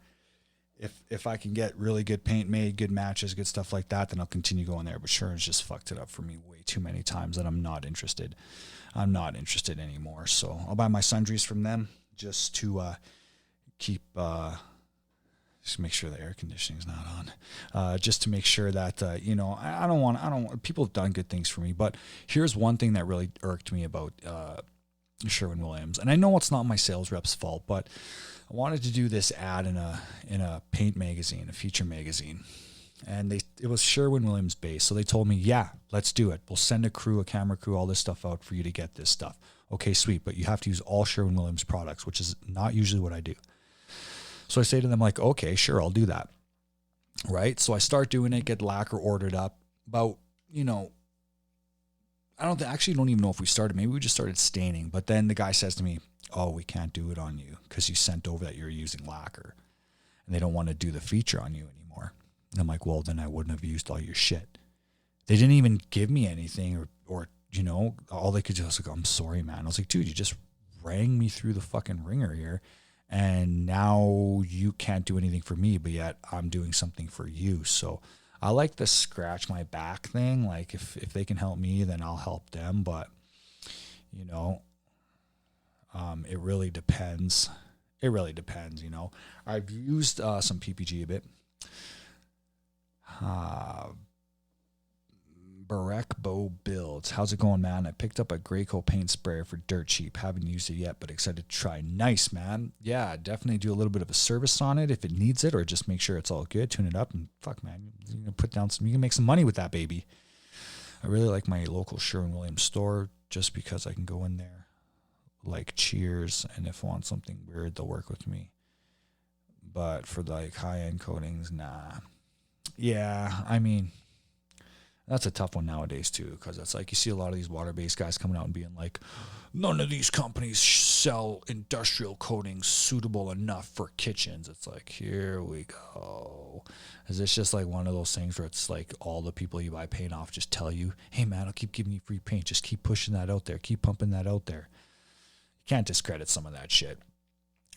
if I can get really good paint made, good matches, good stuff like that, then I'll continue going there. But Sherwin's just fucked it up for me way too many times that I'm not interested. I'm not interested anymore. So I'll buy my sundries from them just to keep. Just make sure the air conditioning's not on. Just to make sure that I don't want. People have done good things for me, but here's one thing that really irked me about Sherwin-Williams, and I know it's not my sales rep's fault, but I wanted to do this ad in a paint magazine, a feature magazine, and it was Sherwin-Williams based. So they told me, yeah, let's do it. We'll send a crew, a camera crew, all this stuff out for you to get this stuff. Okay, sweet, but you have to use all Sherwin-Williams products, which is not usually what I do. So I say to them, like, okay, sure, I'll do that. Right? So I start doing it, get lacquer ordered up. About, I don't even know if we started. Maybe we just started staining. But then the guy says to me, oh, we can't do it on you because you sent over that you're using lacquer. And they don't want to do the feature on you anymore. And I'm like, well, then I wouldn't have used all your shit. They didn't even give me anything or all they could do was like, I'm sorry, man. I was like, dude, you just rang me through the fucking ringer here. And now you can't do anything for me, but yet I'm doing something for you. So I like the scratch my back thing. Like if they can help me, then I'll help them. But, it really depends. It really depends, I've used some PPG a bit. Barek Bow Builds. How's it going, man? I picked up a Graco paint sprayer for dirt cheap. Haven't used it yet, but excited to try. Nice, man. Yeah, definitely do a little bit of a service on it if it needs it, or just make sure it's all good. Tune it up, and fuck, man, you can put down you can make some money with that baby. I really like my local Sherwin-Williams store just because I can go in there like Cheers, and if I want something weird, they'll work with me. But for like high-end coatings, nah. Yeah, I mean, that's a tough one nowadays too, because it's like you see a lot of these water-based guys coming out and being like, none of these companies sell industrial coatings suitable enough for kitchens. It's like, here we go. Is this just like one of those things where it's like all the people you buy paint off just tell you, hey man, I'll keep giving you free paint. Just keep pushing that out there. Keep pumping that out there. You can't discredit some of that shit.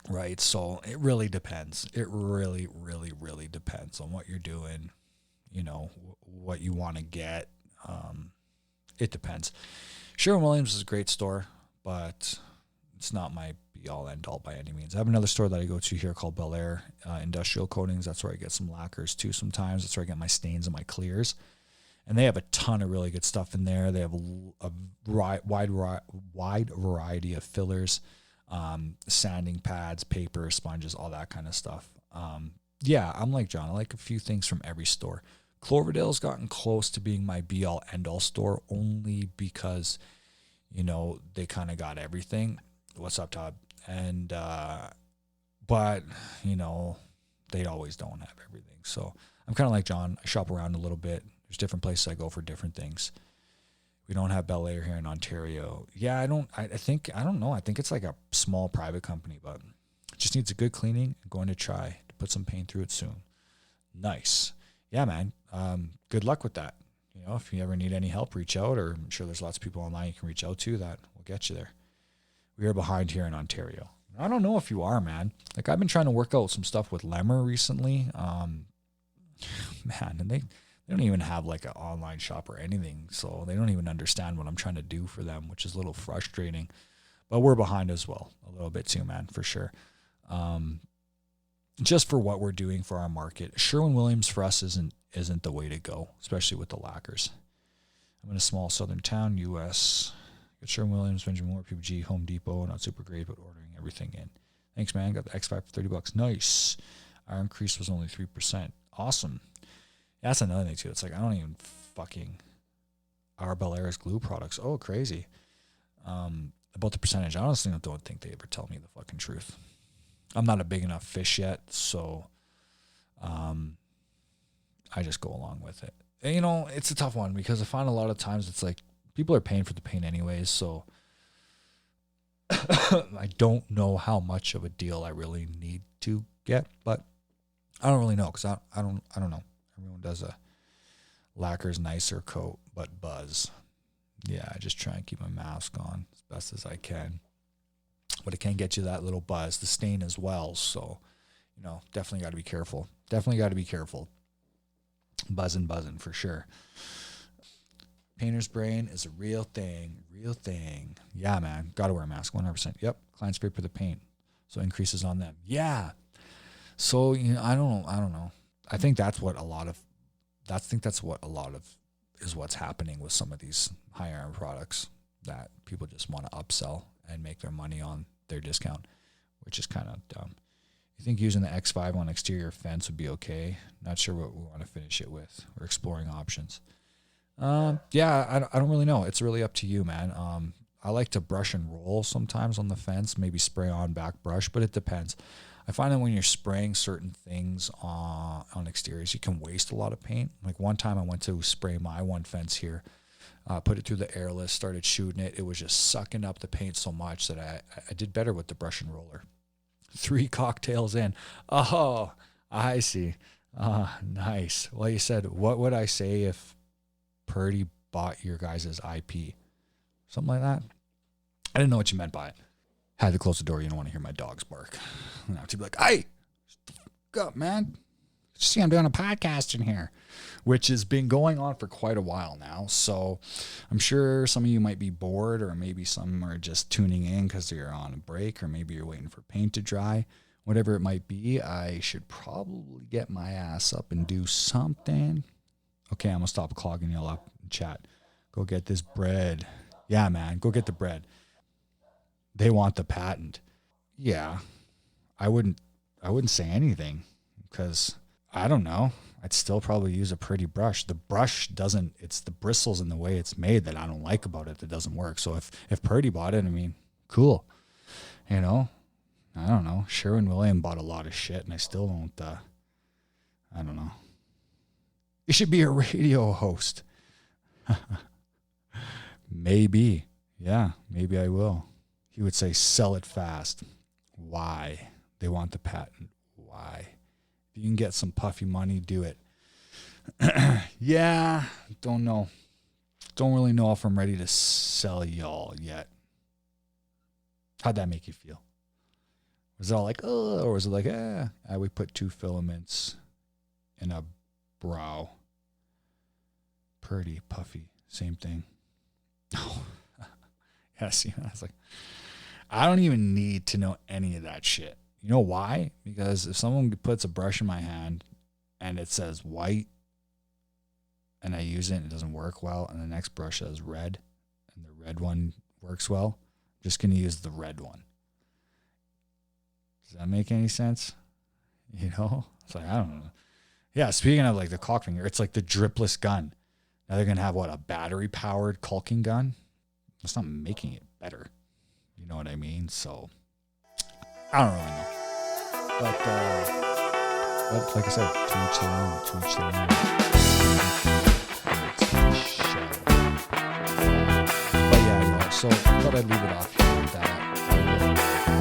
Right? So it really depends. It really, really, really depends on what you're doing. What you want to get. It depends. Sherwin-Williams is a great store, but it's not my be-all, end-all by any means. I have another store that I go to here called Bel Air Industrial Coatings. That's where I get some lacquers too sometimes. That's where I get my stains and my clears. And they have a ton of really good stuff in there. They have a wide variety of fillers, sanding pads, paper, sponges, all that kind of stuff. Yeah, I'm like John. I like a few things from every store. Cloverdale's gotten close to being my be-all, end-all store only because, they kind of got everything. What's up, Todd? And, but, they always don't have everything. So I'm kind of like John. I shop around a little bit. There's different places I go for different things. We don't have Bel Air here in Ontario. Yeah, I don't know. I think it's like a small private company, but it just needs a good cleaning. I'm going to try to put some paint through it soon. Nice. Yeah, man. Good luck with that. If you ever need any help, reach out, or I'm sure there's lots of people online you can reach out to that will get you there. We are behind here in Ontario. I don't know if you are, man. Like I've been trying to work out some stuff with Lemmer recently. Man, and they they don't even have like an online shop or anything. So they don't even understand what I'm trying to do for them, which is a little frustrating. But we're behind as well, a little bit too, man, for sure. Just for what we're doing for our market, Sherwin-Williams for us isn't the way to go, especially with the lacquers. I'm in a small southern town, U.S. Got Sherwin-Williams, Benjamin Moore, PPG, Home Depot, not super great, but ordering everything in. Thanks, man. Got the X5 for $30. Nice. Our increase was only 3%. Awesome. Yeah, that's another thing, too. It's like, I don't even fucking... Our Bellaris glue products. Oh, crazy. About the percentage, I honestly don't think they ever tell me the fucking truth. I'm not a big enough fish yet, so I just go along with it. And, you know, it's a tough one because I find a lot of times it's like people are paying for the paint anyways, so I don't know how much of a deal I really need to get, but I don't really know because I don't know. Everyone does a lacquer's nicer coat, but buzz. Yeah, I just try and keep my mask on as best as I can. But it can get you that little buzz, the stain as well. So, you know, definitely got to be careful. Definitely got to be careful. Buzzing for sure. Painter's brain is a real thing. Real thing. Yeah, man. Got to wear a mask, 100%. Yep. Clients pay for the paint. So increases on them. Yeah. So, you know, I don't know. I think that's what a lot of is what's happening with some of these high iron products that people just want to upsell and make their money on their discount, which is kind of dumb. You think using the X5 on exterior fence would be okay? Not sure what we want to finish it with. We're exploring options. Yeah, I don't really know. It's really up to you, man. I like to brush and roll sometimes on the fence, maybe spray on back brush, but it depends. I find that when you're spraying certain things on exteriors, you can waste a lot of paint. Like one time I went to spray my one fence here, put it through the airless, started shooting it. It was just sucking up the paint so much that I did better with the brush and roller. 3 cocktails in. Oh, I see. Nice. Well, you said, what would I say if Purdy bought your guys' IP? Something like that. I didn't know what you meant by it. Had to close the door. You don't want to hear my dogs bark. And I have to be like, hey, fuck up, man. See, I'm doing a podcast in here, which has been going on for quite a while now. So I'm sure some of you might be bored, or maybe some are just tuning in because they're on a break, or maybe you're waiting for paint to dry. Whatever it might be, I should probably get my ass up and do something. Okay, I'm going to stop clogging y'all up in chat. Go get this bread. Yeah, man, go get the bread. They want the patent. Yeah, I wouldn't say anything because I don't know. I'd still probably use a pretty brush. The brush doesn't, it's the bristles and the way it's made that I don't like about it that doesn't work. So if Purdy bought it, I mean, cool. You know, I don't know. Sherwin-Williams bought a lot of shit and I still don't, I don't know. You should be a radio host. Maybe. Yeah, maybe I will. He would say, sell it fast. Why? They want the patent. Why? If you can get some puffy money, do it. Yeah, don't know. Don't really know if I'm ready to sell y'all yet. How'd that make you feel? Was it all like, oh, or was it like, we put 2 filaments in a brow. Pretty puffy, same thing. Oh, yeah, see, I was like, I don't even need to know any of that shit. You know why? Because if someone puts a brush in my hand and it says white and I use it and it doesn't work well, and the next brush says red and the red one works well, I'm just going to use the red one. Does that make any sense? You know? It's like, I don't know. Yeah, speaking of like the caulk finger, it's like the dripless gun. Now they're going to have what, a battery-powered caulking gun? It's not making it better. You know what I mean? So, I don't really know. But like I said, to each their own, to each their own. But yeah, so I thought I'd leave it off here with that.